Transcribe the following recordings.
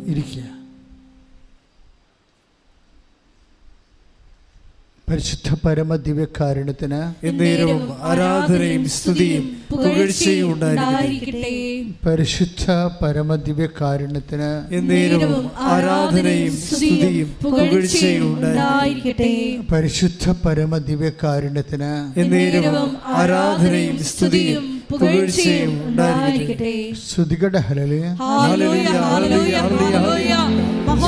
ഇരിക്കുക. പരിശുദ്ധ പരമദിവ്യകാരുണ്യത്തിന് എന്നേരവും ആരാധനയും സ്തുതിയും പുകഴ്ചയും ഉണ്ടായിരിക്കട്ടെ. പരിശുദ്ധ പരമദിവ്യകാരുണ്യത്തിന് എന്നേരവും ആരാധനയും സ്തുതിയും പുകഴ്ചയും ഉണ്ടായിരിക്കട്ടെ. പരിശുദ്ധ പരമദിവ്യകാരുണ്യത്തിന് എന്നേരവും ആരാധനയും സ്തുതിയും പുകഴ്ചയും ഉണ്ടായിരിക്കട്ടെ. സ്തുതികടെ ഹല്ലേലൂയ ഹല്ലേലൂയ ഹല്ലേലൂയ ഹല്ലേലൂയ.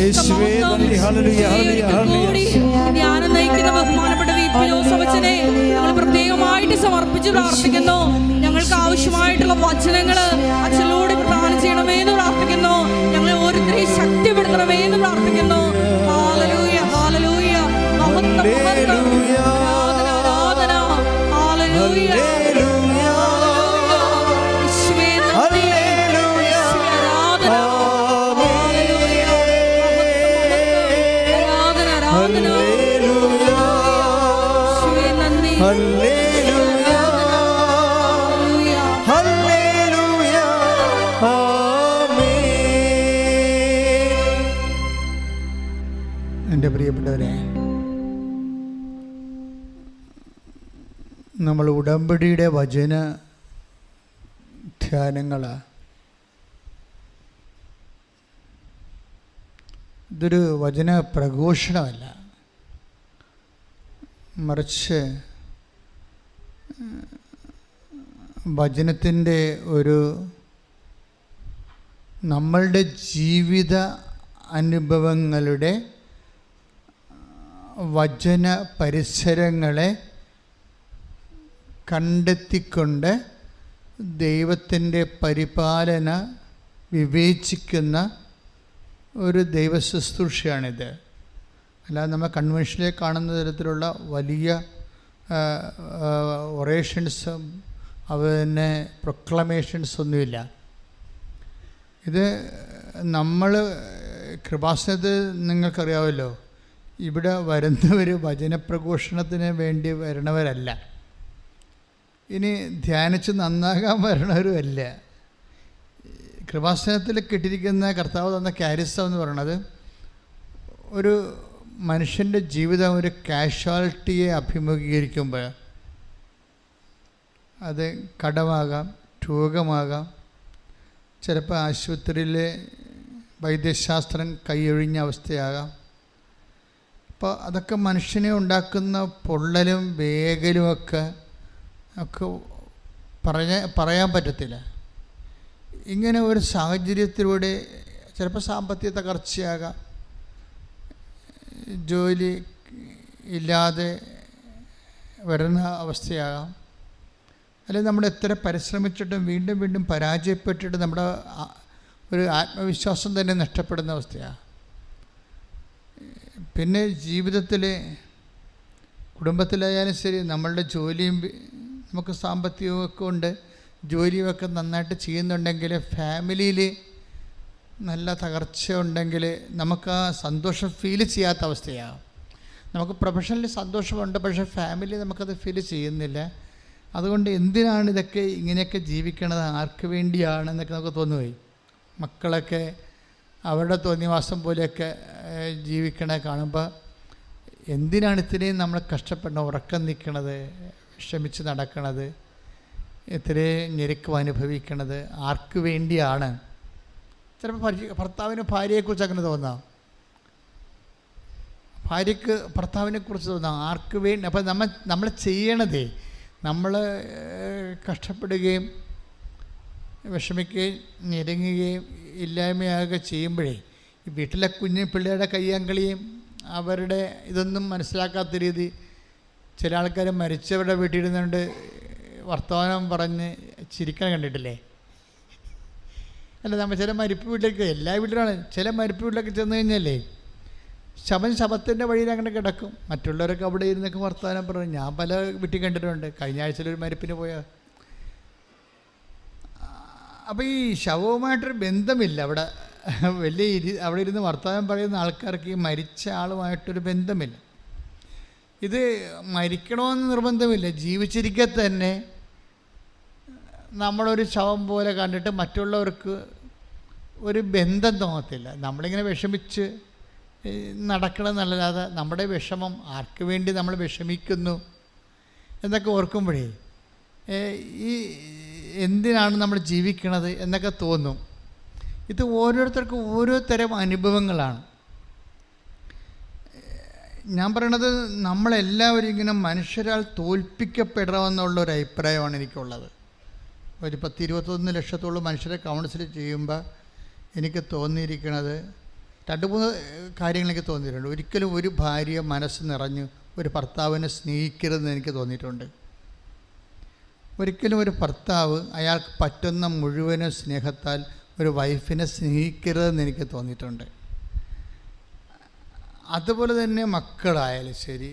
യേശുവേ നന്ദി. ഹല്ലേലൂയ ഹല്ലേലൂയ ഹല്ലേലൂയ. ധ്യാനം നയിക്കുന്ന ബഹുമാനപ്പെട്ട വിപിലോസവച്ചനെ ഞങ്ങൾ പ്രത്യേകമായിട്ട് സമർപ്പിച്ച് പ്രാർത്ഥിക്കുന്നു. ഞങ്ങൾക്ക് ആവശ്യമായിട്ടുള്ള വചനങ്ങള് അച്ഛനോട് പ്രദാനം ചെയ്യണമേ എന്ന് പ്രാർത്ഥിക്കുന്നു. ഞങ്ങളെ ഓരോരുത്തരെയും ശക്തിപ്പെടുത്തണമേ എന്ന് പ്രാർത്ഥിക്കുന്നു. Hallelujah hallelujah. മഹത്വം മഹത്വം. ആരാധന ഹല്ലേലൂയ. എൻ്റെ പ്രിയപ്പെട്ടവരെ, നമ്മൾ ഉടമ്പടിയുടെ വചന ധ്യാനങ്ങളാണ്. ഇതൊരു വചന പ്രഘോഷണമല്ല, മറിച്ച് വചനത്തിൻ്റെ ഒരു നമ്മളുടെ ജീവിത അനുഭവങ്ങളുടെ വചന പരിസരങ്ങളെ കണ്ടെത്തിക്കൊണ്ട് ദൈവത്തിൻ്റെ പരിപാലന വിവേചിക്കുന്ന ഒരു ദൈവശുശ്രൂഷയാണിത്. അല്ലാതെ നമ്മൾ കൺവെൻഷനിൽ കാണുന്ന തരത്തിലുള്ള വലിയ ഒറേഷൻസും അതുതന്നെ പ്രൊക്ലമേഷൻസ് ഒന്നുമില്ല. ഇത് നമ്മൾ കൃപാസനത്തിൽ നിങ്ങൾക്കറിയാമല്ലോ, ഇവിടെ വരുന്നവർ വചനപ്രഘോഷണത്തിന് വേണ്ടി വരണവരല്ല, ഇനി ധ്യാനിച്ച് നന്നാകാൻ വരണവരുമല്ല. കൃപാസനത്തിൽ കിട്ടിയിരിക്കുന്ന കർത്താവ് തന്ന കാരിസം എന്ന് പറയുന്നത് ഒരു മനുഷ്യൻ്റെ ജീവിതം ഒരു കാഷ്വാലിറ്റിയെ അഭിമുഖീകരിക്കുമ്പോൾ, അത് കടമാകാം, രോഗമാകാം, ചിലപ്പോൾ ആശുപത്രിയിലെ വൈദ്യശാസ്ത്രം കൈയൊഴിഞ്ഞ അവസ്ഥയാകാം. അപ്പോൾ അതൊക്കെ മനുഷ്യനെ ഉണ്ടാക്കുന്ന പൊള്ളലും വേഗലുമൊക്കെ പറയാൻ പറ്റത്തില്ല. ഇങ്ങനെ ഒരു സാഹചര്യത്തിലൂടെ ചിലപ്പോൾ സാമ്പത്തിക തകർച്ചയാകാം, ജോലി ഇല്ലാതെ വരുന്ന അവസ്ഥയാകാം, അല്ലെങ്കിൽ നമ്മൾ എത്ര പരിശ്രമിച്ചിട്ടും വീണ്ടും വീണ്ടും പരാജയപ്പെട്ടിട്ട് നമ്മുടെ ഒരു ആത്മവിശ്വാസം തന്നെ നഷ്ടപ്പെടുന്ന അവസ്ഥയാണ്. പിന്നെ ജീവിതത്തിൽ കുടുംബത്തിലായാലും ശരി, നമ്മളുടെ ജോലിയും നമുക്ക് സാമ്പത്തികമൊക്കെ ഉണ്ട്, ജോലിയൊക്കെ നന്നായിട്ട് ചെയ്യുന്നുണ്ടെങ്കിൽ ഫാമിലിയിൽ നല്ല തകർച്ച ഉണ്ടെങ്കിൽ നമുക്ക് ആ സന്തോഷം ഫീൽ ചെയ്യാത്ത അവസ്ഥയാണ്. നമുക്ക് പ്രൊഫഷണലി സന്തോഷമുണ്ട്, പക്ഷേ ഫാമിലി നമുക്കത് ഫീൽ ചെയ്യുന്നില്ല. അതുകൊണ്ട് എന്തിനാണ് ഇതൊക്കെ ഇങ്ങനെയൊക്കെ ജീവിക്കണത്, ആർക്ക് വേണ്ടിയാണെന്നൊക്കെ നമുക്ക് തോന്നുപോയി. മക്കളൊക്കെ അവരുടെ തോന്നിവാസം പോലെയൊക്കെ ജീവിക്കണ കാണുമ്പോൾ എന്തിനാണ് ഇത്രയും നമ്മൾ കഷ്ടപ്പെടണം, ഉറക്കം നിൽക്കണത്, ക്ഷമിച്ച് നടക്കണത്, ഇത്രയും ഞെരുക്കം അനുഭവിക്കണത് ആർക്ക് വേണ്ടിയാണ്? ചിലപ്പോൾ ഭർത്താവിന് ഭാര്യയെക്കുറിച്ച് അങ്ങനെ തോന്നാം, ഭാര്യയ്ക്ക് ഭർത്താവിനെക്കുറിച്ച് തോന്നാം, ആർക്ക് വേണ്ടി. അപ്പം നമ്മൾ ചെയ്യണതേ, നമ്മൾ കഷ്ടപ്പെടുകയും വിഷമിക്കുകയും ഞെരുങ്ങുകയും ഇല്ലായ്മയാകുക ചെയ്യുമ്പോഴേ ഈ വീട്ടിലെ കുഞ്ഞു പിള്ളേരുടെ കയ്യാങ്കളിയും അവരുടെ ഇതൊന്നും മനസ്സിലാക്കാത്ത രീതി ചില ആൾക്കാർ മരിച്ചവരുടെ വീട്ടിലിരുന്നുകൊണ്ട് വർത്തമാനം പറഞ്ഞ് ചിരിക്കണം കണ്ടിട്ടില്ലേ? അല്ല, നമ്മൾ ചില മരിപ്പ് വീട്ടിലേക്ക്, എല്ലാ വീട്ടിലാണ്, ചില മരിപ്പ് വീട്ടിലൊക്കെ ചെന്ന് കഴിഞ്ഞാലേ ശവത്തിൻ്റെ വഴിയിൽ അങ്ങനെ കിടക്കും, മറ്റുള്ളവരൊക്കെ അവിടെ ഇരുന്നൊക്കെ വർത്തമാനം പറഞ്ഞു. ഞാൻ പല വീട്ടിൽ കണ്ടിട്ടുണ്ട്. കഴിഞ്ഞ ആഴ്ചയിലൊരു മരിപ്പിന് പോയാൽ അപ്പോൾ ഈ ശവവുമായിട്ടൊരു ബന്ധമില്ല അവിടെ, വലിയ അവിടെ ഇരുന്ന് വർത്തമാനം പറയുന്ന ആൾക്കാർക്ക് ഈ മരിച്ച ആളുമായിട്ടൊരു ബന്ധമില്ല. ഇത് മരിക്കണമെന്ന് നിർബന്ധമില്ല, ജീവിച്ചിരിക്കെ തന്നെ നമ്മളൊരു ശവം പോലെ കണ്ടിട്ട് മറ്റുള്ളവർക്ക് ഒരു ബന്ധം തോന്നത്തില്ല. നമ്മളിങ്ങനെ വിഷമിച്ച് നടക്കണമെന്നല്ലാതെ നമ്മുടെ വിഷമം ആർക്ക് വേണ്ടി നമ്മൾ വിഷമിക്കുന്നു എന്നൊക്കെ ഓർക്കുമ്പോഴേ ഈ എന്തിനാണ് നമ്മൾ ജീവിക്കണത് എന്നൊക്കെ തോന്നും. ഇത് ഓരോരുത്തർക്കും ഓരോ തരം അനുഭവങ്ങളാണ്. ഞാൻ പറയണത് നമ്മളെല്ലാവരും ഇങ്ങനെ മനുഷ്യരാൽ തോൽപ്പിക്കപ്പെടണമെന്നുള്ളൊരു അഭിപ്രായമാണ് എനിക്കുള്ളത്. ഒരു 10-21 ലക്ഷത്തോളം മനുഷ്യരെ കൗൺസിൽ ചെയ്യുമ്പോൾ എനിക്ക് തോന്നിയിരിക്കുന്നത് 2-3 കാര്യങ്ങൾ എനിക്ക് തോന്നിയിട്ടുണ്ട്. ഒരിക്കലും ഒരു ഭാര്യ മനസ്സ് നിറഞ്ഞ് ഒരു ഭർത്താവിനെ സ്നേഹിക്കരുതെന്ന് എനിക്ക് തോന്നിയിട്ടുണ്ട്. ഒരിക്കലും ഒരു ഭർത്താവ് അയാൾക്ക് പറ്റുന്ന മുഴുവനും സ്നേഹത്താൽ ഒരു വൈഫിനെ സ്നേഹിക്കരുതെന്ന് എനിക്ക് തോന്നിയിട്ടുണ്ട്. അതുപോലെ തന്നെ മക്കളായാലും ശരി,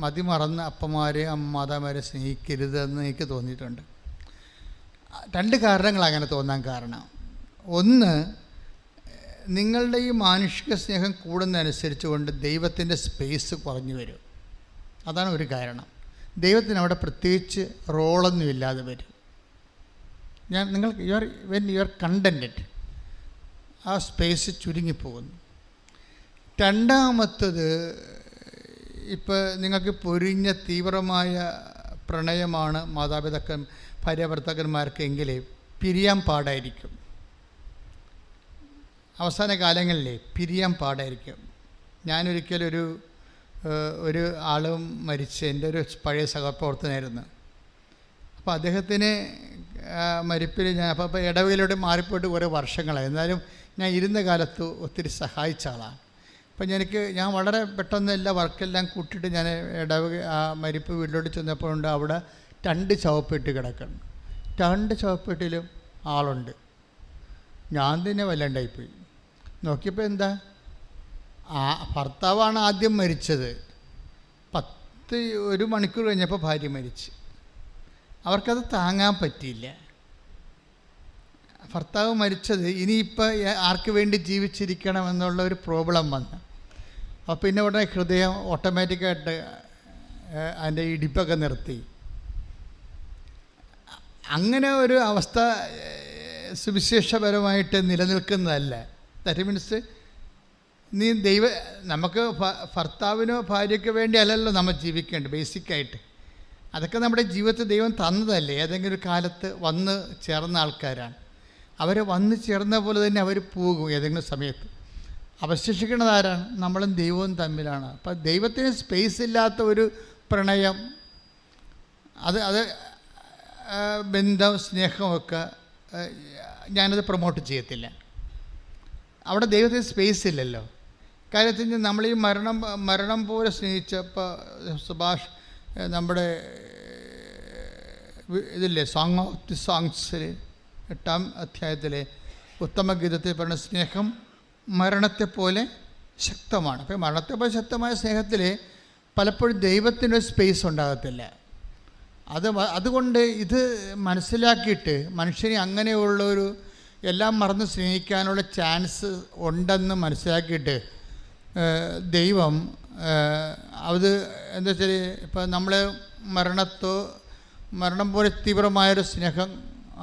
മതിമറന്ന അപ്പന്മാരെ മാതാമാരെ സ്നേഹിക്കരുതെന്ന് എനിക്ക് തോന്നിയിട്ടുണ്ട്. 2 കാരണങ്ങൾ അങ്ങനെ തോന്നാൻ കാരണം. ഒന്ന്, നിങ്ങളുടെ ഈ മാനുഷിക സ്നേഹം കൂടുന്നതനുസരിച്ച് കൊണ്ട് ദൈവത്തിൻ്റെ സ്പേസ് കുറഞ്ഞു വരും. അതാണ് ഒരു കാരണം. ദൈവത്തിന് അവിടെ പ്രത്യേകിച്ച് റോളൊന്നും ഇല്ലാതെ വരും. നിങ്ങൾക്ക് വെൻ യു ആർ കണ്ടൻറ്റഡ്, ആ സ്പേസ് ചുരുങ്ങിപ്പോകുന്നു. രണ്ടാമത്തത്, ഇപ്പോൾ നിങ്ങൾക്ക് പൊരിഞ്ഞ തീവ്രമായ പ്രണയമാണ് ഭാര്യ ഭർത്താക്കന്മാർക്കെങ്കിൽ പിരിയാൻ പാടായിരിക്കും. അവസാന കാലങ്ങളിലേ പിരിയാൻ പാടായിരിക്കും. ഞാനൊരിക്കലും ഒരു ആളും മരിച്ച്, എൻ്റെ ഒരു പഴയ സഹപ്രവർത്തനായിരുന്നു. അപ്പോൾ അദ്ദേഹത്തിന് മരിപ്പിൽ ഞാൻ അപ്പോൾ ഇടവകയിലൂടെ മാറിപ്പോയിട്ട് കുറേ വർഷങ്ങളായി. എന്നാലും ഞാൻ ഇരുന്ന കാലത്ത് ഒത്തിരി സഹായിച്ച ആളാണ്. അപ്പം ഞാൻ വളരെ പെട്ടെന്ന് എല്ലാ വർക്കെല്ലാം കൂട്ടിയിട്ട് ഞാൻ ഇടവക മരിപ്പ് വീട്ടിലോട്ട് ചെന്നപ്പോഴുണ്ട് അവിടെ 2 ശവപ്പെട്ടി കിടക്കണം. 2 ശവപ്പെട്ടിയിലും ആളുണ്ട്. ഞാൻ തന്നെ വല്ലാണ്ടായിപ്പോയി. നോക്കിയപ്പോൾ എന്താ, ഭർത്താവാണ് ആദ്യം മരിച്ചത്. 1 മണിക്കൂർ കഴിഞ്ഞപ്പോൾ ഭാര്യ മരിച്ച്. അവർക്കത് താങ്ങാൻ പറ്റിയില്ല. ഭർത്താവ് മരിച്ചത് ഇനിയിപ്പോൾ ആർക്ക് വേണ്ടി ജീവിച്ചിരിക്കണം എന്നുള്ള ഒരു പ്രോബ്ലം വന്നു. അപ്പോൾ പിന്നെ ഉടനെ ഹൃദയം ഓട്ടോമാറ്റിക്കായിട്ട് അതിൻ്റെ ഇടിപ്പൊക്കെ നിർത്തി. അങ്ങനെ ഒരു അവസ്ഥ സുവിശേഷപരമായിട്ട് നിലനിൽക്കുന്നതല്ല. ദാറ്റ് മീൻസ് നമുക്ക് ഭർത്താവിനോ ഭാര്യയ്ക്കോ വേണ്ടി അല്ലല്ലോ നമ്മൾ ജീവിക്കേണ്ടത്. ബേസിക്കായിട്ട് അതൊക്കെ നമ്മുടെ ജീവിതത്തിൽ ദൈവം തന്നതല്ലേ. ഏതെങ്കിലും ഒരു കാലത്ത് വന്ന് ചേർന്ന ആൾക്കാരാണ്. അവർ വന്ന് ചേർന്ന പോലെ തന്നെ അവർ പോകും ഏതെങ്കിലും സമയത്ത്. അവശേഷിക്കുന്നത് ആരാണ്? നമ്മളും ദൈവവും തമ്മിലാണ്. അപ്പം ദൈവത്തിന് സ്പേസ് ഇല്ലാത്ത ഒരു പ്രണയം, അത് ബന്ധം, സ്നേഹമൊക്കെ ഞാനത് പ്രൊമോട്ട് ചെയ്യത്തില്ല. അവിടെ ദൈവത്തിന് സ്പേസ് ഇല്ലല്ലോ. കാര്യത്തിൽ നമ്മൾ ഈ മരണം പോലെ സ്നേഹിച്ചപ്പോൾ സുഭാഷ് നമ്മുടെ ഇതില്ലേ സോങ് ഓഫ് ദി സോങ്സിൽ 8-ാം അധ്യായത്തിലെ ഉത്തമഗീതത്തിൽ പറഞ്ഞ സ്നേഹം മരണത്തെപ്പോലെ ശക്തമാണ്. അപ്പോൾ മരണത്തെപ്പോലെ ശക്തമായ സ്നേഹത്തിൽ പലപ്പോഴും ദൈവത്തിനൊരു സ്പേസ് ഉണ്ടാകത്തില്ല. അതുകൊണ്ട് ഇത് മനസ്സിലാക്കിയിട്ട് മനുഷ്യനെ അങ്ങനെയുള്ളൊരു എല്ലാം മറന്ന് സ്നേഹിക്കാനുള്ള ചാൻസ് ഉണ്ടെന്ന് മനസ്സിലാക്കിയിട്ട് ദൈവം അത് എന്താ വെച്ചാൽ ഇപ്പം നമ്മൾ മരണം പോലെ തീവ്രമായൊരു സ്നേഹം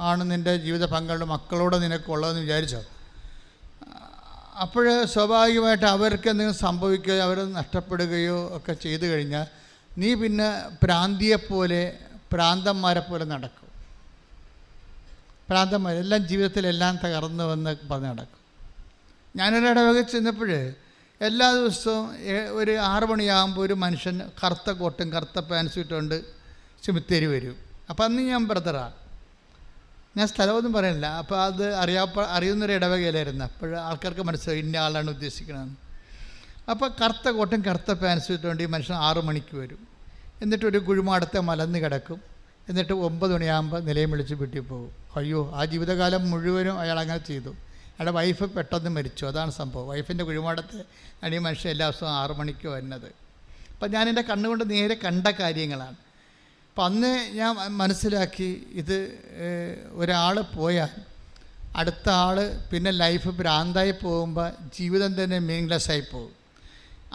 ആണ് നിൻ്റെ ജീവിത പങ്കാളിയുടെ മക്കളോട് നിനക്കുള്ളതെന്ന് വിചാരിച്ചോ. അപ്പോൾ സ്വാഭാവികമായിട്ട് അവർക്ക് എന്തെങ്കിലും സംഭവിക്കുകയോ അവർ നഷ്ടപ്പെടുകയോ ഒക്കെ ചെയ്തു കഴിഞ്ഞാൽ നീ പിന്നെ ഭ്രാന്തന്മാരെ പോലെ നടക്കും. എല്ലാം ജീവിതത്തിലെല്ലാം തകർന്നു വന്ന് പറഞ്ഞ് നടക്കും. ഞാനൊരിടവക ചെന്നപ്പോൾ എല്ലാ ദിവസവും ഒരു 6 മണിയാകുമ്പോൾ ഒരു മനുഷ്യൻ കറുത്ത കോട്ടും കറുത്ത പാൻസും ഇട്ടുകൊണ്ട് സെമിത്തേരി വരും. അപ്പം അന്ന് ഞാൻ ബ്രദറാണ്, ഞാൻ സ്ഥലമൊന്നും പറയുന്നില്ല. അപ്പോൾ അത് അറിയുന്നൊരു ഇടവകയിലായിരുന്നു. അപ്പോൾ ആൾക്കാർക്ക് മനസ്സിലായി ഇന്ന ആളാണ് ഉദ്ദേശിക്കണമെന്ന്. അപ്പോൾ കറുത്ത കോട്ടും കറുത്ത പാൻസും ഇട്ടുകൊണ്ട് ഈ മനുഷ്യൻ 6 മണിക്ക് വരും. എന്നിട്ടൊരു കുഴിമാടത്തെ മലന്ന് കിടക്കും. എന്നിട്ട് 9 മണിയാകുമ്പോൾ നിലയം വിളിച്ച് വീട്ടിൽ പോകും. അയ്യോ, ആ ജീവിതകാലം മുഴുവനും അയാൾ അങ്ങനെ ചെയ്തു. അയാളുടെ വൈഫ് പെട്ടെന്ന് മരിച്ചു. അതാണ് സംഭവം. വൈഫിൻ്റെ കുഴിമാടത്തെ അടി മനുഷ്യൻ എല്ലാ ദിവസവും 6 മണിക്ക് വരുന്നത്. അപ്പം ഞാൻ എൻ്റെ കണ്ണുകൊണ്ട് നേരെ കണ്ട കാര്യങ്ങളാണ്. അപ്പം അന്ന് ഞാൻ മനസ്സിലാക്കി ഇത് ഒരാൾ പോയാൽ അടുത്ത ആൾ പിന്നെ ലൈഫ് ഭ്രാന്തായി പോകുമ്പോൾ ജീവിതം തന്നെ മീനിങ്ലെസ് ആയി പോകും.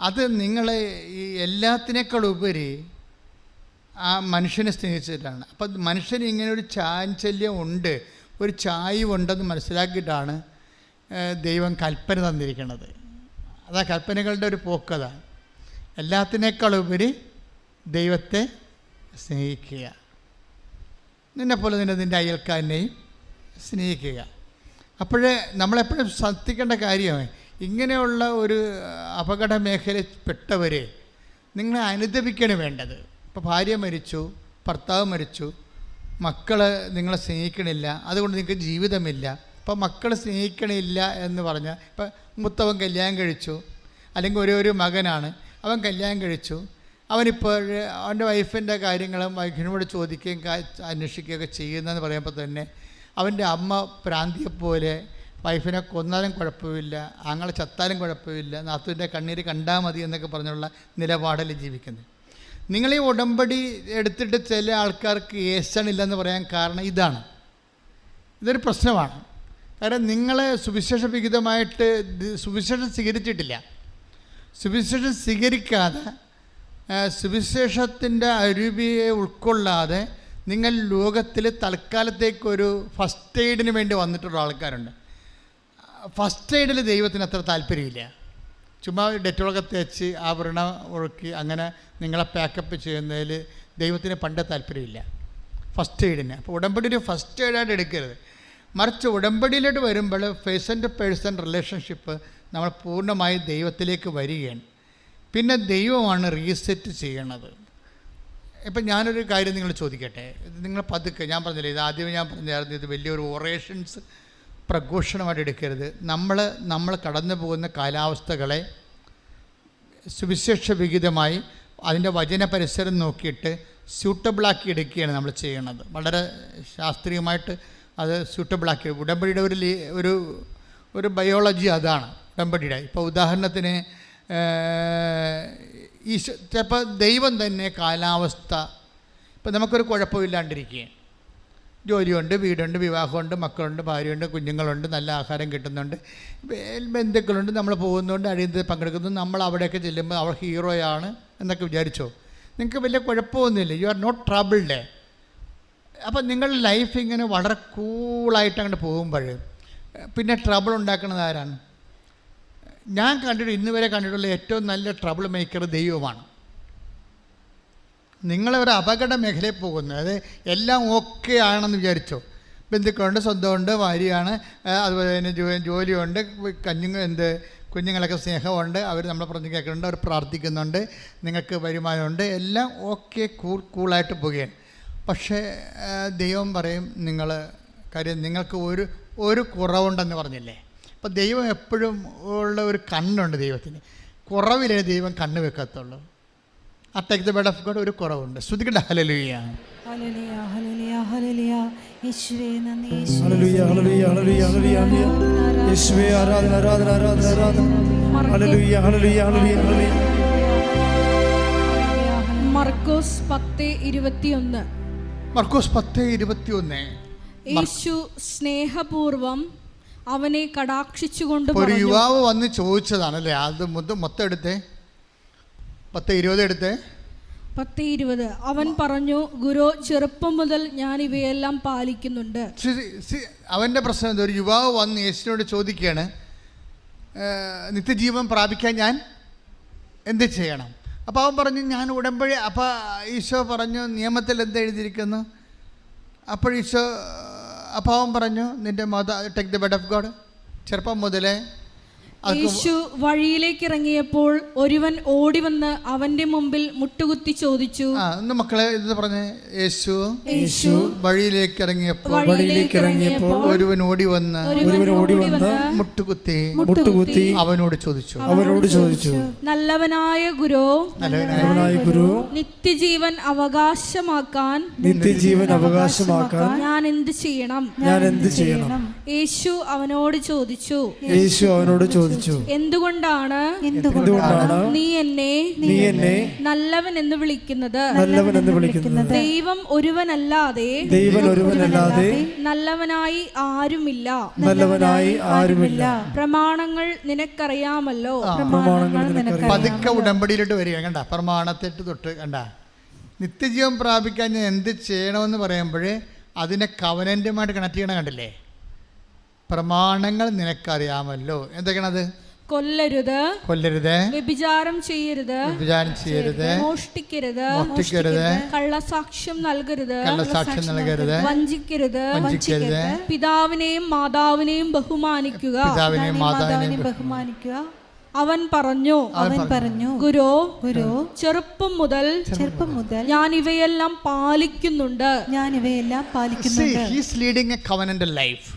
അത് നിങ്ങളെ ഈ എല്ലാത്തിനേക്കാളുപരി ആ മനുഷ്യനെ സ്നേഹിച്ചിട്ടാണ്. അപ്പം മനുഷ്യന് ഇങ്ങനെ ഒരു ചാഞ്ചല്യം ഉണ്ട്, ഒരു ചായ്വുണ്ടെന്ന് മനസ്സിലാക്കിയിട്ടാണ് ദൈവം കൽപ്പന തന്നിരിക്കുന്നത്. അതാ കൽപ്പനകളുടെ ഒരു പോക്കതാണ്. എല്ലാത്തിനേക്കാളുപരി ദൈവത്തെ സ്നേഹിക്കുക, നിന്നെപ്പോലെ നിൻ്റെ അയൽക്കാരനെയും സ്നേഹിക്കുക. അപ്പോഴേ നമ്മളെപ്പോഴും ശ്രദ്ധിക്കേണ്ട കാര്യമാണ്, ഇങ്ങനെയുള്ള ഒരു അപകട മേഖലയിൽ പെട്ടവരെ നിങ്ങളെ അനുദപിക്കണം വേണ്ടത്. ഇപ്പോൾ ഭാര്യ മരിച്ചു, ഭർത്താവ് മരിച്ചു, മക്കൾ നിങ്ങളെ സ്നേഹിക്കണില്ല, അതുകൊണ്ട് നിങ്ങൾക്ക് ജീവിതമില്ല. ഇപ്പോൾ മക്കൾ സ്നേഹിക്കണില്ല എന്ന് പറഞ്ഞാൽ, ഇപ്പം മൂത്തവൻ കല്യാണം കഴിച്ചു, അല്ലെങ്കിൽ ഒരു മകനാണ്, അവൻ കല്യാണം കഴിച്ചു, അവനിപ്പോൾ അവൻ്റെ വൈഫിൻ്റെ കാര്യങ്ങളും വൈഫിനോട് ചോദിക്കുകയും അന്വേഷിക്കുകയൊക്കെ ചെയ്യുന്നതെന്ന് പറയുമ്പോൾ തന്നെ അവൻ്റെ അമ്മ പ്രാന്തിയെപ്പോലെ വൈഫിനെ കൊന്നാലും കുഴപ്പമില്ല, ആങ്ങളെ ചത്താലും കുഴപ്പമില്ല, നാത്തുവിൻ്റെ കണ്ണീര് കണ്ടാൽ മതി എന്നൊക്കെ പറഞ്ഞുള്ള നിലപാടിൽ ജീവിക്കുന്നത്. നിങ്ങളീ ഉടമ്പടി എടുത്തിട്ട് ചില ആൾക്കാർക്ക് ഏശണില്ലെന്ന് പറയാൻ കാരണം ഇതാണ്. ഇതൊരു പ്രശ്നമാണ്. കാരണം നിങ്ങളെ സുവിശേഷ വിഹിതമായിട്ട് സുവിശേഷം സ്വീകരിച്ചിട്ടില്ല. സുവിശേഷം സ്വീകരിക്കാതെ, സുവിശേഷത്തിൻ്റെ അരുവിയെ ഉൾക്കൊള്ളാതെ നിങ്ങൾ ലോകത്തിൽ തൽക്കാലത്തേക്കൊരു ഫസ്റ്റ് എയ്ഡിന് വേണ്ടി വന്നിട്ടുള്ള ആൾക്കാരുണ്ട്. ഫസ്റ്റ് എയ്ഡിൽ ദൈവത്തിന് അത്ര താല്പര്യമില്ല. ചുമ്മാ ഡെറ്റോളൊക്കെ തേച്ച് ആഭരണം ഒഴുക്കി അങ്ങനെ നിങ്ങളെ പാക്കപ്പ് ചെയ്യുന്നതിൽ ദൈവത്തിന് പണ്ടേ താല്പര്യമില്ല, ഫസ്റ്റ് എയ്ഡിന്. അപ്പോൾ ഉടമ്പടി ഒരു ഫസ്റ്റ് എയ്ഡായിട്ട് എടുക്കരുത്. മറിച്ച് ഉടമ്പടിയിലോട്ട് വരുമ്പോൾ പേഴ്സൺ ടു പേഴ്സൺ റിലേഷൻഷിപ്പ് നമ്മൾ പൂർണ്ണമായി ദൈവത്തിലേക്ക് വരികയാണ്. പിന്നെ ദൈവമാണ് റീസെറ്റ് ചെയ്യണത്. ഇപ്പം ഞാനൊരു കാര്യം നിങ്ങൾ ചോദിക്കട്ടെ, നിങ്ങൾ പതുക്കെ, ഞാൻ പറഞ്ഞില്ലേ, ഇത് ആദ്യമേ ഞാൻ പറഞ്ഞായിരുന്നു, ഇത് വലിയൊരു ഒറേഷൻസ് പ്രഘോഷണമായിട്ട് എടുക്കരുത്. നമ്മൾ കടന്നു പോകുന്ന കാലാവസ്ഥകളെ സുവിശേഷ വിഹിതമായി അതിൻ്റെ വചന പരിസരം നോക്കിയിട്ട് സ്യൂട്ടബിളാക്കി എടുക്കുകയാണ് നമ്മൾ ചെയ്യണത്. വളരെ ശാസ്ത്രീയമായിട്ട് അത് സ്യൂട്ടബിളാക്കി. ഉടമ്പടിയുടെ ഒരു ബയോളജി അതാണ് ഉടമ്പടിയുടെ. ഇപ്പോൾ ഉദാഹരണത്തിന് ചിലപ്പോൾ ദൈവം തന്നെ കാലാവസ്ഥ, ഇപ്പം നമുക്കൊരു കുഴപ്പമില്ലാണ്ടിരിക്കുകയാണ്, ജോലിയുണ്ട്, വീടുണ്ട്, വിവാഹമുണ്ട്, മക്കളുണ്ട്, ഭാര്യയുണ്ട്, കുഞ്ഞുങ്ങളുണ്ട്, നല്ല ആഹാരം കിട്ടുന്നുണ്ട്, ബന്ധുക്കളുണ്ട്, നമ്മൾ പോകുന്നുണ്ട്, അഴിയത്തിൽ പങ്കെടുക്കുന്നു, നമ്മൾ അവിടെയൊക്കെ ചെല്ലുമ്പോൾ അവൾ ഹീറോയാണ് എന്നൊക്കെ വിചാരിച്ചോ, നിങ്ങൾക്ക് വലിയ കുഴപ്പമൊന്നുമില്ല, യു ആർ നോട്ട് ട്രബിൾഡ്. അപ്പം നിങ്ങളുടെ ലൈഫ് ഇങ്ങനെ വളരെ കൂളായിട്ട് അങ്ങോട്ട് പോകുമ്പോൾ പിന്നെ ട്രബിൾ ഉണ്ടാക്കുന്നത് ആരാണ്? ഞാൻ ഇന്ന് വരെ കണ്ടിട്ടുള്ള ഏറ്റവും നല്ല ട്രബിൾ മേക്കർ ദൈവമാണ്. നിങ്ങളൊരു അപകട മേഖലയിൽ പോകുന്നത്, അത് എല്ലാം ഓക്കെ ആണെന്ന് വിചാരിച്ചോ, ബന്ധുക്കളുണ്ട്, സ്വന്തമുണ്ട്, ഭാര്യയാണ്, അതുപോലെ തന്നെ ജോലിയുണ്ട്, കുഞ്ഞുങ്ങളൊക്കെ സ്നേഹമുണ്ട്, അവർ നമ്മളെ പറഞ്ഞ് കേൾക്കുന്നുണ്ട്, അവർ പ്രാർത്ഥിക്കുന്നുണ്ട്, നിങ്ങൾക്ക് വരുമാനമുണ്ട്, എല്ലാം ഓക്കെ കൂളായിട്ട് പോവുകയാണ്. പക്ഷേ ദൈവം പറയും കാര്യം നിങ്ങൾക്ക് ഒരു കുറവുണ്ടെന്ന് പറഞ്ഞില്ലേ. അപ്പോൾ ദൈവം എപ്പോഴും ഉള്ള ഒരു കണ്ണുണ്ട് ദൈവത്തിന്, കുറവിലേ ദൈവം കണ്ണ് വെക്കത്തുള്ളൂ. ആ take the bed of God ഒരു കുറവുണ്ട്. ശ്രുതിക്കട്ടെ ഹല്ലേലൂയ. ഹല്ലേലൂയ ഹല്ലേലൂയ ഹല്ലേലൂയ. യേശുവേ നന്ദി. ഹല്ലേലൂയ ഹല്ലേലൂയ ഹല്ലേലൂയ ഹല്ലേലൂയ. യേശുവേ ആരാധന ആരാധന ആരാധന ആരാധന. ഹല്ലേലൂയ ഹല്ലേലൂയ ഹല്ലേലൂയ. മർക്കോസ് 10:21. മർക്കോസ് 10:21. യേശു സ്നേഹപൂർവം അവനെ കടാക്ഷിച്ചുകൊണ്ട് ഒരു യുവാവ് വന്ന് ചോദിച്ചതാണല്ലേ. അത് മൊത്തം എടുത്തേ, 10:20 എടുത്തേ. 10:20. അവൻ പറഞ്ഞു, ഗുരു, ചെറുപ്പം മുതൽ ഞാൻ ഇവയെല്ലാം പാലിക്കുന്നുണ്ട്. അവൻ്റെ പ്രശ്നം എന്താ? ഒരു യുവാവ് വന്ന് യേശുവിനോട് ചോദിക്കുകയാണ്, നിത്യജീവൻ പ്രാപിക്കാൻ ഞാൻ എന്ത് ചെയ്യണം? അപ്പോൾ അവൻ പറഞ്ഞു, ഞാൻ ഉടമ്പടി. അപ്പോൾ ഈശോ പറഞ്ഞു, നിയമത്തിൽ എന്താ എഴുതിയിരിക്കുന്നു? അപ്പോൾ അവൻ പറഞ്ഞു, നിൻ്റെ take the bed of God. ചെറുപ്പം മുതലേ യേശു വഴിയിലേക്ക് ഇറങ്ങിയപ്പോൾ ഒരുവൻ ഓടി വന്ന് അവന്റെ മുമ്പിൽ മുട്ടുകുത്തി ചോദിച്ചു. മക്കളെ ഇത് പറഞ്ഞേ. യേശു വഴിയിലേക്ക് ഇറങ്ങിയപ്പോൾ ഒരുവൻ ഓടി വന്ന് മുട്ടുകുത്തി അവനോട് ചോദിച്ചു, നല്ലവനായ ഗുരു, നിത്യജീവൻ അവകാശമാക്കാൻ ഞാൻ എന്ത് ചെയ്യണം? യേശു അവനോട് ചോദിച്ചു, എന്തുകൊണ്ടാണ് നീ എന്നെ നല്ലവൻ എന്ന് വിളിക്കുന്നത്? ദൈവം ഒരുവനല്ലാതെ നല്ലവനായി ആരുമില്ല. പ്രമാണങ്ങൾ നിനക്കറിയാമല്ലോ. പതുക്കെ ഉടമ്പടിയിലോട്ട് വരിക. കണ്ട, പ്രമാണത്തെട്ട് തൊട്ട് കണ്ട, നിത്യജീവൻ പ്രാപിക്കാൻ ഞാൻ എന്ത് ചെയ്യണമെന്ന് പറയുമ്പോഴേ അതിനെ കവനന്റുമായിട്ട് കണക്ട് ചെയ്യണം. കണ്ടില്ലേ? പ്രമാണങ്ങൾ നിനക്കറിയാമല്ലോ. എന്തൊക്കെയാണത്? കൊല്ലരുത്, വ്യഭിചാരം ചെയ്യരുത്, മോഷ്ടിക്കരുത്, കള്ളസാക്ഷ്യം നൽകരുത്, വഞ്ചിക്കരുത്, പിതാവിനെയും മാതാവിനെയും ബഹുമാനിക്കുക. അവൻ പറഞ്ഞു, ഗുരു, ചെറുപ്പം മുതൽ ഞാൻ ഇവയെല്ലാം പാലിക്കുന്നുണ്ട്. He is leading a covenantal life.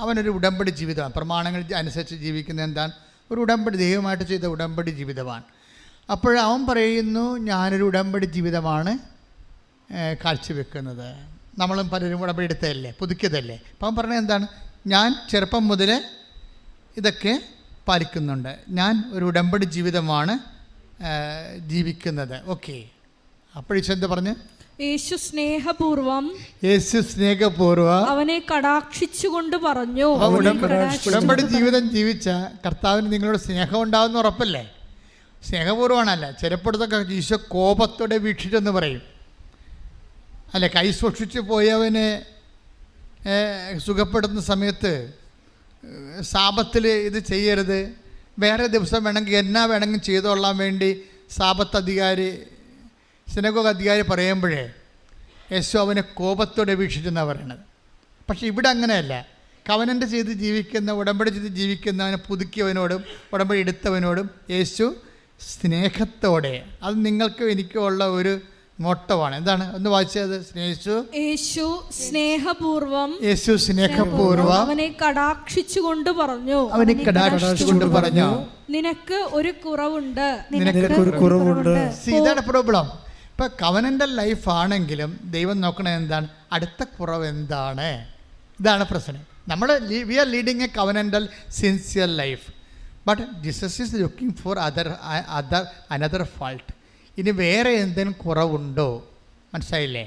അവനൊരു ഉടമ്പടി ജീവിതമാണ്. പ്രമാണങ്ങൾ അനുസരിച്ച് ജീവിക്കുന്ന എന്താണ്? ഒരു ഉടമ്പടി, ദൈവമായിട്ട് ചെയ്ത ഉടമ്പടി ജീവിതമാണ്. അപ്പോഴവൻ പറയുന്നു, ഞാനൊരു ഉടമ്പടി ജീവിതമാണ് കാഴ്ചവെക്കുന്നത്. നമ്മളും പലരും ഉടമ്പടി എടുത്തതല്ലേ, പുതുക്കിയതല്ലേ. അപ്പം അവൻ പറഞ്ഞത് എന്താണ്? ഞാൻ ചെറുപ്പം മുതൽ ഇതൊക്കെ പാലിക്കുന്നുണ്ട്, ഞാൻ ഒരു ഉടമ്പടി ജീവിതമാണ് ജീവിക്കുന്നത്. ഓക്കെ. അപ്പോഴെന്ത് പറഞ്ഞ്? യേശു സ്നേഹപൂർവം അവനെ കടാക്ഷിച്ചുകൊണ്ട് പറഞ്ഞു. ഉടമ്പടി ജീവിതം ജീവിച്ച കർത്താവിന് നിങ്ങളോട് സ്നേഹം ഉണ്ടാവുന്ന ഉറപ്പല്ലേ? സ്നേഹപൂർവ്വമാണല്ല. ചിലപ്പോഴത്തൊക്കെ ഈശോ കോപത്തോടെ വീക്ഷിച്ചെന്ന് പറയും അല്ലെ. കൈ സൂക്ഷിച്ച് പോയവനെ സുഖപ്പെടുന്ന സമയത്ത് സാപത്തിൽ ഇത് ചെയ്യരുത്, വേറെ ദിവസം വേണമെങ്കിൽ എന്നാ വേണമെങ്കിൽ ചെയ്തോളാൻ വേണ്ടി സാപത്ത് അധികാരി, സിനഗോഗ് അധികാരി പറയുമ്പോഴേ യേശു അവനെ കോപത്തോടെ വീക്ഷിച്ചെന്നാണ് പറയണത്. പക്ഷേ ഇവിടെ അങ്ങനെയല്ല. കവനൻ്റ് ചെയ്ത് ജീവിക്കുന്ന, ഉടമ്പടി ചെയ്ത് ജീവിക്കുന്നവനെ പുതുക്കിയവനോടും ഉടമ്പടി എടുത്തവനോടും യേശു സ്നേഹത്തോടെ, അത് നിങ്ങൾക്കും എനിക്കും ഉള്ള ഒരു മോട്ടമാണ്. എന്താണ്? ഒന്ന് വായിച്ചത്. യേശു സ്നേഹപൂർവം അവനെ കടാക്ഷിച്ചുകൊണ്ട് പറഞ്ഞു, നിനക്ക് ഒരു കുറവുണ്ട്. ഇതാണ് പ്രോബ്ലം. ഇപ്പം കവനൻ്റൽ ലൈഫ് ആണെങ്കിലും ദൈവം നോക്കണത് എന്താണ്? അടുത്ത കുറവ് എന്താണ്? ഇതാണ് പ്രശ്നം. നമ്മൾ we are leading a covenantal sincere life, but Jesus is looking for another fault. ഇനി വേറെ എന്തെങ്കിലും കുറവുണ്ടോ? മനസ്സിലായില്ലേ?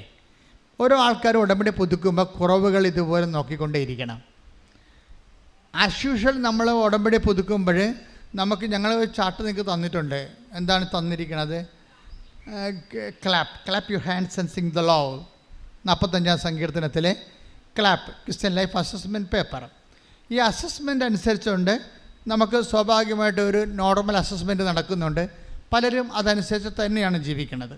ഓരോ ആൾക്കാരും ഉടമ്പടി പുതുക്കുമ്പോൾ കുറവുകൾ ഇതുപോലെ നോക്കിക്കൊണ്ടേയിരിക്കണം. ആസ് യൂഷ്വൽ നമ്മൾ ഉടമ്പടി പുതുക്കുമ്പോൾ ഞങ്ങൾ ചാർട്ട് നിങ്ങൾക്ക് തന്നിട്ടുണ്ട്. എന്താണ് തന്നിരിക്കുന്നത്? Clap your hands and sing the law. 45-ാം സങ്കീർത്തനത്തിലെ clap, Christian life assessment paper. ഈ അസസ്മെൻ്റ് അനുസരിച്ചുകൊണ്ട് നമുക്ക് സ്വാഭാവികമായിട്ട് ഒരു നോർമൽ അസസ്മെൻറ്റ് നടക്കുന്നുണ്ട്. പലരും അതനുസരിച്ച് തന്നെയാണ് ജീവിക്കുന്നത്.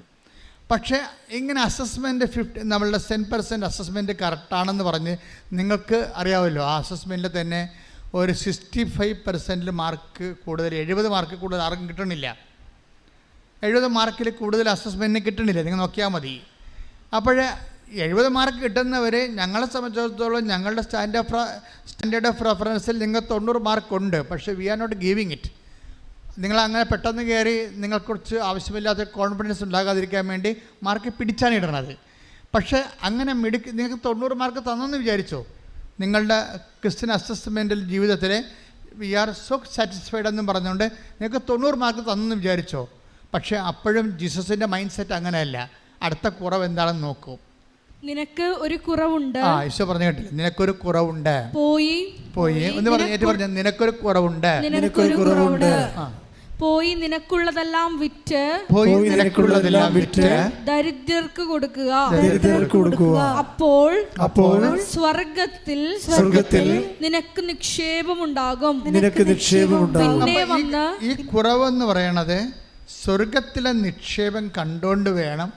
പക്ഷേ ഇങ്ങനെ അസസ്മെൻറ്റ് നമ്മളുടെ 10% അസസ്മെൻറ്റ് കറക്റ്റാണെന്ന് പറഞ്ഞ് നിങ്ങൾക്ക് അറിയാമല്ലോ, ആ അസസ്മെൻറ്റിൽ തന്നെ ഒരു 65% മാർക്ക് കൂടുതൽ, 70 മാർക്ക് കൂടുതൽ ആർക്കും കിട്ടണില്ല. 70 മാർക്കിൽ കൂടുതൽ അസസ്മെൻറ്റിന് കിട്ടണില്ല. നിങ്ങൾ നോക്കിയാൽ മതി. അപ്പോൾ 70 മാർക്ക് കിട്ടുന്നവർ, ഞങ്ങളെ സംബന്ധിച്ചിടത്തോളം ഞങ്ങളുടെ സ്റ്റാൻഡേർഡ് ഓഫ് റെഫറൻസിൽ നിങ്ങൾ 90 മാർക്കുണ്ട്. പക്ഷേ we are not giving it. നിങ്ങളങ്ങനെ പെട്ടെന്ന് കയറി നിങ്ങൾക്കുറിച്ച് ആവശ്യമില്ലാത്ത കോൺഫിഡൻസ് ഉണ്ടാകാതിരിക്കാൻ വേണ്ടി മാർക്ക് പിടിച്ചാണ് ഇടണത്. പക്ഷേ അങ്ങനെ നിങ്ങൾക്ക് 90 മാർക്ക് തന്നെന്ന് വിചാരിച്ചോ? നിങ്ങളുടെ ക്രിസ്ത്യൻ അസസ്മെൻ്റൽ ജീവിതത്തിൽ വി ആർ സോ സാറ്റിസ്ഫൈഡ് എന്നും പറഞ്ഞുകൊണ്ട് നിങ്ങൾക്ക് 90 മാർക്ക് തന്നെന്ന് വിചാരിച്ചോ? പക്ഷേ അപ്പോഴും ജീസസിൻ്റെ മൈൻഡ് സെറ്റ് അങ്ങനെയല്ല. അടുത്ത കുറവ് എന്താണെന്ന് നോക്കൂ. നിനക്ക് ഒരു കുറവുണ്ട്. ഈശോ പറഞ്ഞു കേട്ടില്ല? നിനക്കൊരു കുറവുണ്ട്. പോയി ഒന്ന് പറഞ്ഞു. നിനക്കൊരു കുറവുണ്ട്. പോയി നിനക്കുള്ളതെല്ലാം വിറ്റ് ദരിദ്രർക്ക് കൊടുക്കുക. അപ്പോൾ സ്വർഗത്തിൽ നിനക്ക് നിക്ഷേപമുണ്ടാകും. പിന്നെ വന്ന് ഈ കുറവെന്ന് പറയണത് സ്വർഗത്തിലെ നിക്ഷേപം കണ്ടുകൊണ്ട് വേണം.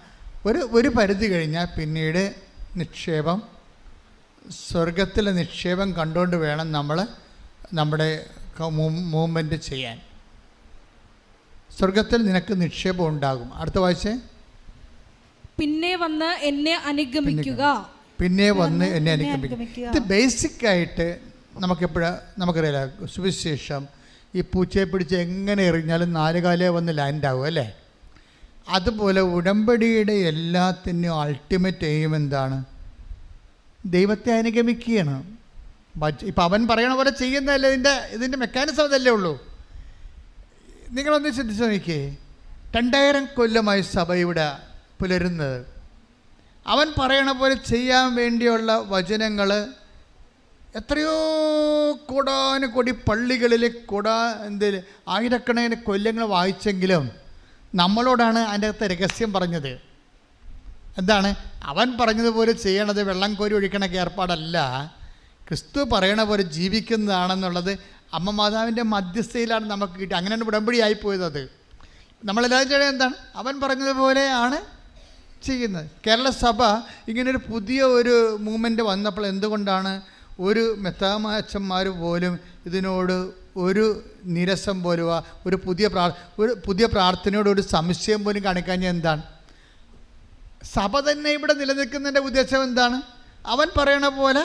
ഒരു പരിധി കഴിഞ്ഞാൽ പിന്നീട് സ്വർഗത്തിലെ നിക്ഷേപം കണ്ടുകൊണ്ട് വേണം നമ്മൾ നമ്മുടെ മൂവ്മെൻറ്റ് ചെയ്യാൻ. സ്വർഗത്തിൽ നിനക്ക് നിക്ഷേപം ഉണ്ടാകും. അടുത്ത വായിച്ചേ. പിന്നെ വന്ന് എന്നെ അനുഗമിക്കുക. ഇത് ബേസിക്കായിട്ട് നമുക്കറിയാം. സുവിശേഷം ഈ പൂച്ചയെ പിടിച്ച് എങ്ങനെ എറിഞ്ഞാലും 4 കാലേ വന്ന് ലാൻഡാവും അല്ലേ? അതുപോലെ ഉടമ്പടിയുടെ എല്ലാത്തിനും അൾട്ടിമേറ്റ് എയിം എന്താണ്? ദൈവത്തെ അനുഗമിക്കുകയാണ്. ഇപ്പം അവൻ പറയണ പോലെ ചെയ്യുന്നതല്ലേ ഇതിൻ്റെ മെക്കാനിസം അതല്ലേ ഉള്ളൂ. നിങ്ങളൊന്ന് ചിന്തിച്ച് നോക്കിയേ. 2000 കൊല്ലമായി സഭ ഇവിടെ പുലരുന്നത്. അവൻ പറയണ പോലെ ചെയ്യാൻ വേണ്ടിയുള്ള വചനങ്ങൾ എത്രയോ കോടാനുകോടി പള്ളികളിൽ ആയിരക്കണക്കിന് കൊല്ലങ്ങൾ വായിച്ചെങ്കിലും നമ്മളോടാണ് അതിൻ്റെ അകത്ത് രഹസ്യം പറഞ്ഞത്. എന്താണ്? അവൻ പറഞ്ഞതുപോലെ ചെയ്യണത് വെള്ളം കോരി ഒഴിക്കണ ഏർപ്പാടല്ല. ക്രിസ്തു പറയണ പോലെ ജീവിക്കുന്നതാണെന്നുള്ളത് അമ്മ മാതാവിൻ്റെ മധ്യസ്ഥയിലാണ് നമുക്ക് കിട്ടി. അങ്ങനെയാണ് ഉടമ്പടിയായി പോയത്. അത് നമ്മളെല്ലാവരും ചെയ്യുന്നത് എന്താണ്? അവൻ പറഞ്ഞതുപോലെയാണ് ചെയ്യുന്നത്. കേരള സഭ ഇങ്ങനൊരു പുതിയ ഒരു മൂവ്മെൻറ്റ് വന്നപ്പോൾ എന്തുകൊണ്ടാണ് ഒരു മെത്രാമാച്ചന്മാർ പോലും ഇതിനോട് ഒരു നിരസം പോലും ഒരു പുതിയ പ്രാർത്ഥനയോട് ഒരു സംശയം പോലും കാണിക്കാൻ എന്താണ്? സഭ തന്നെ ഇവിടെ നിലനിൽക്കുന്നതിൻ്റെ ഉദ്ദേശം എന്താണ്? അവൻ പറയണ പോലെ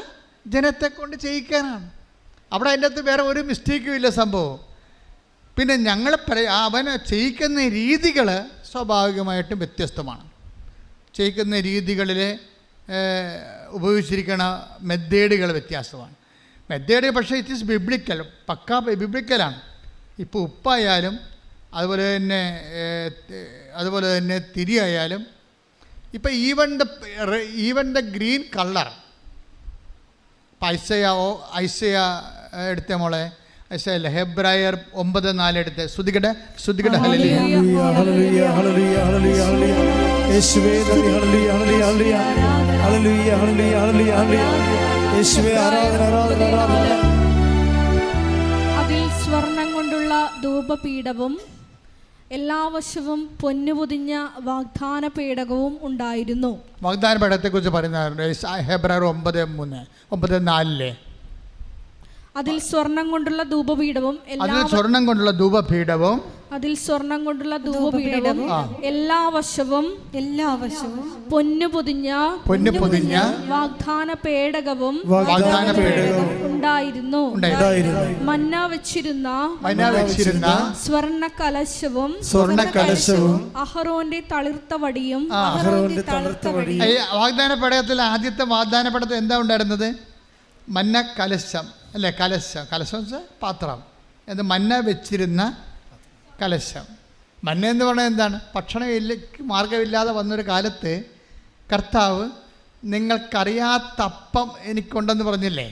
ജനത്തെ കൊണ്ട് ചെയ്യിക്കാനാണ്. അവിടെ അതിൻ്റെ അകത്ത് വേറെ ഒരു മിസ്റ്റേക്കും ഇല്ല സംഭവം. പിന്നെ ഞങ്ങൾ അവനെ ചെയ്യിക്കുന്ന രീതികൾ സ്വാഭാവികമായിട്ടും വ്യത്യസ്തമാണ്. ചെയ്യിക്കുന്ന രീതികളിൽ ഉപയോഗിച്ചിരിക്കുന്ന മെത്തേഡുകൾ വ്യത്യാസമാണ്. മെത്തേഡ് പക്ഷേ ഇറ്റ് ഈസ് ബിബ്ലിക്കൽ, പക്കാ ബിബ്ലിക്കലാണ്. ഇപ്പോൾ ഉപ്പായാലും അതുപോലെ തന്നെ തിരിയായാലും ഇപ്പം ഈവൻ ദ ഗ്രീൻ കളർ. ഇപ്പം ഐസയ എടുത്ത മോളെ, ഐസയല്ല, ഹെബ്രായർ 9:4 എടുത്ത് ശ്രുതികട്ടെ ഹല്ലേലൂയ. ഹല്ലേലൂയ ഹല്ലേലൂയ ഹല്ലേലൂയ ഹല്ലേലൂയ യേശുവേ നന്ദി. ഹല്ലേലൂയ ഹല്ലേലൂയ ഹല്ലേലൂയ ഹല്ലേലൂയ ഹല്ലേലൂയ ഹല്ലേലൂയ യേശുവേ ആരാധന ആരാധന ആരാധന. അതിൽ സ്വർണം കൊണ്ടുള്ള ധൂപപീഠവും എല്ലാ വശവും പൊന്നുപൊതിഞ്ഞ വാഗ്ദാന പേടകവും ഉണ്ടായിരുന്നു. വാഗ്ദാന പേടകത്തെക്കുറിച്ച് പറയുന്ന ഹെബ്രായർ 9:4 അതിൽ സ്വർണം കൊണ്ടുള്ള ധൂപപീഠവും അതിൽ സ്വർണം കൊണ്ടുള്ള ധൂപപീഠവും എല്ലാ വശവും പൊന്നു പൊതിഞ്ഞ വാഗ്ദാന പേടകവും ഉണ്ടായിരുന്നു. മന്ന വെച്ചിരുന്ന സ്വർണ്ണ കലശവും അഹറോന്റെ തളിർത്ത വടിയും. വാഗ്ദാന പേടകത്തിൽ ആദ്യത്തെ വാഗ്ദാന പേടകത്തിൽ എന്താ ഉണ്ടായിരുന്നത്? മന്ന കലശം അല്ലേ? കലശം വെച്ചാൽ പാത്രം. എന്ത്? മന്ന വെച്ചിരുന്ന കലശം. മന്ന എന്ന് പറഞ്ഞാൽ എന്താണ്? ഭക്ഷണം മാർഗമില്ലാതെ വന്നൊരു കാലത്ത് കർത്താവ് നിങ്ങൾക്കറിയാത്തപ്പം എനിക്കുണ്ടെന്ന് പറഞ്ഞില്ലേ?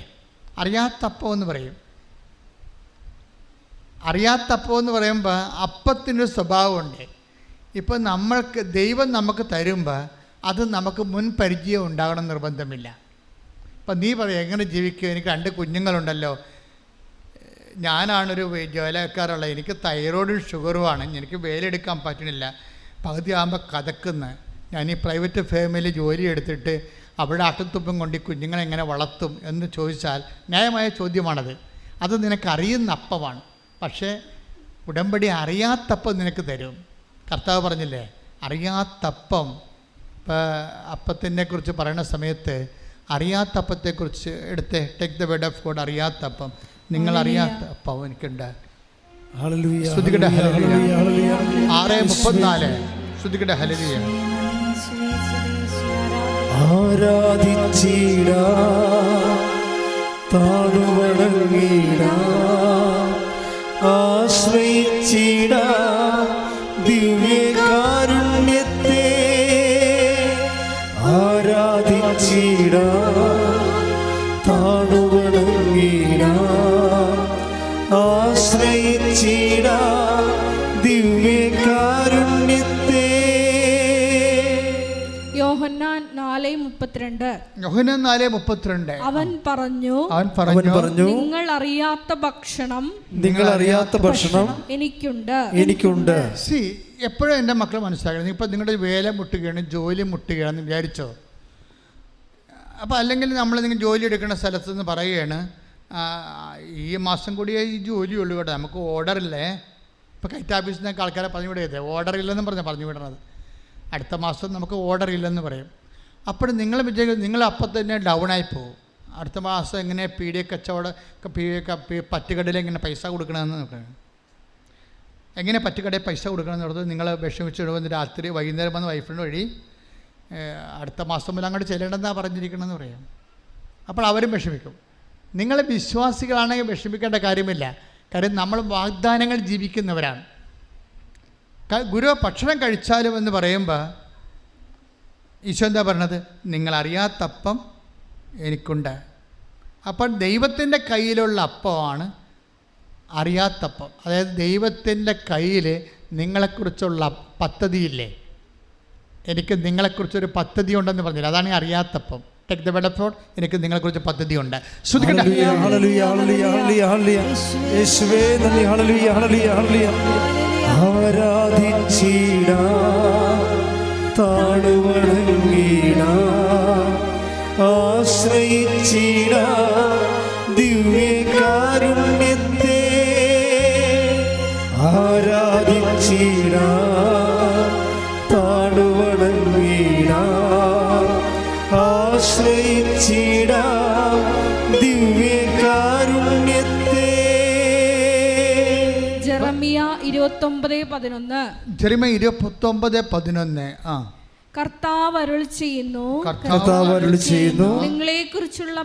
അറിയാത്തപ്പം എന്ന് പറയും. അറിയാത്തപ്പം എന്ന് പറയുമ്പോൾ അപ്പത്തിനൊരു സ്വഭാവമുണ്ട്. ഇപ്പോൾ ദൈവം നമുക്ക് തരുമ്പോൾ അത് നമുക്ക് മുൻപരിചയം ഉണ്ടാകണം നിർബന്ധമില്ല. അപ്പം നീ പറയും എങ്ങനെ ജീവിക്കുക? എനിക്ക് 2 കുഞ്ഞുങ്ങളുണ്ടല്ലോ, ഞാനാണൊരു ജോലിക്കാരുള്ളത്, എനിക്ക് തൈറോയിഡും ഷുഗറുമാണ്, എനിക്ക് വേലെടുക്കാൻ പറ്റണില്ല, പകുതി ആകുമ്പോൾ കഥക്കുന്ന ഞാൻ ഈ പ്രൈവറ്റ് ഫേമിലി ജോലി എടുത്തിട്ട് അവിടെ അട്ടുത്തുപ്പം കൊണ്ട് ഈ കുഞ്ഞുങ്ങളെ എങ്ങനെ വളർത്തും എന്ന് ചോദിച്ചാൽ ന്യായമായ ചോദ്യമാണത്. അത് നിനക്കറിയുന്ന അപ്പമാണ്. പക്ഷേ ഉടമ്പടി അറിയാത്തപ്പം നിനക്ക് തരും. കർത്താവ് പറഞ്ഞില്ലേ അറിയാത്തപ്പം. ഇപ്പോൾ അപ്പത്തിനെ കുറിച്ച് പറയുന്ന സമയത്ത് അറിയാത്തപ്പത്തെക്കുറിച്ച് എടുത്ത് take the word of God. അറിയാത്തപ്പം, നിങ്ങൾ അറിയാത്ത അപ്പം എനിക്കുണ്ട്. ശ്രുതികട്ടെ ഹല്ലേലൂയ. 6:34 ശ്രുതികട്ടെ ഹല്ലേലൂയ. ആരാധിച്ചിടാ താഴുവണങ്ങിടാ ആശ്രയിച്ചിടാ ദിവ്യകാരുണ്യത്തെ. ആരാധിച്ചിടാ താഴുവണങ്ങിടാ ആശ്രയിച്ചിടാ ദിവ്യകാരുണ്യത്തെ. യോഹന്നാൻ 4:32 അവൻ പറഞ്ഞു നിങ്ങൾ അറിയാത്ത ഭക്ഷണം എനിക്കുണ്ട്. സി എപ്പോഴും എൻ്റെ മക്കൾ മനസ്സിലാക്കണം. ഇപ്പം നിങ്ങളുടെ വേല മുട്ടുകയാണ്, ജോലി മുട്ടുകയാണെന്ന് വിചാരിച്ചോ? അപ്പോൾ അല്ലെങ്കിൽ നിങ്ങൾ ജോലി എടുക്കുന്ന സ്ഥലത്ത് നിന്ന് പറയുകയാണ് ഈ മാസം കൂടിയേ ഈ ജോലിയുള്ളൂ കേട്ടോ, നമുക്ക് ഓർഡറില്ലേ. ഇപ്പോൾ കൈറ്റ് ഓഫീസിൽ നിന്നൊക്കെ ആൾക്കാരെ പറഞ്ഞു വിടരുത്, ഓർഡർ ഇല്ലെന്നും പറഞ്ഞു വിടണത്. അടുത്ത മാസം നമുക്ക് ഓർഡർ ഇല്ലെന്ന് പറയും. അപ്പോൾ നിങ്ങൾ വിചാരിക്കും നിങ്ങൾ അപ്പം തന്നെ ഡൗണായി പോകും. അടുത്ത മാസം എങ്ങനെ പീഡിയ കച്ചവടം പറ്റുകടയിൽ എങ്ങനെ പൈസ കൊടുക്കണമെന്ന് നോക്കണം. എങ്ങനെ പറ്റുകടയിൽ പൈസ കൊടുക്കണമെന്ന് പറഞ്ഞത് നിങ്ങൾ വിഷമിച്ചിടുമ്പോൾ രാത്രി വൈകുന്നേരം വന്ന് വൈഫിൻ്റെ വഴി അടുത്ത മാസം മുതൽ അങ്ങോട്ട് ചെല്ലണമെന്നാണ് പറഞ്ഞിരിക്കണമെന്ന് പറയും. അപ്പോൾ അവരും വിഷമിക്കും. നിങ്ങൾ വിശ്വാസികളാണെങ്കിൽ വിഷമിക്കേണ്ട കാര്യമില്ല. കാര്യം നമ്മൾ വാഗ്ദാനങ്ങൾ ജീവിക്കുന്നവരാണ്. ഗുരു ഭക്ഷണം കഴിച്ചാലും എന്ന് പറയുമ്പോൾ ഈശോ എന്താ പറഞ്ഞത്? നിങ്ങളറിയാത്തപ്പം എനിക്കുണ്ട്. അപ്പം ദൈവത്തിൻ്റെ കയ്യിലുള്ള അപ്പമാണ് അറിയാത്തപ്പം. അതായത് ദൈവത്തിൻ്റെ കയ്യിൽ നിങ്ങളെക്കുറിച്ചുള്ള പദ്ധതിയില്ലേ? എനിക്ക് നിങ്ങളെക്കുറിച്ചൊരു പദ്ധതി ഉണ്ടെന്ന് പറഞ്ഞില്ല, അതാണ് ഈ അറിയാത്തപ്പം. ടേക്ക് ദ ബെഡഫോർഡ്, എനിക്ക് നിങ്ങളെക്കുറിച്ച് പദ്ധതിയുണ്ട്. ശ്രദ്ധിക്കട്ടെ. ഹല്ലേലൂയ ഹല്ലേലൂയ ഹല്ലേലൂയ ഹല്ലേലൂയ. യേശുവേ നന്ദി. ഹല്ലേലൂയ ഹല്ലേലൂയ ഹല്ലേലൂയ. ആരാധിച്ചിടാം, താണുവണങ്ങിടാം, ആശ്രയിച്ചിടാം ദിവ്യകാരുണ്യത്തെ. ആരാധിച്ചിടാം, താണുവണങ്ങിടാം, ആശ്രയിച്ചിടാം ദിവ്യകാരുണ്യത്തെ. ജെറമിയ 29:11. ജെറമിയ 29:11. കർത്താവ് അരുൾ ചെയ്യുന്നു, കർത്താവ് അരുൾ ചെയ്യുന്നു, നിങ്ങളെക്കുറിച്ചുള്ള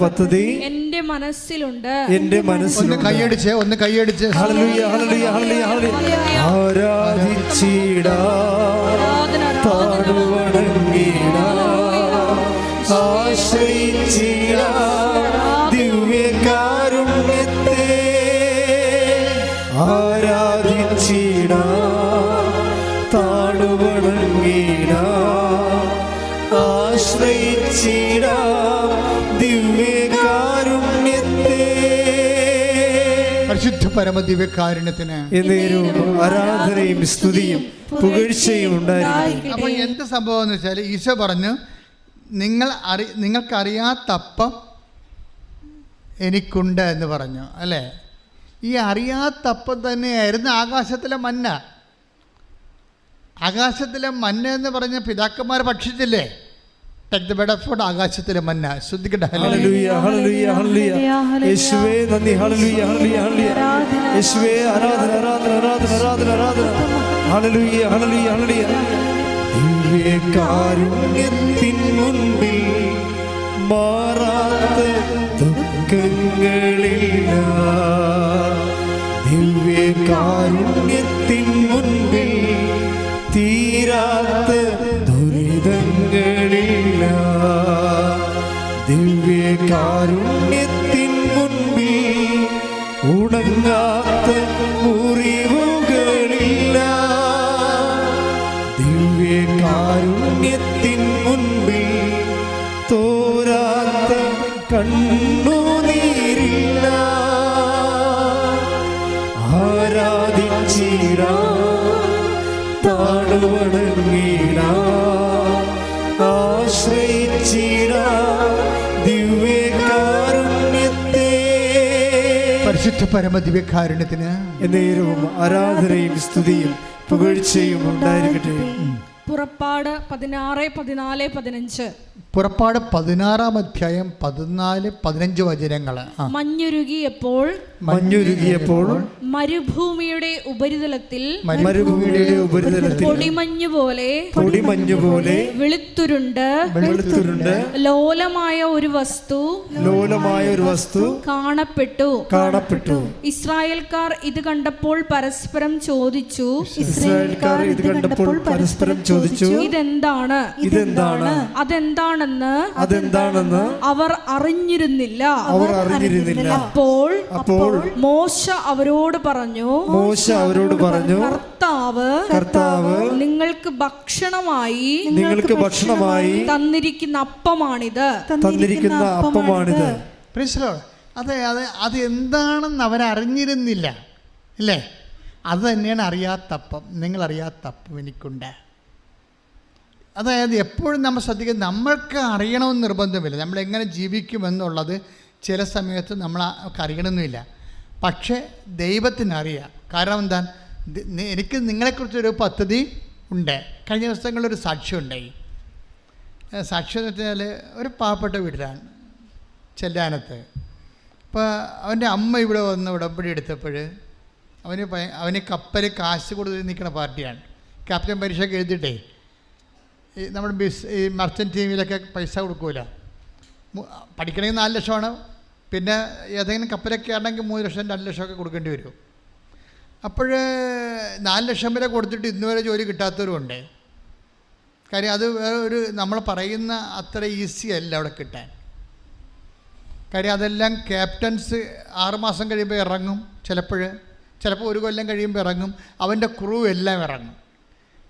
പദ്ധതി എന്റെ മനസ്സിലുണ്ട്. എന്റെ മനസ്സിൽ. ഒന്ന് കൈയടിച്ച് ഹല്ലേലൂയ ഹല്ലേലൂയ ഹല്ലേലൂയ. ആരാധിച്ചിടാം, താണുവണങ്ങിടാം, ആശ്രയിച്ചിടാം ദിവ്യകാരുണ്യത്തെ. ആരാധിച്ചിടാം, താണുവണങ്ങിടാം, ആശ്രയിച്ചിടാം ദിവ്യകാരുണ്യത്തെ. പരിശുദ്ധ പരമദിവ്യകാരുണ്യത്തിന് ആരാധനയും സ്തുതിയും പുകഴ്ചയും ഉണ്ടായിരിക്കട്ടെ. അപ്പോൾ എന്ത് സംഭവം എന്ന് വെച്ചാൽ, ഈശോ പറഞ്ഞു, നിങ്ങൾക്കറിയാത്തപ്പം എനിക്കുണ്ട് എന്ന് പറഞ്ഞു, അല്ലേ? ഈ അറിയാത്തപ്പം തന്നെയായിരുന്നു ആകാശത്തിലെ മന്ന. ആകാശത്തിലെ മന്ന എന്ന് പറഞ്ഞ പിതാക്കന്മാർ ഭക്ഷിച്ചില്ലേ? Take the bed of food, ആകാശത്തിലെ മന്ന. ശ്രദ്ധിക്കട്ടെ. ഹല്ലേലൂയ ഹല്ലേലൂയ ഹല്ലേലൂയ. യേശുവേ നന്ദി. ഹല്ലേലൂയ ഹല്ലേലൂയ ഹല്ലേലൂയ. യേശുവേ ആരാധന ആരാധന ആരാധന ആരാധന ആരാധന. ഹല്ലേലൂയ ഹല്ലേലൂയ ഹല്ലേലൂയ. ദിവ്യകാരുണ്യത്തിൻ മുൻപിൽ മാറാത്ത ദുഃഖങ്ങളില്ല. ദിവ്യകാരുണ്യത്തിൻ മുൻപിൽ തീരാത്ത ദുരിതങ്ങളില്ല. ദിവ്യകാരുണ്യത്തിൻ മുൻപിൽ ഉണങ്ങാത്ത മുറിവുകളില്ല. ദിവ്യകാരുണ്യത്തിൻ മുൻപിൽ തോരാത്ത കണ്ണുനീരില്ല. ആരാധിച്ചിടാം, താണുവണങ്ങിടാം, ആശ്രയിച്ചിടാം ദിവ്യകാരുണ്യത്തെ. പരിശുദ്ധ പരമദിവ്യകാരുണ്യത്തിന് എന്നേരവും ആരാധനയും സ്തുതിയും പുകഴ്ചയും ഉണ്ടായിരിക്കട്ടെ. പുറപ്പാട് 16:14-15. പുറപ്പാട് 16-ാം അധ്യായം 14-15 വചനങ്ങൾ. മഞ്ഞുരുകിയപ്പോൾ മരുഭൂമിയുടെ ഉപരിതലത്തിൽ പൊടിമഞ്ഞുപോലെ വെളുത്തുരുണ്ട് ലോലമായ ഒരു വസ്തു കാണപ്പെട്ടു. ഇസ്രായേൽക്കാർ ഇത് കണ്ടപ്പോൾ പരസ്പരം ചോദിച്ചു, ഇതെന്താണ്? അതെന്താണെന്ന് അവർ അറിഞ്ഞിരുന്നില്ല. അപ്പോൾ മോശ അവരോട് പറഞ്ഞു, കർത്താവ് നിങ്ങൾക്ക് ഭക്ഷണമായി തന്നിരിക്കുന്ന അപ്പമാണിത്. അത് എന്താണെന്ന് അവരറിഞ്ഞിരുന്നില്ല, ഇല്ലേ? അത് തന്നെയാണ് അറിയാത്തപ്പം. നിങ്ങൾ അറിയാത്തപ്പം എനിക്കുണ്ട്. അതായത് എപ്പോഴും നമ്മൾ ശ്രദ്ധിക്കുന്നത്, നമ്മൾക്ക് അറിയണമെന്ന് നിർബന്ധമില്ല. നമ്മളെങ്ങനെ ജീവിക്കുമെന്നുള്ളത് ചില സമയത്ത് നമ്മൾക്ക് അറിയണമെന്നില്ല. പക്ഷേ ദൈവത്തിനറിയാം. കാരണം എന്താ? എനിക്ക് നിങ്ങളെക്കുറിച്ചൊരു പദ്ധതി ഉണ്ട്. കഴിഞ്ഞ ദിവസങ്ങളിലൊരു സാക്ഷ്യം ഉണ്ടായി. സാക്ഷ്യം എന്ന് വെച്ചാൽ ഒരു പാവപ്പെട്ട വീട്ടിലാണ്, ചെല്ലാനത്ത്. അപ്പോൾ അവൻ്റെ അമ്മ ഇവിടെ വന്ന് ഉടമ്പടി എടുത്തപ്പോൾ അവന് കപ്പൽ കാശ് കൊടുത്ത് നിൽക്കുന്ന പാർട്ടിയാണ്. ക്യാപ്റ്റൻ പരീക്ഷയ്ക്ക് എഴുതിയിട്ടേ നമ്മുടെ ഈ മർച്ചൻ്റ് ടീമിലൊക്കെ പൈസ കൊടുക്കൂല. പഠിക്കണമെങ്കിൽ 4 ലക്ഷമാണ്. പിന്നെ ഏതെങ്കിലും കപ്പലൊക്കെ ആണെങ്കിൽ 3 ലക്ഷം 2 ലക്ഷമൊക്കെ കൊടുക്കേണ്ടി വരും. അപ്പോൾ 4 ലക്ഷം വരെ കൊടുത്തിട്ട് ഇന്നുവരെ ജോലി കിട്ടാത്തവരുമുണ്ട്. കാര്യം അത് വേറെ നമ്മൾ പറയുന്ന അത്ര ഈസി അല്ല അവിടെ കിട്ടാൻ. കാര്യം അതെല്ലാം ക്യാപ്റ്റൻസ് 6 മാസം കഴിയുമ്പോൾ ഇറങ്ങും, ചിലപ്പോൾ 1 കൊല്ലം കഴിയുമ്പോൾ ഇറങ്ങും. അവൻ്റെ ക്രൂ എല്ലാം ഇറങ്ങും.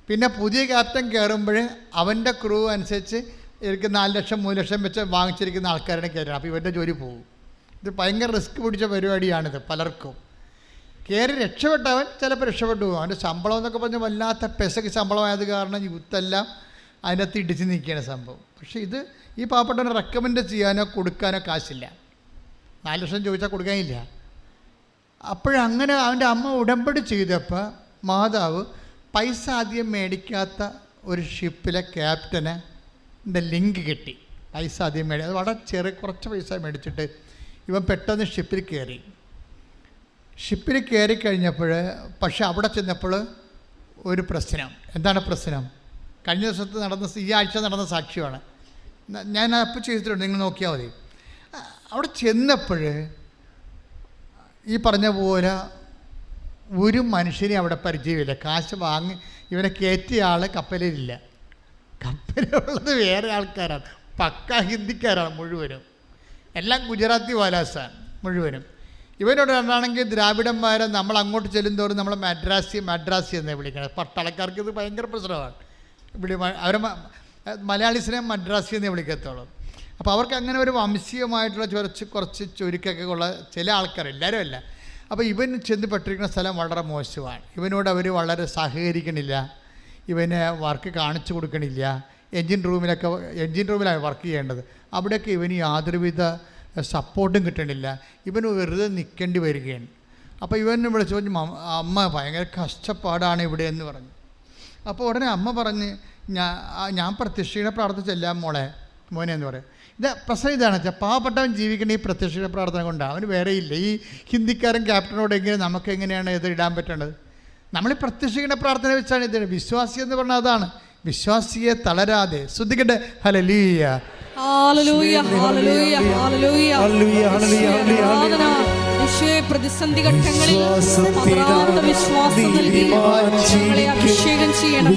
പിന്നെ പുതിയ ക്യാപ്റ്റൻ കയറുമ്പോൾ അവൻ്റെ ക്രൂ അനുസരിച്ച് എനിക്ക് 4 ലക്ഷം 3 ലക്ഷം വെച്ച് വാങ്ങിച്ചിരിക്കുന്ന ആൾക്കാരുടെ കയറി. അപ്പോൾ ഇവൻ്റെ ജോലി പോകും. ഇത് ഭയങ്കര റിസ്ക് പിടിച്ച പരിപാടിയാണിത് പലർക്കും. കയറി രക്ഷപ്പെട്ടവൻ ചിലപ്പോൾ രക്ഷപ്പെട്ടു പോകും. അവൻ്റെ ശമ്പളം എന്നൊക്കെ പറഞ്ഞാൽ വല്ലാത്ത പെസക്ക് ശമ്പളമായത് കാരണം യൂത്തെല്ലാം അതിനകത്ത് ഇടിച്ച് നിൽക്കുകയാണ് സംഭവം. പക്ഷേ ഇത് ഈ പാവപ്പെട്ടവനെ റെക്കമെൻഡ് ചെയ്യാനോ കൊടുക്കാനോ കാശില്ല. 4 ലക്ഷം ചോദിച്ചാൽ കൊടുക്കാനില്ല. അപ്പോഴങ്ങനെ അവൻ്റെ അമ്മ ഉടമ്പടി ചെയ്തപ്പോൾ മാതാവ് പൈസ ആദ്യം മേടിക്കാത്ത ഒരു ഷിപ്പിലെ ക്യാപ്റ്റന് ലിങ്ക് കിട്ടി. പൈസ ആദ്യം അത് വളരെ കുറച്ച് പൈസ മേടിച്ചിട്ട് ഇവൻ പെട്ടെന്ന് ഷിപ്പിൽ കയറി. ഷിപ്പിൽ കയറി കഴിഞ്ഞപ്പോൾ പക്ഷെ അവിടെ ചെന്നപ്പോൾ ഒരു പ്രശ്നം. എന്താണ് പ്രശ്നം? കഴിഞ്ഞ ദിവസത്ത് നടന്ന ഈ ആഴ്ച നടന്ന സാക്ഷ്യമാണ്. ഞാൻ അപ്പോൾ ചെയ്തിട്ടുണ്ട്, നിങ്ങൾ നോക്കിയാൽ മതി. അവിടെ ചെന്നപ്പോൾ ഈ പറഞ്ഞ പോലെ ഒരു മനുഷ്യനെ അവിടെ പരിചയമില്ല. കാശ് വാങ്ങി ഇവനെ കയറ്റിയ ആൾ കപ്പലിലില്ല. കപ്പലുള്ളത് വേറെ ആൾക്കാരാണ്, പക്ക ഹിന്ദിക്കാരാണ് മുഴുവനും. എല്ലാം ഗുജറാത്തി വാലാസാണ് മുഴുവനും. ഇവനോട് രണ്ടാണെങ്കിൽ ദ്രാവിഡന്മാരെ നമ്മൾ അങ്ങോട്ട് ചെല്ലുന്തോറും നമ്മൾ മദ്രാസി എന്നേ വിളിക്കണം. പട്ടാളക്കാർക്ക് ഇത് ഭയങ്കര പ്രശ്നമാണ്. ഇവിടെ അവരെ മലയാളീസിനെ മദ്രാസി എന്നേ വിളിക്കത്തുള്ളൂ. അപ്പോൾ അവർക്ക് അങ്ങനെ ഒരു വംശീയമായിട്ടുള്ള കുറച്ച് ചുരുക്കൊക്കെ ഉള്ള ചില ആൾക്കാർ, എല്ലാവരും അല്ല. അപ്പോൾ ഇവൻ ചെന്ന് പെട്ടിരിക്കുന്ന സ്ഥലം വളരെ മോശമാണ്. ഇവനോട് അവർ വളരെ സഹകരിക്കണില്ല, ഇവന് വർക്ക് കാണിച്ചു കൊടുക്കണില്ല. എൻജിൻ റൂമിലാണ് വർക്ക് ചെയ്യേണ്ടത്. അവിടെയൊക്കെ ഇവന് യാതൊരുവിധ സപ്പോർട്ടും കിട്ടണില്ല. ഇവന് വെറുതെ നിൽക്കേണ്ടി വരികയാണ്. അപ്പോൾ ഇവനെ വിളിച്ചു പറഞ്ഞു, അമ്മ ഭയങ്കര കഷ്ടപ്പാടാണ് ഇവിടെ എന്ന് പറഞ്ഞു. അപ്പോൾ ഉടനെ അമ്മ പറഞ്ഞ്, ഞാൻ പ്രത്യക്ഷീണ പ്രാർത്ഥിച്ചെല്ലാം മോനെ എന്ന് പറയും. ഇത് പ്രശ്നം ഇതാണെന്ന് വെച്ചാൽ പാവപ്പെട്ടവൻ ജീവിക്കേണ്ട ഈ പ്രത്യക്ഷീണ പ്രാർത്ഥന കൊണ്ടാണ്. അവന് വേറെ ഇല്ല. ഈ ഹിന്ദിക്കാരൻ ക്യാപ്റ്റനോട് എങ്ങനെ നമുക്ക് എങ്ങനെയാണ് ഇത് ഇടാൻ പറ്റേണ്ടത്? നമ്മൾ ഈ പ്രത്യക്ഷീണ പ്രാർത്ഥന വെച്ചാണ് ഇത്. വിശ്വാസി എന്ന് പറഞ്ഞാൽ അതാണ്, വിശ്വാസിയെ തളരാതെ. ശ്രദ്ധിക്കട്ടെ. ഹല്ലേലൂയ, ഹല്ലേലൂയ, ഹല്ലേലൂയ, ഹല്ലേലൂയ, ഹല്ലേലൂയ. പ്രതിസന്ധി ഘട്ടങ്ങളിൽ പതറാത്ത വിശ്വാസം നൽകി ഞങ്ങളെ അഭിഷേകം ചെയ്യണം.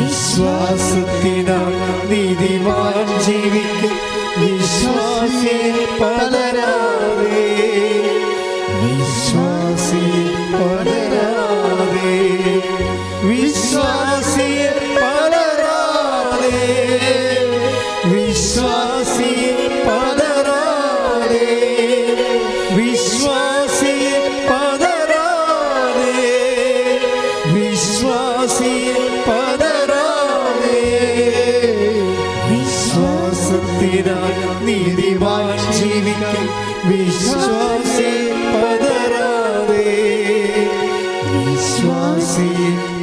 വിശ്വാസത്തിനാൽ നീതിമാൻ ജീവിക്കും. വിശ്വാസി പതരാതെ, വിശ്വാസി പതരാതെ, വിശ്വാസി പതരാതെ, വിശ്വാസി പതരാതെ, വിശ്വാസി പതരാതെ, വിശ്വാസി പതരാതെ, വിശ്വാസത്തിനാൽ നീതിമാൻ ജീവിക്കും. വിശ്വാസി പതരാതെ, വിശ്വാസി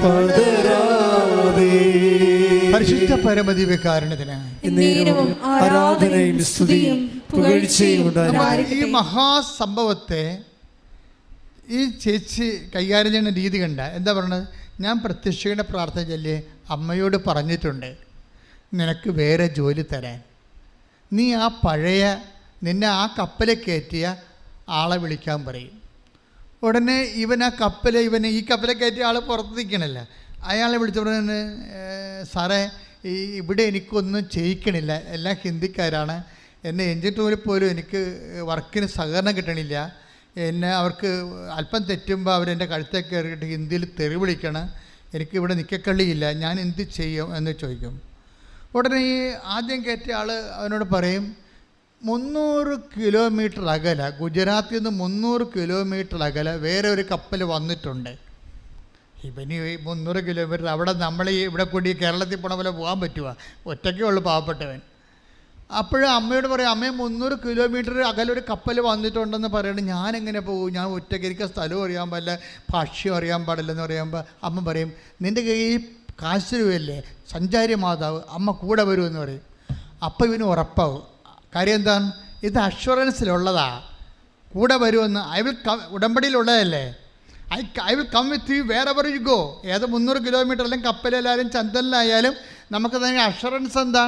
പതരാതെ. പരിശുദ്ധ പരമദിവ്യകാരുണ്യത്തിന് ആരാധനയും സ്തുതിയും പുകഴ്ചയും ഉണ്ടായിരിക്കട്ടെ. ഈ മഹാസംഭവത്തെ ഈ ചേച്ചി കൈകാര്യം ചെയ്യുന്ന രീതി കണ്ട എന്താ പറയണത്? ഞാൻ പ്രത്യക്ഷയുടെ പ്രാർത്ഥന ചൊല്ലി അമ്മയോട് പറഞ്ഞിട്ടുണ്ട് നിനക്ക് വേറെ ജോലി തരാൻ. നീ ആ പഴയ നിന്നെ ആ കപ്പലിൽ കയറ്റിയ ആളെ വിളിക്കാൻ പറയും. ഉടനെ ഇവൻ ആ കപ്പൽ ഈ കപ്പലിൽ കയറ്റിയ ആൾ പുറത്ത് നിൽക്കണില്ല. അയാളെ വിളിച്ചു പറഞ്ഞ്, സാറേ ഇവിടെ എനിക്കൊന്നും ചെയ്യിക്കണില്ല, എല്ലാം ഹിന്ദിക്കാരാണ്. എന്നെ എൻജിൻ റൂമിൽ പോലും എനിക്ക് വർക്കിന് സഹകരണം കിട്ടണില്ല. എന്നെ അവർക്ക് അല്പം തെറ്റുമ്പോൾ അവരെൻ്റെ കഴുത്തേക്ക് കയറിയിട്ട് ഹിന്ദിയിൽ തെറി വിളിക്കണം. എനിക്കിവിടെ നിൽക്കക്കള്ളിയില്ല, ഞാൻ എന്ത് ചെയ്യും എന്ന് ചോദിക്കും. ഉടനെ ഈ ആദ്യം കയറ്റിയ ആൾ അവനോട് പറയും, 300 കിലോമീറ്റർ അകല, ഗുജറാത്തിൽ നിന്ന് 300 കിലോമീറ്റർ അകല വേറെ ഒരു കപ്പൽ വന്നിട്ടുണ്ട്. ഇവന് 300 കിലോമീറ്റർ അവിടെ നമ്മൾ ഇവിടെ കൂടി കേരളത്തിൽ പോണ പോലെ പോകാൻ പറ്റുക? ഒറ്റയ്ക്കേ ഉള്ളൂ പാവപ്പെട്ടവൻ. അപ്പോഴും അമ്മയോട് പറയും, അമ്മയെ 300 കിലോമീറ്റർ അകലൊരു കപ്പൽ വന്നിട്ടുണ്ടെന്ന് പറയണം. ഞാനെങ്ങനെ പോകും? ഞാൻ ഒറ്റയ്ക്ക്, എനിക്ക് സ്ഥലവും അറിയാൻ പാടില്ല, ഭാഷ്യം അറിയാൻ പാടില്ലെന്ന് പറയുമ്പോൾ അമ്മ പറയും, നിൻ്റെ കയ്യിൽ കാശ് രൂപയല്ലേ, സഞ്ചാരി മാതാവ്, അമ്മ കൂടെ വരുമെന്ന് പറയും. അപ്പം ഇവന് ഉറപ്പാവും. കാര്യം എന്താണ്? ഇത് അഷ്വറൻസിലുള്ളതാ, കൂടെ വരുമെന്ന്. ഉടമ്പടിയിലുള്ളതല്ലേ. I will come with you wherever you go. ഏത് 300 കിലോമീറ്റർ അല്ലെങ്കിൽ കപ്പലിലായാലും ചന്തലിലായാലും നമുക്ക് തന്നെ അഷ്വറൻസ് എന്താ?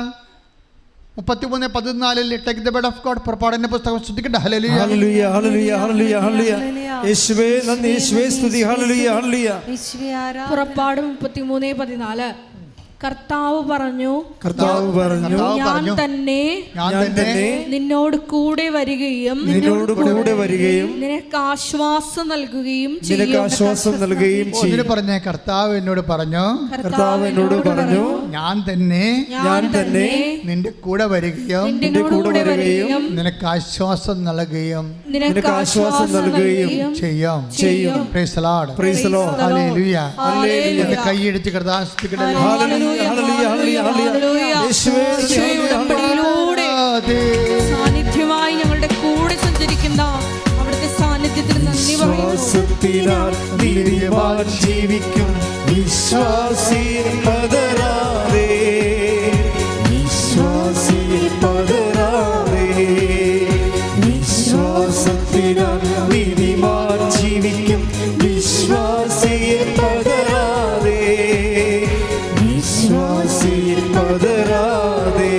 33:14 take the bread of God. പുറപ്പാടിന്റെ പുസ്തകം ശ്രദ്ധിക്കട്ടെ. ഹല്ലേലൂയ, ഹല്ലേലൂയ, ഹല്ലേലൂയ, ഹല്ലേലൂയ, ഹല്ലേലൂയ. യേശുവേ നന്ദി, യേശുവേ സ്തുതി. ഹല്ലേലൂയ, ഹല്ലേലൂയ. പുറപ്പാട് 33:14. കർത്താവ് പറഞ്ഞു, ഞാൻ തന്നെ നിന്നോട് കൂടെ വരികയും നിനക്ക് ആശ്വാസം നൽകുകയും ചെയ്യും. പറഞ്ഞ കർത്താവ് എന്നോട് പറഞ്ഞു, ഞാൻ തന്നെ നിന്റെ കൂടെ വരികയും നിനക്ക് ആശ്വാസം നൽകുകയും ചെയ്യും. Praise the Lord. ഹല്ലേലൂയ. എന്റെ കൈയെടുത്ത് കർത്താവിനെ സാന്നിധ്യമായി ഞങ്ങളുടെ കൂടെ സഞ്ചരിക്കുന്ന അവിടുത്തെ സാന്നിധ്യത്തിൽ നന്ദി പറയുന്നു. ജീവിക്കും വിശ്വാസിയെ പതരാതെ, വിശ്വാസിയെ പതരാതെ, വിശ്വാസത്തിനാൽ നീതിമാൻ ജീവിക്കും വിശ്വാസിയെ പതരാതെ, വിശ്വാസിയെ പതരാതെ,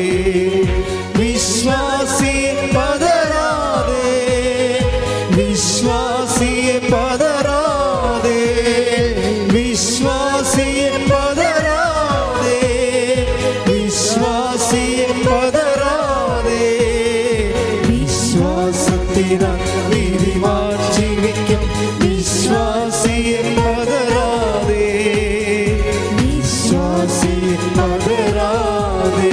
വിശ്വാസിയെ പതരാതെ, വിശ്വാസിയെ പതരാതെ, വിശ്വാസിയെ പതരാതെ, വിശ്വാസിയെ പതരാതെ, വിശ്വാസത്തിനാൽ നീതിമാൻ ജീവിക്കും വിശ്വാസിയെ പതരാതെ, വിശ്വാസിയെ പതരാതെ.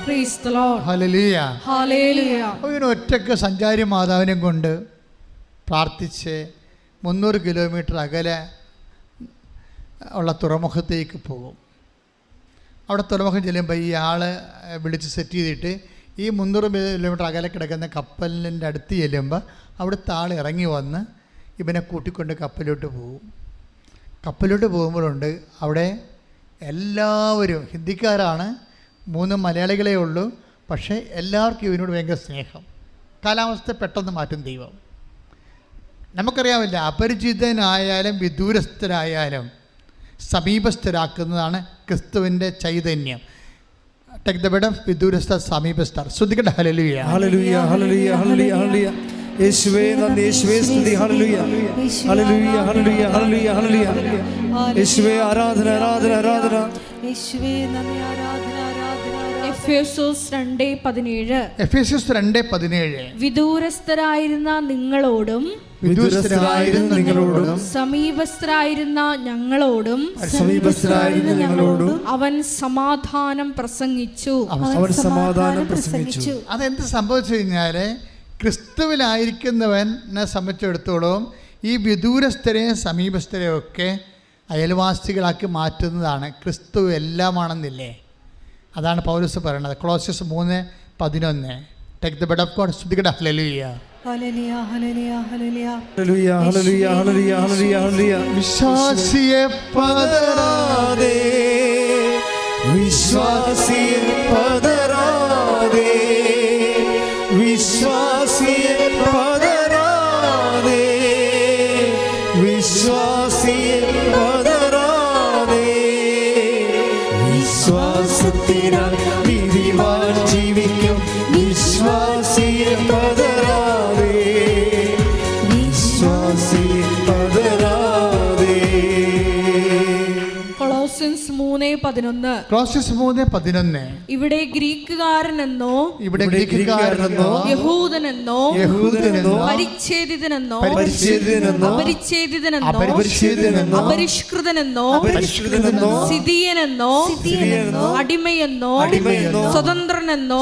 Praise the Lord. Hallelujah. Hallelujah. ഇവന് ഒറ്റക്ക് സഞ്ചാരി മാതാവിനെ കൊണ്ട് പ്രാർത്ഥിച്ച് 300 കിലോമീറ്റർ അകലെ ഉള്ള തുറമുഖത്തേക്ക് പോകും. അവിടെ തുറമുഖം ചെല്ലുമ്പോൾ ഈ ആൾ വിളിച്ച് സെറ്റ് ചെയ്തിട്ട് ഈ 300 കിലോമീറ്റർ അകലെ കിടക്കുന്ന കപ്പലിൻ്റെ അടുത്ത് ചെല്ലുമ്പോൾ അവിടുത്തെ ആൾ ഇറങ്ങി വന്ന് ഇവനെ കൂട്ടിക്കൊണ്ട് കപ്പലിലോട്ട് പോകും. കപ്പലിലോട്ട് പോകുമ്പോഴുണ്ട് അവിടെ എല്ലാവരും ഹിന്ദിക്കാരാണ്, 3 മലയാളികളേ ഉള്ളൂ. പക്ഷേ എല്ലാവർക്കും ഇവനോട് ഭയങ്കര സ്നേഹം. കാലാവസ്ഥ പെട്ടെന്ന് മാറ്റും ദൈവം. നമുക്കറിയാമില്ല, അപരിചിതനായാലും വിദൂരസ്ഥരായാലും സമീപസ്ഥരാക്കുന്നതാണ് ക്രിസ്തുവിൻ്റെ ചൈതന്യം. ടേക്ക് ദ ബെഡ് ഓഫ് വിദൂരസ്ഥ സമീപസ്ഥർ. ശ്രദ്ധിക്കട്ടെ. ഹല്ലേലൂയ. ഹല്ലേലൂയ. ഹല്ലേലൂയ. ഹല്ലേലൂയ. ഹല്ലേലൂയ. യേശുവേ നന്ദി, യേശുവേ സ്തുതി. ഹല്ലേലൂയ. ഹല്ലേലൂയ. ഹല്ലേലൂയ. ഹല്ലേലൂയ. ഹല്ലേലൂയ. യേശുവേ ആരാധന, ആരാധന, ആരാധന. യേശുവേ നന്ദി, ആരാധന, ആരാധന. എഫേസ്യോസ് 2:17. എഫേസ്യോസ് 2:17. വിദൂരസ്ഥരായിരുന്ന നിങ്ങളോടും സമീപസ്ഥരായിരുന്ന ഞങ്ങളോടും അവൻ സമാധാനം പ്രസംഗിച്ചു. അതെന്ത് സംഭവിച്ചു കഴിഞ്ഞാൽ, ക്രിസ്തുവിലായിരിക്കുന്നവനെ സംബന്ധിച്ചിടത്തോളം ഈ വിദൂരസ്ഥരെയും സമീപസ്ഥരെയും ഒക്കെ അയൽവാസികളാക്കി മാറ്റുന്നതാണ് ക്രിസ്തു എല്ലാമാണെന്നില്ലേ. അതാണ് പൗലോസ് പറയുന്നത്. Colossians 3:11. Take the bed of God. ശ്രദ്ധിക്കട്ടെ. ഹല്ലേലൂയ. ഹല്ലേലൂയ. ഹല്ലേലൂയ. ഹല്ലേലൂയ. ഹല്ലേലൂയ. ഹല്ലേലൂയ. ഹല്ലേലൂയ. ഹല്ലേലൂയ. ഹല്ലേലൂയ. വിശ്വാസിയെ പതരാതെ, വിശ്വാസിയെ പതരാതെ, വിശ്വാസിയെ പതരാതെ, വിശ്വാസിയെ പതരാതെ, വിശ്വാസത്തിനാൽ നീതിമാൻ ജീവിക്കും വിശ്വാസിയെ പതരാതെ, വിശ്വാസിയെ പതരാതെ. കൊളോസ്യൻസ് 3:11. കൊളോസ്യസ് 3:11. ഇവിടെ ഗ്രീക്കുകാരനെന്നോ യഹൂദനെന്നോ പരിച്ഛേദിതനെന്നോ അപരിച്ഛേദിതനെന്നോ അപരിഷ്കൃതനെന്നോ സിദിയനെന്നോ അടിമയെന്നോ സ്വതന്ത്രനെന്നോ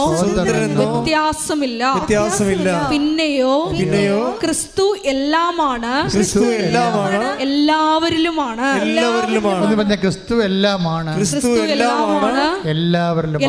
വ്യത്യാസമില്ല. പിന്നെയോ ക്രിസ്തു എല്ലാമാണ്, എല്ലാവരിലുമാണ്. ക്രിസ്തു എല്ലാമാണ്, എല്ലാവരിലും.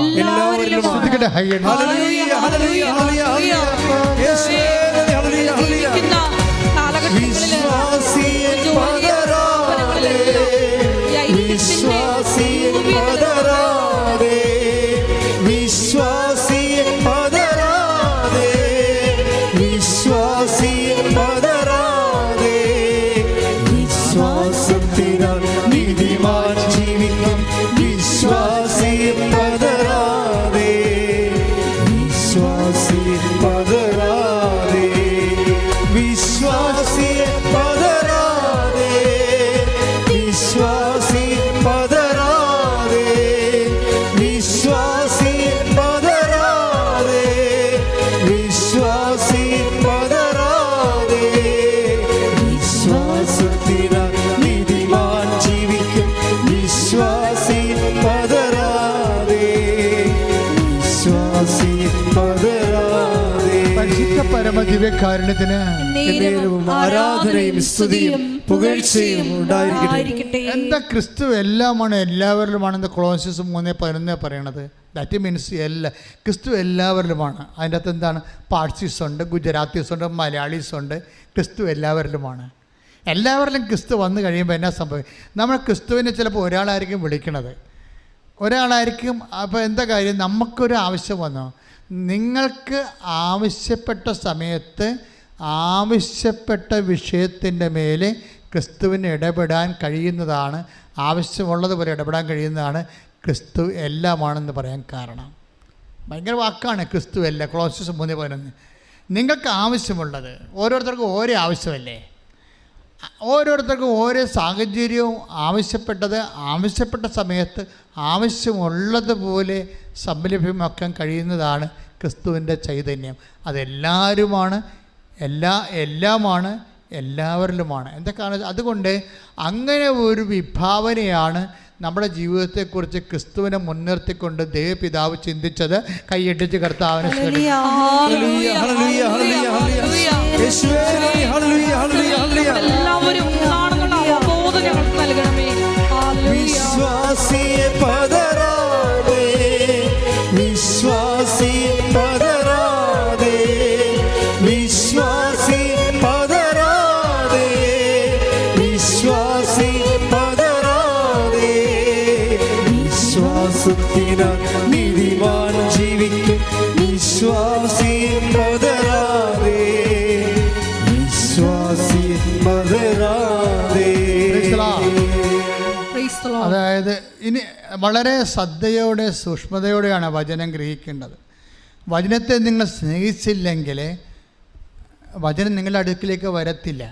പരമദിവ്യകാരുണ്യത്തിന് എന്നേരവും ആരാധനയും സ്തുതിയും പുകഴ്ചയും ഉണ്ടായിരിക്കട്ടെ. എന്താ ക്രിസ്തു എല്ലാമാണ്, എല്ലാവരിലുമാണെന്ന് കൊളോസ്യസ് 3:11 പറയണത്. ദാറ്റ് മീൻസ് ക്രിസ്തു എല്ലാവരിലുമാണ്. അതിൻ്റെ അകത്ത് എന്താണ്? പാഴ്സീസ് ഉണ്ട്, ഗുജറാത്തീസ് ഉണ്ട്, മലയാളീസ് ഉണ്ട്. ക്രിസ്തു എല്ലാവരിലുമാണ്. എല്ലാവരിലും ക്രിസ്തു വന്നു കഴിയുമ്പോൾ എന്നാ സംഭവിക്കും? നമ്മൾ ക്രിസ്തുവിനെ ചിലപ്പോൾ ഒരാളായിരിക്കും വിളിക്കണത്, ഒരാളായിരിക്കും. അപ്പോൾ എന്താ കാര്യം? നമുക്കൊരു ആവശ്യം വന്നു, നിങ്ങൾക്ക് ആവശ്യപ്പെട്ട സമയത്ത് ആവശ്യപ്പെട്ട വിഷയത്തിൻ്റെ മേലെ ക്രിസ്തുവിന് ഇടപെടാൻ കഴിയുന്നതാണ്, ആവശ്യമുള്ളതുപോലെ ഇടപെടാൻ കഴിയുന്നതാണ് ക്രിസ്തു എല്ലാമാണെന്ന് പറയാൻ കാരണം. ഭയങ്കര വാക്കാണ് ക്രിസ്തു എല്ലാം. കൊളോസ്യസ് 3:11. നിങ്ങൾക്ക് ആവശ്യമുള്ളത്, ഓരോരുത്തർക്കും ഓരോ ആവശ്യമല്ലേ, ഓരോരുത്തർക്കും ഓരോ സാഹചര്യവും ആവശ്യപ്പെട്ടത് ആവശ്യപ്പെട്ട സമയത്ത് ആവശ്യമുള്ളതുപോലെ സംലഭ്യമാക്കാൻ കഴിയുന്നതാണ് ക്രിസ്തുവിൻ്റെ ചൈതന്യം. അതെല്ലാവരുമാണ്, എല്ലാമാണ്, എല്ലാവരിലുമാണ്. എന്തൊക്കെയാണ്? അതുകൊണ്ട് അങ്ങനെ ഒരു വിഭാവനയാണ് നമ്മുടെ ജീവിതത്തെക്കുറിച്ച് ക്രിസ്തുവിനെ മുൻനിർത്തിക്കൊണ്ട് ദൈവപിതാവ് ചിന്തിച്ചത്. കൈയടിച്ച് കർത്താവിനെ വിശ്വാസിയെ പതറാതെ, വിശ്വാസിയെ പതറാതെ, വിശ്വാസി പതറാതെ, വിശ്വാസി പതറാതെ, വിശ്വാസത്തിനാൽ നീതിമാൻ ജീവിക്കും. വിശ്വാസി പതറാതെ, വിശ്വാസി പതറാതെ. അതായത് ഇനി വളരെ ശ്രദ്ധയോടെ സൂക്ഷ്മതയോടെയാണ് വചനം ഗ്രഹിക്കേണ്ടത്. വചനത്തെ നിങ്ങൾ സ്നേഹിച്ചില്ലെങ്കിൽ വചനം നിങ്ങളുടെ അടുക്കിലേക്ക് വരത്തില്ല.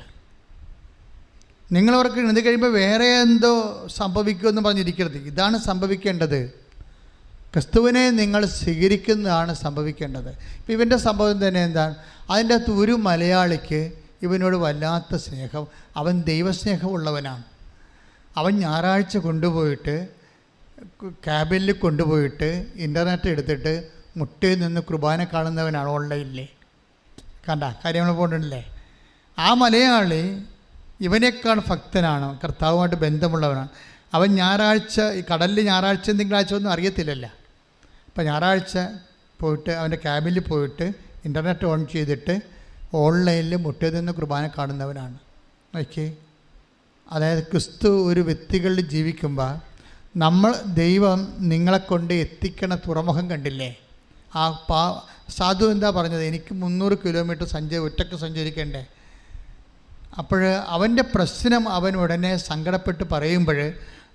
നിങ്ങളവർക്ക് ഇത് കഴിയുമ്പോൾ വേറെ എന്തോ സംഭവിക്കുമെന്ന് പറഞ്ഞിരിക്കരുത്. ഇതാണ് സംഭവിക്കേണ്ടത്. ക്രിസ്തുവിനെ നിങ്ങൾ സ്വീകരിക്കുന്നതാണ് സംഭവിക്കേണ്ടത്. ഇപ്പം ഇവൻ്റെ സംഭവം തന്നെ എന്താണ്? അതിൻ്റെ അകത്ത് ഒരു മലയാളിക്ക് ഇവനോട് വല്ലാത്ത സ്നേഹം, അവൻ ദൈവസ്നേഹമുള്ളവനാണ്. അവൻ ഞായറാഴ്ച കൊണ്ടുപോയിട്ട് ക്യാബിനിൽ കൊണ്ടുപോയിട്ട് ഇൻ്റർനെറ്റ് എടുത്തിട്ട് മുട്ടയിൽ നിന്ന് കുർബാന കാണുന്നവനാണ് ഓൺലൈനിൽ. കണ്ട കാര്യങ്ങൾ പോകണ്ടല്ലേ? ആ മലയാളി ഇവനേക്കാൾ ഭക്തനാണ്, കർത്താവുമായിട്ട് ബന്ധമുള്ളവനാണ്. അവൻ ഞായറാഴ്ച ഈ കടലിൽ ഞായറാഴ്ച തിങ്കളാഴ്ച ഒന്നും അറിയത്തില്ലല്ലോ. അപ്പോൾ ഞായറാഴ്ച പോയിട്ട് അവൻ്റെ ക്യാബിനിൽ പോയിട്ട് ഇൻ്റർനെറ്റ് ഓൺ ചെയ്തിട്ട് ഓൺലൈനിൽ മുട്ടയിൽ നിന്ന് കുർബാന കാണുന്നവനാണ്. ഓക്കെ, അതായത് ക്രിസ്തു ഒരു വ്യക്തികളിൽ ജീവിക്കുമ്പോൾ ദൈവം നിങ്ങളെ കൊണ്ട് എത്തിക്കണ തുറമുഖം കണ്ടില്ലേ? ആ സാധു എന്താ പറഞ്ഞത്? എനിക്ക് 300 കിലോമീറ്റർ ഒറ്റയ്ക്ക് സഞ്ചരിക്കണ്ടേ? അപ്പോൾ അവൻ്റെ പ്രശ്നം അവൻ ഉടനെ സങ്കടപ്പെട്ട് പറയുമ്പോൾ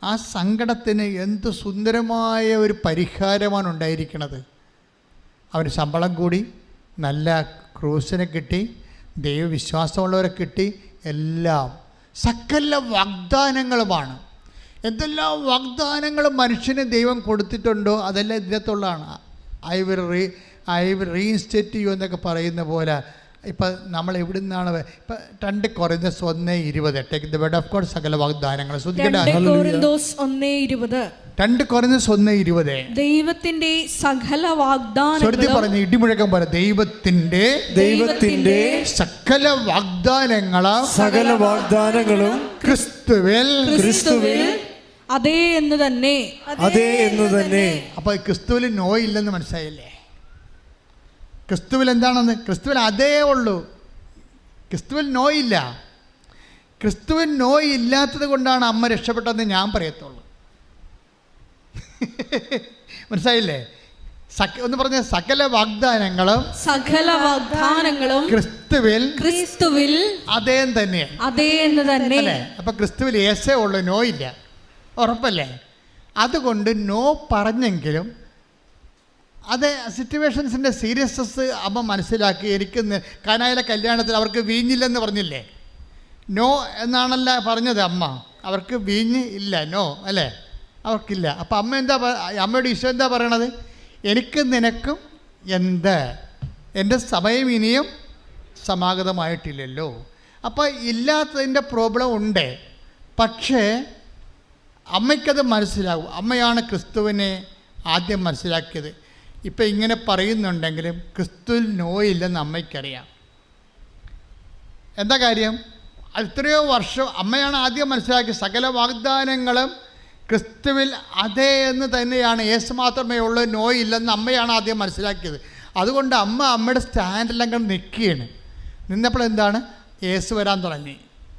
ആ സങ്കടത്തിന് എന്ത് സുന്ദരമായ ഒരു പരിഹാരമാണ് ഉണ്ടായിരിക്കുന്നത്. അവന് ശമ്പളം കൂടി, നല്ല ക്രൂസിനെ കിട്ടി, ദൈവവിശ്വാസമുള്ളവരെ കിട്ടി, എല്ലാം സകല വാഗ്ദാനങ്ങളുമാണ്. എന്തെല്ലാം വാഗ്ദാനങ്ങൾ മനുഷ്യന് ദൈവം കൊടുത്തിട്ടുണ്ടോ അതെല്ലാം ഇതിനകത്തുള്ളതാണ്. ഐ വിൽ റീഇൻസ്റ്റേറ്റ് യു എന്നൊക്കെ പറയുന്ന പോലെ. ഇപ്പം നമ്മൾ എവിടെ നിന്നാണ്? ഇപ്പം 2 കൊറിന്തോസ് 1:20 take the word of God. സകല വാഗ്ദാനങ്ങൾ 2 കൊറിന്തോസ് 1:20 ദൈവത്തിന്റെ സകല വാഗ്ദാനങ്ങളും പറഞ്ഞു ഇടിമുഴക്കം പോലെ ദൈവത്തിന്റെ സകല വാഗ്ദാനങ്ങളും ക്രിസ്തുവിൽ അതേ എന്ന് തന്നെ. അപ്പൊ ക്രിസ്തുവിൽ നോ ഇല്ലെന്ന് മനസ്സിലായില്ലേ? ക്രിസ്തുവിൽ എന്താണെന്ന്? ക്രിസ്തുവിൽ അതേ ഉള്ളൂ, ക്രിസ്തുവിൽ നോ ഇല്ല. ക്രിസ്തുവിൽ നോ ഇല്ലാത്തത് കൊണ്ടാണ് അമ്മ രക്ഷപ്പെട്ടതെന്ന് ഞാൻ പറയത്തുള്ളൂ. മനസ്സിലായില്ലേ? ഒന്ന് പറഞ്ഞ സകല വാഗ്ദാനങ്ങളും ക്രിസ്തുവിൽ അതേ തന്നെ അല്ലേ? അപ്പൊ ക്രിസ്തുവിൽ യേശേ ഉള്ളു, നോ ഇല്ല, ഉറപ്പല്ലേ? അതുകൊണ്ട് നോ പറഞ്ഞെങ്കിലും അത് സിറ്റുവേഷൻസിൻ്റെ സീരിയസ്നെസ് അമ്മ മനസ്സിലാക്കി. എനിക്ക് കാനായിലെ കല്യാണത്തിൽ അവർക്ക് വീഞ്ഞില്ലെന്ന് പറഞ്ഞില്ലേ? നോ എന്നാണല്ല പറഞ്ഞത് അമ്മ. അവർക്ക് വീഞ്ഞ് ഇല്ല, നോ അല്ലേ? അവർക്കില്ല. അപ്പം അമ്മയുടെ ഈശോ എന്താ പറയണത്? എനിക്ക് നിനക്കും എന്ത്, എൻ്റെ സമയം ഇനിയും സമാഗതമായിട്ടില്ലല്ലോ. അപ്പോൾ ഇല്ലാത്തതിൻ്റെ പ്രോബ്ലം ഉണ്ട്. പക്ഷേ അമ്മയ്ക്കത് മനസ്സിലാവും. അമ്മയാണ് ക്രിസ്തുവിനെ ആദ്യം മനസ്സിലാക്കിയത്. ഇപ്പം ഇങ്ങനെ പറയുന്നുണ്ടെങ്കിലും ക്രിസ്തുവിൽ നോ ഇല്ലെന്ന് അമ്മയ്ക്കറിയാം. എന്താ കാര്യം? എത്രയോ വർഷം അമ്മയാണ് ആദ്യം മനസ്സിലാക്കിയത് സകല വാഗ്ദാനങ്ങളും ക്രിസ്തുവിൽ അതേ എന്ന് തന്നെയാണ്, യേശു മാത്രമേ ഉള്ളൂ, നോ ഇല്ലെന്ന് അമ്മയാണ് ആദ്യം മനസ്സിലാക്കിയത്. അതുകൊണ്ട് അമ്മയുടെ സ്റ്റാൻഡെല്ലാം കണ്ട് നിൽക്കുകയാണ്. നിന്നപ്പോൾ എന്താണ്, യേശു വരാൻ തുടങ്ങി.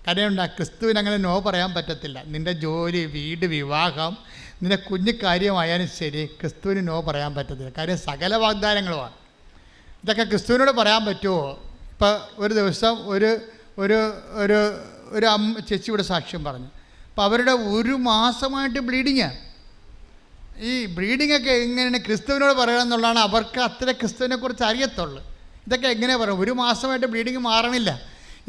കാര്യമുണ്ട്, ക്രിസ്തുവിന് അങ്ങനെ നോ പറയാൻ പറ്റത്തില്ല. നിൻ്റെ ജോലി, വീട്, വിവാഹം, നിൻ്റെ കുഞ്ഞു കാര്യമായാലും ശരി, ക്രിസ്തുവിന് നോ പറയാൻ പറ്റത്തില്ല. കാര്യം സകല വാഗ്ദാനങ്ങളുമാണ്. ഇതൊക്കെ ക്രിസ്തുവിനോട് പറയാൻ പറ്റുമോ? ഇപ്പോൾ ഒരു ദിവസം ഒരു ചേച്ചിയുടെ സാക്ഷ്യം പറഞ്ഞു. അപ്പോൾ അവരുടെ 1 മാസമായിട്ട് ബ്ലീഡിങ്ങാണ്. ഈ ബ്ലീഡിങ്ങൊക്കെ എങ്ങനെയാണ് ക്രിസ്തുവിനോട് പറയണമെന്നുള്ളതാണ് അവർക്ക് അത്ര ക്രിസ്തുവിനെക്കുറിച്ച് അറിയത്തുള്ളൂ. ഇതൊക്കെ എങ്ങനെ പറയും? 1 മാസമായിട്ട് ബ്ലീഡിങ് മാറണില്ല.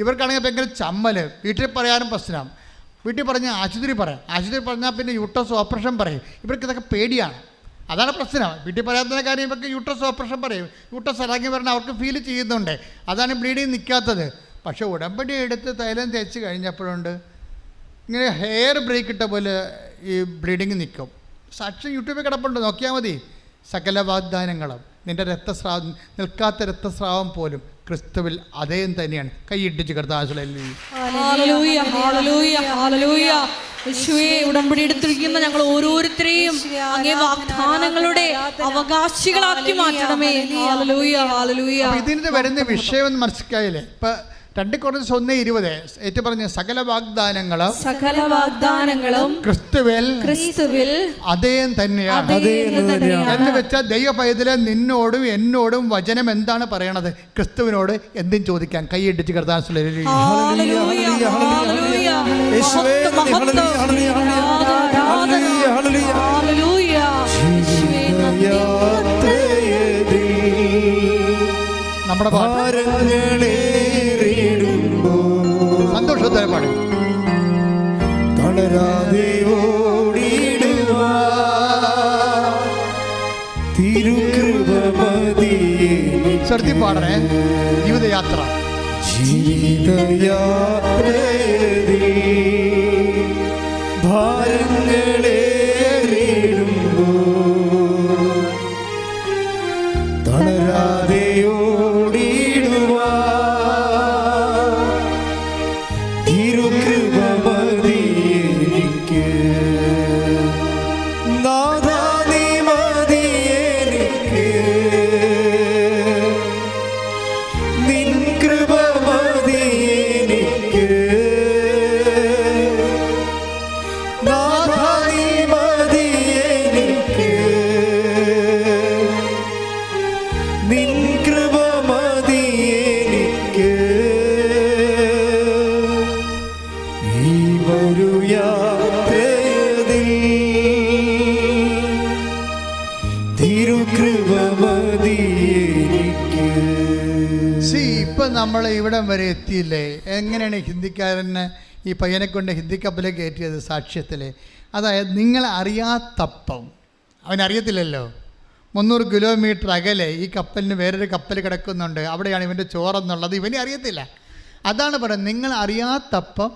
ഇവർക്കാണെങ്കിൽ ഭയങ്കര ചമ്മൽ. വീട്ടിൽ പറയാനും പ്രശ്നം. വീട്ടിൽ പറഞ്ഞാൽ ആശുപത്രി പറയാം, ആശുപത്രി പറഞ്ഞാൽ പിന്നെ യൂട്രസ് ഓപ്പറേഷൻ പറയും. ഇവർക്ക് ഇതൊക്കെ പേടിയാണ്. അതാണ് പ്രശ്നം. വീട്ടിൽ പറയാത്ത കാര്യം ഇവർക്ക് യൂട്രസ് ഓപ്പറേഷൻ പറയും. യൂട്രസ് ഇറങ്ങി വരണം അവർക്ക് ഫീൽ ചെയ്യുന്നുണ്ട്. അതാണ് ബ്ലീഡിങ് നിൽക്കാത്തത്. പക്ഷേ ഉടമ്പടി എടുത്ത് തൈലം തേച്ച് കഴിഞ്ഞപ്പോഴുണ്ട് ഇങ്ങനെ ഹെയർ ബ്രേക്ക് ഇട്ട പോലെ ഈ ബ്ലീഡിങ് നിൽക്കും. സാക്ഷ്യം യൂട്യൂബിൽ കിടപ്പുണ്ട്, നോക്കിയാൽ മതി. സകല വാഗ്ദാനങ്ങളും നിൻ്റെ രക്തസ്രാവം, നിൽക്കാത്ത രക്തസ്രാവം പോലും ക്രിസ്തുവിൽ അതേ തന്നെയാണ്. കൈയിട്ടിച്ച് ഉടമ്പടി എടുത്തിരിക്കുന്ന ഞങ്ങൾ ഓരോരുത്തരെയും അങ്ങേ വാഗ്ദാനങ്ങളുടെ അവകാശികളാക്കി മാറ്റണമേ. ഇതിന് വരുന്ന വിഷയം മനസ്സിലായില്ലേ? ഇപ്പൊ 2 Corinthians 1:20 ഏറ്റു പറഞ്ഞ സകല വാഗ്ദാനങ്ങളും ക്രിസ്തുവിൽ അതേ തന്നെയാണ് എന്ന് വെച്ചാൽ ദൈവ പൈതലെ നിന്നോടും എന്നോടും വചനം എന്താണ് പറയണത്? ക്രിസ്തുവിനോട് എന്തും ചോദിക്കാൻ. കൈയിട്ടിച്ച് നമ്മുടെ സന്തോഷത്തോടെ പാടും. ശ്രദ്ധി പാടണേ. ജീവിതയാത്ര നമ്മൾ ഇവിടം വരെ എത്തിയില്ലേ? എങ്ങനെയാണ് ഹിന്ദിക്കാരന് ഈ പയ്യനെ കൊണ്ട് ഹിന്ദി കപ്പലിലേക്ക് കയറ്റിയത്? സാക്ഷ്യത്തിൽ. അതായത് നിങ്ങൾ അറിയാത്തപ്പം, അവനറിയത്തില്ലല്ലോ. 300 കിലോമീറ്റർ അകലെ ഈ കപ്പലിന് വേറൊരു കപ്പൽ കിടക്കുന്നുണ്ട്, അവിടെയാണ് ഇവൻ്റെ ചോറെന്നുള്ളത് ഇവനെ അറിയത്തില്ല. അതാണ് പറയുന്നത്, നിങ്ങൾ അറിയാത്തപ്പം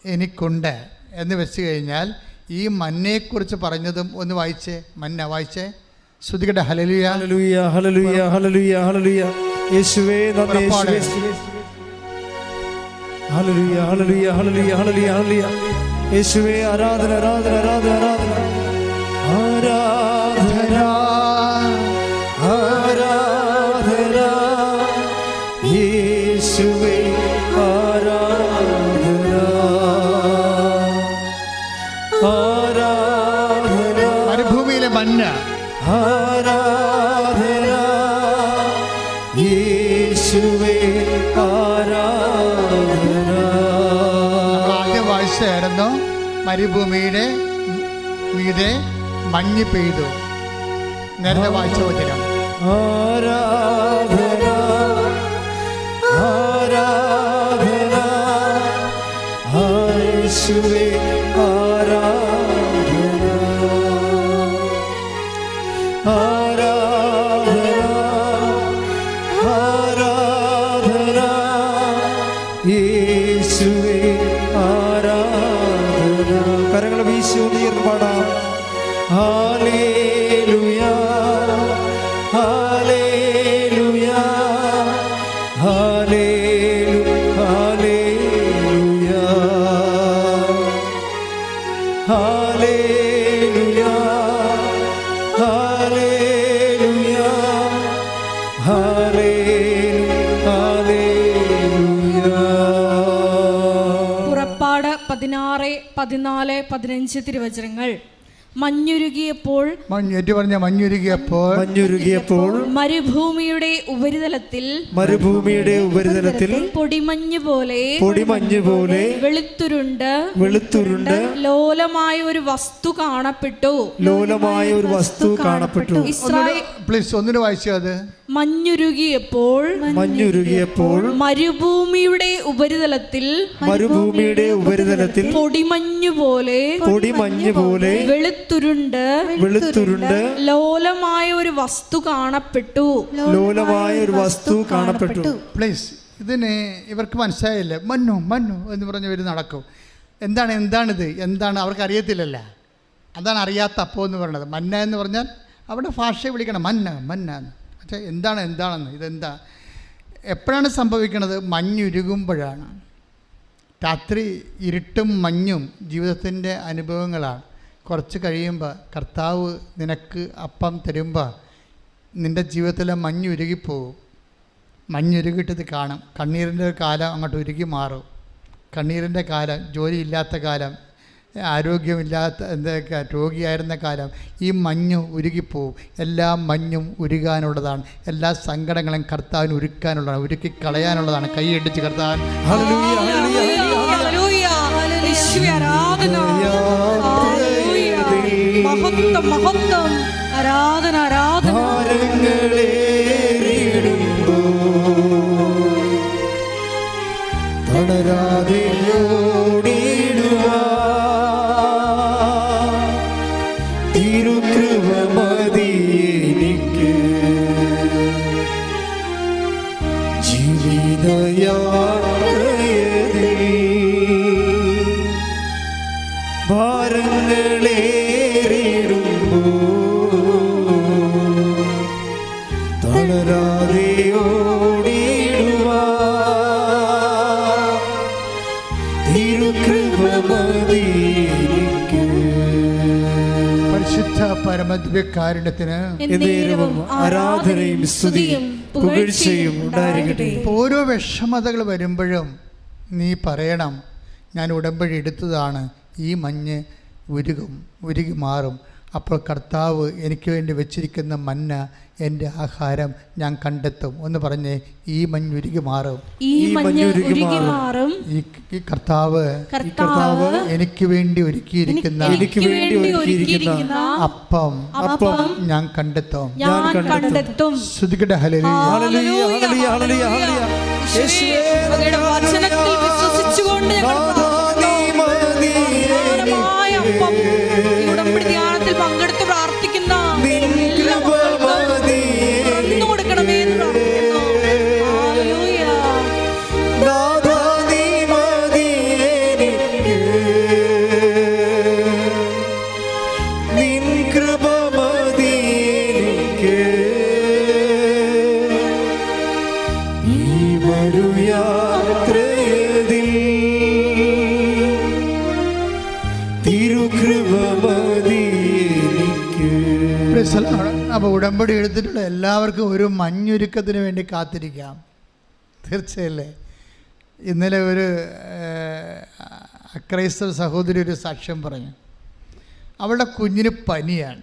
എനിക്കുണ്ട് എന്ന് വെച്ച് കഴിഞ്ഞാൽ ഈ മന്നയെക്കുറിച്ച് പറഞ്ഞതും ഒന്ന് വായിച്ചേ. മന്ന വായിച്ചേ. ശ്രുതികട്ടെ. ഹല്ലേലൂയ ഹല്ലേലൂയ ഹല്ലേലൂയ ഹല്ലേലൂയ ഹല്ലേലൂയ. യേശുവേ നന്ദി. ഹല്ലേലൂയ ഹല്ലേലൂയ ഹല്ലേലൂയ ഹല്ലേലൂയ ഹല്ലേലൂയ. യേശുവേ ആരാധന ആരാധന ആരാധന ആരാധന ആരാധന ആരാധന. യേശുവേ ആരാധന ആരാധന. മരുഭൂമിയിലെ മന്ന ആരാധന. യേശുവേ ആരാധന. ആദ്യം വായിച്ചായിരുന്നു മരുഭൂമിയുടെ മീതെ മഞ്ഞ് പെയ്തു. നേരത്തെ വായിച്ച വചനം. ആരാധന ആരാധന യേശുവേ ആരാധന ആരാധന ആരാധന യേശുവേ ആരാധന. കരങ്ങൾ വീശി ഉയർന്നു പാടാം. ഹല്ലേലൂയ ഹല്ലേലൂയ ഹല്ലേലൂയ ഹല്ലേലൂയ ഹല്ലേലൂയ ഹല്ലേലൂയ. പുറപ്പാട് 16, 14, 15 തിരുവചനങ്ങൾ. മഞ്ഞുരുകിയപ്പോൾ മഞ്ഞുരുകിയപ്പോൾ മരുഭൂമിയുടെ ഉപരിതലത്തിൽ പൊടിമഞ്ഞ് പോലെ വെളുത്തുരുണ്ട് ലോലമായ ഒരു വസ്തു കാണപ്പെട്ടു. പ്ലീസ് ഒന്നിനു വായിച്ചു. അത് മഞ്ഞുരുകിയപ്പോൾ മരുഭൂമിയുടെ ഉപരിതലത്തിൽ പൊടിമഞ്ഞ് പോലെ വെളുത്തുരുണ്ട് ലോലമായ ഒരു വസ്തു കാണപ്പെട്ടു. പ്ലീസ് ഇതിന് ഇവർക്ക് മനസ്സിലായില്ലേ? മഞ്ഞു എന്ന് പറഞ്ഞ് ഇവർ നടക്കും. എന്താണിത് എന്താണ് അവർക്ക് അറിയത്തില്ലല്ല. അതാണ് അറിയാത്ത അപ്പം എന്ന് പറയുന്നത്. മന്ന എന്ന് പറഞ്ഞാൽ അവിടെ ഭാഷയെ വിളിക്കണം മന്ന. പക്ഷേ എന്താണെന്ന് ഇതെന്താ എപ്പോഴാണ് സംഭവിക്കുന്നത്? മഞ്ഞുരുകുമ്പോഴാണ്. രാത്രി ഇരുട്ടും മഞ്ഞും ജീവിതത്തിൻ്റെ അനുഭവങ്ങളാണ്. കുറച്ച് കഴിയുമ്പോൾ കർത്താവ് നിനക്ക് അപ്പം തരുമ്പോൾ നിൻ്റെ ജീവിതത്തിലെ മഞ്ഞുരുകിപ്പോവും. മഞ്ഞുരുകിയിട്ടത് കാണും. കണ്ണീരിൻ്റെ കാലം അങ്ങോട്ട് ഉരുകി മാറും. കണ്ണീരിൻ്റെ കാലം, ജോലിയില്ലാത്ത കാലം, ആരോഗ്യമില്ലാത്ത എന്തൊക്കെ രോഗിയായിരുന്ന കാലം, ഈ മഞ്ഞ് ഉരുകിപ്പോവും. എല്ലാ മഞ്ഞും ഉരുകാനുള്ളതാണ്. എല്ലാ സങ്കടങ്ങളും കർത്താവിന് ഉരുക്കാനുള്ളതാണ്, ഉരുക്കി കളയാനുള്ളതാണ്. കൈയടിച്ച് കർത്താൻ മഹത്വം ആരാധന തിരുകൃപമതിയെനിക്ക് ജീവിതയാത്രയിൽ ഭാരങ്ങളേറിടുമ്പോൾ തളരാതെ പരമദിവ്യകാരുണ്യത്തിന് ആരാധനയും സ്തുതിയും പുകഴ്ചയും ഉണ്ടായിരിക്കട്ടെ. ഓരോ വിഷമതകൾ വരുമ്പോഴും നീ പറയണം, ഞാൻ ഉടമ്പടി എടുത്തതാണ്. ഈ മഞ്ഞ് ഉരുകി മാറും. അപ്പോൾ കർത്താവ് എനിക്ക് വേണ്ടി വെച്ചിരിക്കുന്ന മന്ന, എൻ്റെ ആഹാരം ഞാൻ കണ്ടെത്തും. ഒന്ന് പറഞ്ഞേ, ഈ മഞ്ഞ് ഉരുകി മാറും. ഈ കർത്താവ് എനിക്ക് വേണ്ടി ഒരുക്കിയിരിക്കുന്ന അപ്പം ഞാൻ കണ്ടെത്തും. ശ്രുതികട ധ്യാനത്തിൽ പങ്കെടുത്ത് പ്രാർത്ഥിക്കുന്ന അപ്പോൾ ഉടമ്പടി എടുത്തിട്ടുള്ള എല്ലാവർക്കും ഒരു മഞ്ഞുരുക്കത്തിന് വേണ്ടി കാത്തിരിക്കാം. തീർച്ചയല്ലേ? ഇന്നലെ ഒരു അക്രൈസ്തവ സഹോദരി ഒരു സാക്ഷ്യം പറഞ്ഞു. അവളുടെ കുഞ്ഞിന് പനിയാണ്.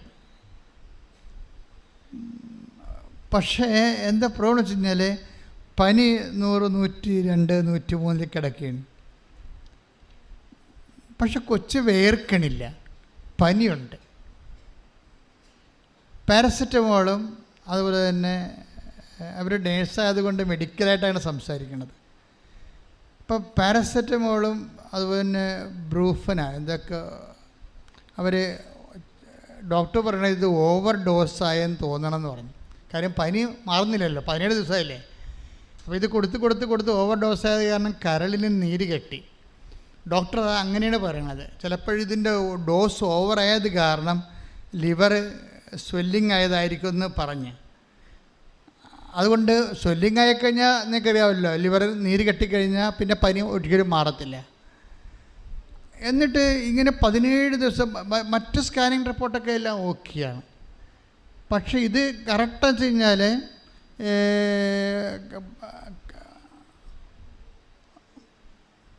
പക്ഷേ എന്താ പ്രോബ്ലം വെച്ച് കഴിഞ്ഞാൽ പനി 100, 102, 103 കിടക്കുകയാണ്. പക്ഷെ കൊച്ച് വേർക്കണില്ല, പനിയുണ്ട്. പാരസെറ്റമോളും അതുപോലെ തന്നെ അവർ നേഴ്സായതുകൊണ്ട് മെഡിക്കലായിട്ടാണ് സംസാരിക്കുന്നത്. അപ്പോൾ പാരസെറ്റമോളും അതുപോലെ തന്നെ ബ്രൂഫന എന്തൊക്കെ അവർ ഡോക്ടർ പറയണത് ഇത് ഓവർ ഡോസായെന്ന് തോന്നണം എന്ന് പറഞ്ഞു. കാര്യം പനി മാറുന്നില്ലല്ലോ, 17 ദിവസമായില്ലേ. അപ്പോൾ ഇത് കൊടുത്ത് ഓവർ ഡോസായത് കാരണം കരളിന് നീര് കെട്ടി. ഡോക്ടർ അങ്ങനെയാണ് പറയണത്. ചിലപ്പോഴിതിൻ്റെ ഡോസ് ഓവറായത് കാരണം ലിവർ സ്വെല്ലിങ് ആയതായിരിക്കും എന്ന് പറഞ്ഞ്. അതുകൊണ്ട് സ്വെല്ലിങ് ആയിക്കഴിഞ്ഞാൽ നിങ്ങൾക്കറിയാമല്ലോ, ലിവർ നീര് കെട്ടിക്കഴിഞ്ഞാൽ പിന്നെ പനി ഒരിക്കലും മാറത്തില്ല. എന്നിട്ട് ഇങ്ങനെ 17 ദിവസം മറ്റ് സ്കാനിങ് റിപ്പോർട്ടൊക്കെ എല്ലാം ഓക്കെയാണ്. പക്ഷേ ഇത് കറക്റ്റ് വെച്ച് കഴിഞ്ഞാൽ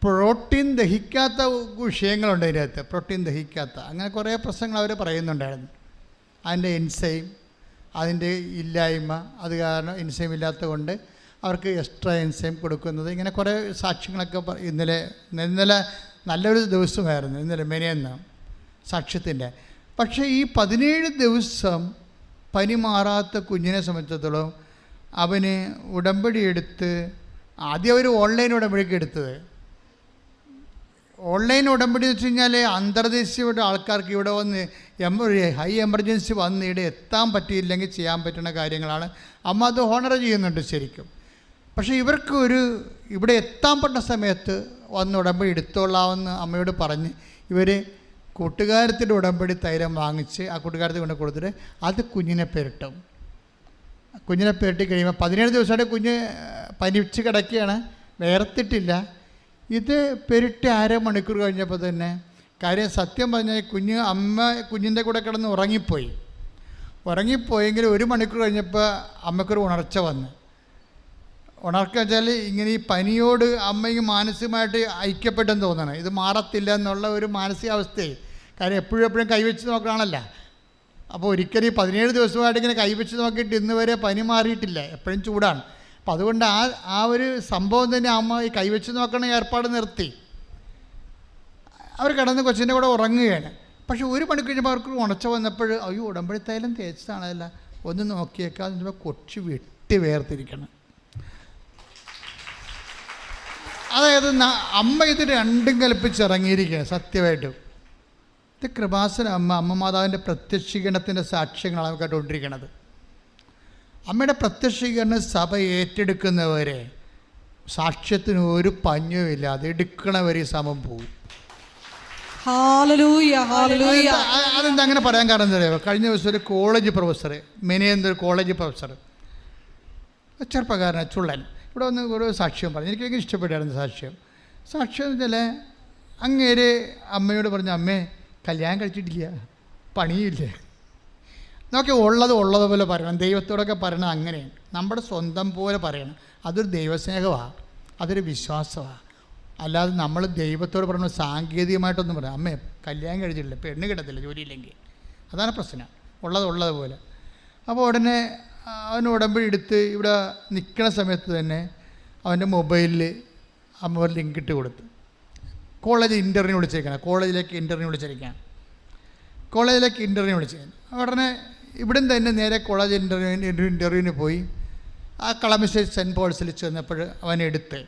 പ്രോട്ടീൻ ദഹിക്കാത്ത വിഷയങ്ങളുണ്ട് അതിനകത്ത്. പ്രോട്ടീൻ ദഹിക്കാത്ത അങ്ങനെ കുറേ പ്രശ്നങ്ങൾ അവർ പറയുന്നുണ്ടായിരുന്നു. അതിൻ്റെ എൻസൈം, അതിൻ്റെ ഇല്ലായ്മ, അത് കാരണം എൻസൈം ഇല്ലാത്തത് കൊണ്ട് അവർക്ക് എക്സ്ട്രാ എൻസൈം കൊടുക്കുന്നത്, ഇങ്ങനെ കുറേ സാക്ഷ്യങ്ങളൊക്കെ ഇന്നലെ നല്ലൊരു ദിവസമായിരുന്നു, ഇന്നലെ മെനയെന്ന് സാക്ഷ്യത്തിൻ്റെ. പക്ഷേ ഈ 17 ദിവസം പനി മാറാത്ത കുഞ്ഞിനെ സംബന്ധിച്ചിടത്തോളം അവന് ഉടമ്പടി എടുത്ത്, ആദ്യം അവർ ഓൺലൈൻ ഉടമ്പടിക്ക് എടുത്തത്. ഓൺലൈൻ ഉടമ്പടി എന്ന് വെച്ച് കഴിഞ്ഞാൽ അന്തർദേശീയ ആൾക്കാർക്ക് ഇവിടെ വന്ന് ഹൈ എമർജൻസി വന്ന് ഇവിടെ എത്താൻ പറ്റിയില്ലെങ്കിൽ ചെയ്യാൻ പറ്റുന്ന കാര്യങ്ങളാണ്. അമ്മ അത് ഹോണർ ചെയ്യുന്നുണ്ട് ശരിക്കും. പക്ഷേ ഇവർക്ക് ഇവിടെ എത്താൻ പറ്റുന്ന സമയത്ത് വന്ന് ഉടമ്പടി എടുത്തോളാമെന്ന് അമ്മയോട് പറഞ്ഞ് ഇവർ കൂട്ടുകാരത്തിൻ്റെ ഉടമ്പടി തൈലം വാങ്ങിച്ച് ആ കൂട്ടുകാരത്തിൽ കൊണ്ട് കൊടുത്തിട്ട് അത് കുഞ്ഞിനെ പെരട്ടും. കുഞ്ഞിനെ പെരട്ടി കഴിയുമ്പോൾ 17 ദിവസമായിട്ട് കുഞ്ഞ് പനിച്ച് കിടക്കുകയാണ്, വേർത്തിട്ടില്ല. ഇത് പെരുട്ടി 1/2 മണിക്കൂർ കഴിഞ്ഞപ്പോൾ തന്നെ കാര്യം സത്യം പറഞ്ഞാൽ കുഞ്ഞിൻ്റെ കൂടെ കിടന്ന് ഉറങ്ങിപ്പോയെങ്കിൽ 1 മണിക്കൂർ കഴിഞ്ഞപ്പോൾ അമ്മയ്ക്കൊരു ഉണർച്ച വന്ന്. ഉണർച്ച വെച്ചാൽ ഇങ്ങനെ ഈ പനിയോട് അമ്മയ്ക്ക് മാനസികമായിട്ട് ഐക്യപ്പെട്ടെന്ന് തോന്നണം. ഇത് മാറത്തില്ല എന്നുള്ള ഒരു മാനസികാവസ്ഥയെ. കാര്യം എപ്പോഴും കൈവച്ച് നോക്കണമല്ല. അപ്പോൾ ഒരിക്കലും 17 ദിവസമായിട്ട് ഇങ്ങനെ കൈവച്ച് നോക്കിയിട്ട് ഇന്ന് വരെ പനി മാറിയിട്ടില്ല, എപ്പോഴും ചൂടാണ്. അപ്പം അതുകൊണ്ട് ആ ഒരു സംഭവം തന്നെ അമ്മ ഈ കൈവച്ച് നോക്കണ ഏർപ്പാട് നിർത്തി. അവർ കിടന്ന് കൊച്ചിൻ്റെ കൂടെ ഉറങ്ങുകയാണ്. പക്ഷെ 1 മണിക്കൂർ കഴിഞ്ഞപ്പോൾ അവർക്ക് ഉണർച്ച വന്നപ്പോൾ അയ്യോ ഉടമ്പടി തൈലം തേച്ചതാണല്ല, ഒന്ന് നോക്കിയേക്കാന്ന് വെച്ചപ്പോൾ കൊച്ചു വെട്ടി വേർതിരിക്കണം. അതായത് അമ്മ ഇത് രണ്ടും കൽപ്പിച്ചിറങ്ങിയിരിക്കുകയാണ് സത്യമായിട്ടും. ഇത് കൃപാസന അമ്മ മാതാവിൻ്റെ പ്രത്യക്ഷീകരണത്തിൻ്റെ സാക്ഷ്യങ്ങളാണ് കേട്ടുകൊണ്ടിരിക്കുന്നത്. അമ്മയുടെ പ്രത്യക്ഷീകരണം സഭ ഏറ്റെടുക്കുന്നവരെ സാക്ഷ്യത്തിന് ഒരു പഞ്ഞുമില്ല, അത് എടുക്കണവരെ സമം പോകും. അതെന്താ അങ്ങനെ പറയാൻ കാരണം എന്താ പറയുക? കഴിഞ്ഞ ദിവസം ഒരു കോളേജ് പ്രൊഫസർ, മെനയെന്നൊരു കോളേജ് പ്രൊഫസർ, ചെറുപ്പക്കാരൻ ചുള്ളൻ, ഇവിടെ വന്ന് ഒരു സാക്ഷ്യം പറഞ്ഞു. എനിക്ക് ഭയങ്കര ഇഷ്ടപ്പെട്ടായിരുന്നു സാക്ഷ്യം എന്ന് വെച്ചാൽ അങ്ങേര് അമ്മയോട് പറഞ്ഞു, അമ്മേ കല്യാണം കഴിച്ചിട്ടില്ല, പണിയില്ലേ. നോക്കി ഉള്ളതുപോലെ പറയണം. ദൈവത്തോടൊക്കെ പറയണത് അങ്ങനെയാണ്, നമ്മുടെ സ്വന്തം പോലെ പറയണം. അതൊരു ദൈവസ്നേഹമാണ്, അതൊരു വിശ്വാസമാണ്. അല്ലാതെ നമ്മൾ ദൈവത്തോട് പറയുന്നത് സാങ്കേതികമായിട്ടൊന്നും പറയാം. അമ്മേ കല്യാണം കഴിച്ചിട്ടില്ല, പെണ്ണ് കിട്ടത്തില്ല ജോലിയില്ലെങ്കിൽ, അതാണ് പ്രശ്നം. ഉള്ളതുപോലെ. അപ്പോൾ ഉടനെ അവന് ഉടമ്പടി എടുത്ത് ഇവിടെ നിൽക്കുന്ന സമയത്ത് തന്നെ അവൻ്റെ മൊബൈലിൽ അമ്മ ഒരു ലിങ്ക് ഇട്ട് കൊടുത്തു. കോളേജിലേക്ക് ഇൻ്റർവ്യൂ വിളിച്ചേക്കണം. ഉടനെ ഇവിടെ തന്നെ നേരെ കോളേജ് ഇൻ്റർവ്യൂവിന് പോയി. ആ കളമശ്ശേരി സെൻറ്റ് പോൾസിൽ ചെന്നപ്പോൾ അവനെടുത്ത്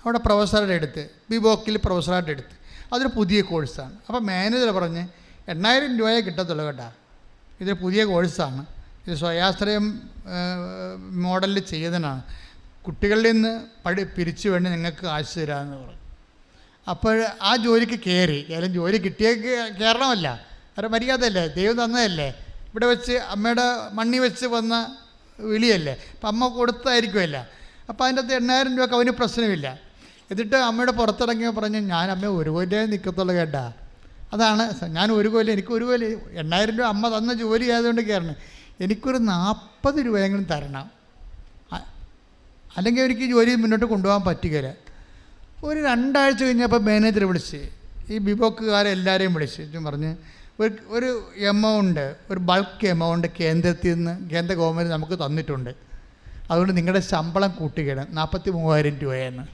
അവിടെ പ്രൊഫസറുടെ എടുത്ത് ബിബോക്കിൽ പ്രൊഫസറായിട്ട് എടുത്ത്. അതൊരു പുതിയ കോഴ്സാണ്. അപ്പോൾ മാനേജർ പറഞ്ഞ് 8,000 രൂപയെ കിട്ടത്തുള്ളൂ കേട്ടോ, ഇതൊരു പുതിയ കോഴ്സാണ്, ഇത് സ്വയാശ്രയം മോഡലിൽ ചെയ്യുന്നതാണ്, കുട്ടികളിൽ നിന്ന് പിരിച്ചു വേണ്ടി നിങ്ങൾക്ക് കാശ് തരാമെന്ന് പറഞ്ഞു. അപ്പോൾ ആ ജോലിക്ക് കയറി. ഏതായാലും ജോലി കിട്ടിയ കയറണമല്ല, അവരുടെ മര്യാദയല്ലേ, ദൈവം തന്നതല്ലേ, ഇവിടെ വെച്ച് അമ്മയുടെ മണ്ണി വെച്ച് വന്ന വിളിയല്ലേ, അപ്പം അമ്മ കൊടുത്തായിരിക്കുമല്ല. അപ്പോൾ അതിൻ്റെ അകത്ത് 8,000 രൂപയ്ക്ക് അവന് പ്രശ്നമില്ല. എന്നിട്ട് അമ്മയുടെ പുറത്തിറങ്ങിയോ പറഞ്ഞു, ഞാൻ അമ്മ 1 കൊല്ലം നിൽക്കത്തുള്ളൂ കേട്ടാ. അതാണ് ഞാൻ 1 കൊല്ലം, എനിക്ക് 1 കൊല്ലം 8,000 രൂപ അമ്മ തന്ന ജോലി ആയതുകൊണ്ട് കയറണം, എനിക്കൊരു 40 രൂപയെങ്കിലും തരണം, അല്ലെങ്കിൽ എനിക്ക് ജോലി മുന്നോട്ട് കൊണ്ടുപോകാൻ പറ്റുകയില്ല. ഒരു 2 ആഴ്ച കഴിഞ്ഞപ്പോൾ മാനേജർ വിളിച്ച് ഈ ബിബോക്കുകാരെല്ലാവരെയും വിളിച്ച് പറഞ്ഞ് ഒരു എമൗണ്ട്, ഒരു ബൾക്ക് എമൗണ്ട് കേന്ദ്ര ഗവൺമെൻറ് നമുക്ക് തന്നിട്ടുണ്ട്, അതുകൊണ്ട് നിങ്ങളുടെ ശമ്പളം കൂട്ടുകയാണ് 43,000 രൂപയെന്ന്.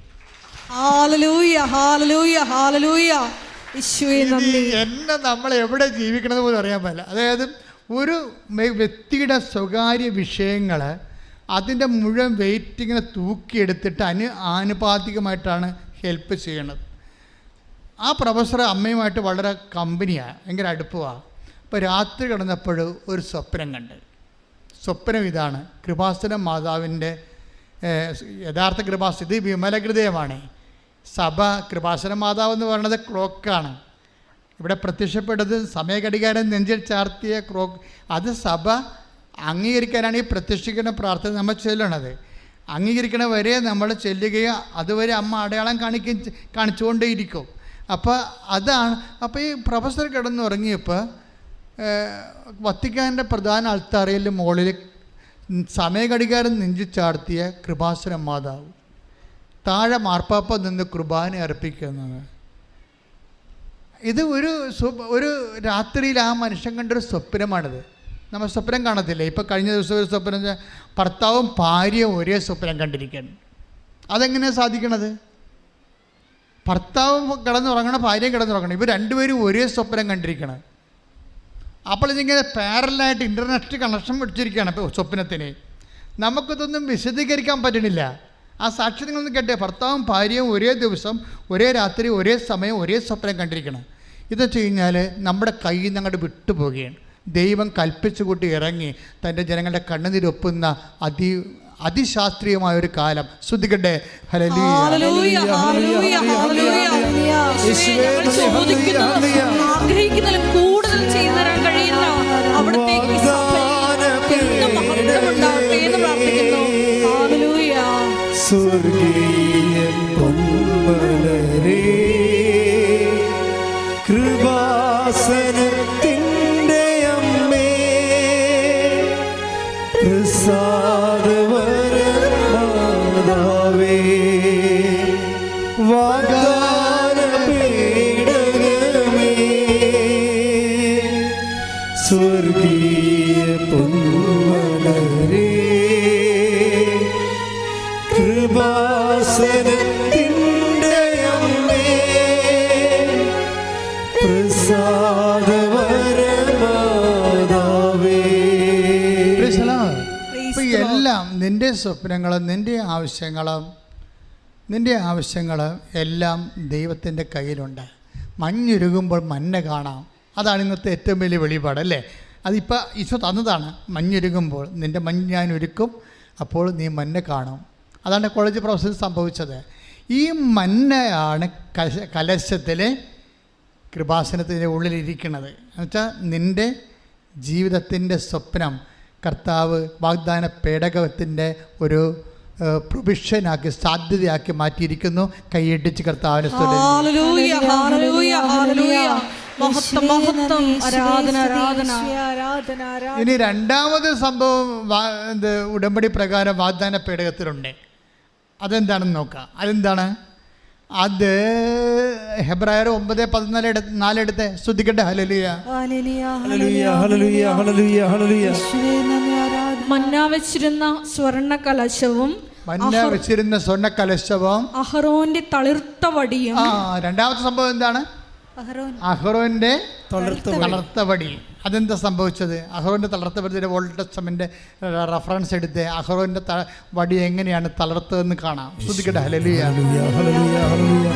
എന്നെ നമ്മൾ എവിടെ ജീവിക്കണത് പോലും അറിയാൻ പറ്റില്ല. അതായത് ഒരു വ്യക്തിയുടെ സ്വകാര്യ വിഷയങ്ങൾ അതിൻ്റെ മുഴുവൻ വെയിറ്റിങ്ങിനെ തൂക്കിയെടുത്തിട്ട് ആനുപാതികമായിട്ടാണ് ഹെൽപ്പ് ചെയ്യണത്. ആ പ്രൊഫസർ അമ്മയുമായിട്ട് വളരെ കമ്പനിയാണ്, ഭയങ്കര അടുപ്പമാണ്. അപ്പോൾ രാത്രി കിടന്നപ്പോൾ ഒരു സ്വപ്നം കണ്ട്. സ്വപ്നം ഇതാണ്, കൃപാസന മാതാവിൻ്റെ യഥാർത്ഥ കൃപാസന, ഇത് വിമലഹൃദയമാണ്. സഭ കൃപാസന മാതാവ് എന്ന് പറയുന്നത് ക്ലോക്കാണ്. ഇവിടെ പ്രത്യക്ഷപ്പെട്ടത് സമയഘടികാരം നെഞ്ചിൽ ചാർത്തിയ ക്ലോക്ക്, അത് സഭ അംഗീകരിക്കാനാണ് ഈ പ്രത്യക്ഷീകരണ പ്രാർത്ഥന നമ്മൾ ചൊല്ലണത്. അംഗീകരിക്കണ വരെ നമ്മൾ ചെല്ലുകയും അതുവരെ അമ്മ അടയാളം കാണിച്ചുകൊണ്ടേയിരിക്കും. അപ്പോൾ അതാണ്. അപ്പോൾ ഈ പ്രൊഫസർ കിടന്നുറങ്ങിയപ്പോൾ വത്തിക്കാൻ്റെ പ്രധാന അൾത്താരയിൽ മുകളിൽ സമയഘടികാരം നെഞ്ചു ചാർത്തിയ കൃപാസന മാതാവ്, താഴെ മാർപ്പാപ്പ നിന്ന് കുർബാന അർപ്പിക്കുന്നത്. ഇത് ഒരു രാത്രിയിൽ ആ മനുഷ്യൻ കണ്ടൊരു സ്വപ്നമാണിത്. നമ്മൾ സ്വപ്നം കാണത്തില്ലേ? ഇപ്പോൾ കഴിഞ്ഞ ദിവസം ഒരു സ്വപ്നം, ഭർത്താവും ഭാര്യയും ഒരേ സ്വപ്നം കണ്ടിരിക്കുകയാണ്. അതെങ്ങനെയാണ് സാധിക്കണത്? ഭർത്താവും കിടന്നുറങ്ങണം, ഭാര്യയും കിടന്നുറങ്ങണം, ഇവർ രണ്ടുപേരും ഒരേ സ്വപ്നം കണ്ടിരിക്കണം. അപ്പോൾ ഇതിങ്ങനെ പാരലായിട്ട് ഇൻ്റർനെറ്റ് കണക്ഷൻ വെച്ചിരിക്കുകയാണ് ഇപ്പോൾ സ്വപ്നത്തിന്. നമുക്കിതൊന്നും വിശദീകരിക്കാൻ പറ്റണില്ല. ആ സാക്ഷി നിങ്ങളൊന്ന് കേട്ടേ, ഭർത്താവും ഭാര്യയും ഒരേ ദിവസം ഒരേ രാത്രി ഒരേ സമയം ഒരേ സ്വപ്നം കണ്ടിരിക്കണം. ഇതെന്ന് വെച്ച് കഴിഞ്ഞാൽ നമ്മുടെ കയ്യിൽ നിന്ന് അങ്ങോട്ട് വിട്ടുപോവുകയാണ്. ദൈവം കൽപ്പിച്ചു കൂട്ടി ഇറങ്ങി തൻ്റെ ജനങ്ങളുടെ കണ്ണുനീരൊപ്പുന്ന അതിശാസ്ത്രീയമായ ഒരു കാലം. ശ്രദ്ധിക്കട്ടെ. സ്വർഗീയ പൊന്മലരേ, കൃപാസനത്തിൻ്റെ അമ്മേ, പ്രസാദവരമാതാവേ, വാഗ്ദാന പേടകമേ, സ്വർഗീയ പൊന്മലരേ, കൃപാസനത്തിൻ്റെ അമ്മേ, പ്രസാദവരമാതാവേ. അപ്പോൾ എല്ലാം നിൻ്റെ സ്വപ്നങ്ങളും നിൻ്റെ ആവശ്യങ്ങളും എല്ലാം ദൈവത്തിൻ്റെ കയ്യിലുണ്ട്. മഞ്ഞുരുകുമ്പോൾ മഞ്ഞ കാണാം. അതാണ് ഇന്നത്തെ ഏറ്റവും വലിയ വെളിപാട്, അല്ലേ? അതിപ്പോൾ ഈശോ തന്നതാണ്. മഞ്ഞുരുകുമ്പോൾ നിൻ്റെ മഞ്ഞ് ഞാൻ ഒരുക്കും, അപ്പോൾ നീ മഞ്ഞ കാണും. അതാണ് കോളേജ് പ്രൊഫസർ സംഭവിച്ചത്. ഈ മഞ്ഞയാണ് കലശത്തിലെ കൃപാസനത്തിൻ്റെ ഉള്ളിലിരിക്കുന്നത്. എന്നുവെച്ചാൽ നിൻ്റെ ജീവിതത്തിൻ്റെ സ്വപ്നം കർത്താവ് വാഗ്ദാന പേടകത്തിൻ്റെ ഒരു പ്രൊവിഷനാക്കി, സാധ്യതയാക്കി മാറ്റിയിരിക്കുന്നു. കൈയടിച്ച് കർത്താവിനെ ഇനി രണ്ടാമത് സംഭവം ഉടമ്പടി പ്രകാരം വാഗ്ദാന പേടകത്തിലുണ്ട്. അതെന്താണെന്ന് നോക്കാം. അതെന്താണ്? അത് ഹെബ്രായർ 9:14 എടുത്ത് ശ്രദ്ധിക്കട്ടെ. ഹല്ലേലൂയ, ഹല്ലേലൂയ, ഹല്ലേലൂയ, ഹല്ലേലൂയ, ഹല്ലേലൂയ. മന്ന വെച്ചിരുന്ന സ്വർണ്ണ കലശവും അഹറോന്റെ തളിർത്ത വടിയും. രണ്ടാമത്തെ സംഭവം എന്താണ്? അഹറോന്റെ തളർത്ത വടി. അതെന്താ സംഭവിച്ചത്? അഹറോന്റെ തളർത്ത വടിയുടെ ഓൾഡ് ടെസ്റ്റമെന്റ് റെഫറൻസ് എടുത്ത് അഹറോന്റെ വടി എങ്ങനെയാണ് തളർത്തതെന്ന് കാണാം. ശ്രദ്ധിക്കട്ടെ. ഹല്ലേലൂയ, ഹല്ലേലൂയ, ഹല്ലേലൂയ.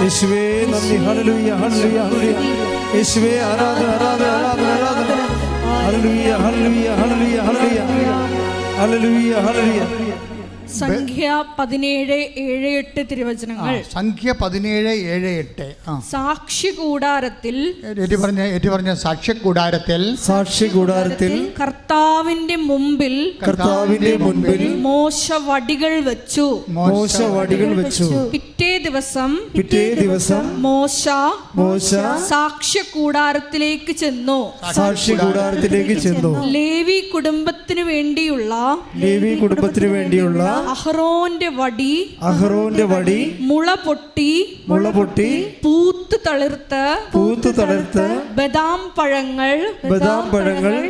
യേശുവേ നന്ദി. ഹല്ലേലൂയ, ഹല്ലേലൂയ, ഹല്ലേലൂയ. യേശുവേ ആരാധന, ആരാധന, ആരാധന, ആരാധന. ഹല്ലേലൂയ, ഹല്ലേലൂയ, ഹല്ലേലൂയ, ഹല്ലേലൂയ, ഹല്ലേലൂയ, ഹല്ലേലൂയ. സംഖ്യ 17:7-8 തിരുവചനങ്ങൾ. സംഖ്യ 17:7-8. സാക്ഷി കൂടാരത്തിൽ സാക്ഷി കൂടാരത്തിൽ കർത്താവിന്റെ മുമ്പിൽ മോശ വടികൾ വെച്ചു. പിറ്റേ ദിവസം മോശ സാക്ഷ്യ കൂടാരത്തിലേക്ക് ചെന്നു. ലേവി കുടുംബത്തിനു വേണ്ടിയുള്ള അഹറോന്റെ വടി മുള പൊട്ടി പൂത്ത് തളിർത്ത് ബദാം പഴങ്ങൾ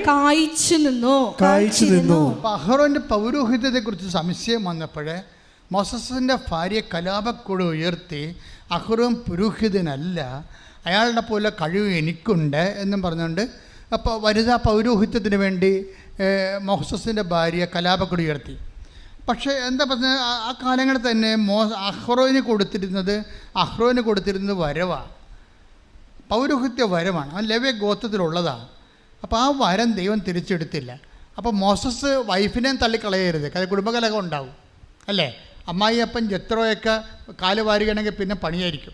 കായ്ച്ചു നിന്നു. അഹറോന്റെ പൗരോഹിത്യത്തെ കുറിച്ച് സംശയം വന്നപ്പോഴേ മോസസിന്റെ ഭാര്യ കലാപക്കുഴ ഉയർത്തി, അഹറോൻ പുരോഹിതനല്ല, അയാളുടെ പോലെ കഴിവ് എനിക്കുണ്ട് എന്നും പറഞ്ഞുകൊണ്ട് അപ്പോൾ വനിതാ പൗരോഹിത്യത്തിന് വേണ്ടി മോസസിന്റെ ഭാര്യ കലാപക്കുഴ ഉയർത്തി. പക്ഷേ എന്താ പറഞ്ഞാൽ ആ കാലങ്ങളിൽ തന്നെ അഹ്റോന് കൊടുത്തിരുന്നത് വരവാണ്, പൗരോഹിത്യ വരമാണ്. അവൻ ലേവ്യ ഗോത്രത്തിലുള്ളതാണ്. അപ്പോൾ ആ വരം ദൈവം തിരിച്ചെടുത്തില്ല. അപ്പോൾ മോസസ് വൈഫിനെ തള്ളിക്കളയരുത്, കുടുംബകലഹം ഉണ്ടാവും, അല്ലേ? അമ്മായിയപ്പൻ ജത്രോയൊക്കെ കാല് വാരുകയാണെങ്കിൽ പിന്നെ പണിയായിരിക്കും.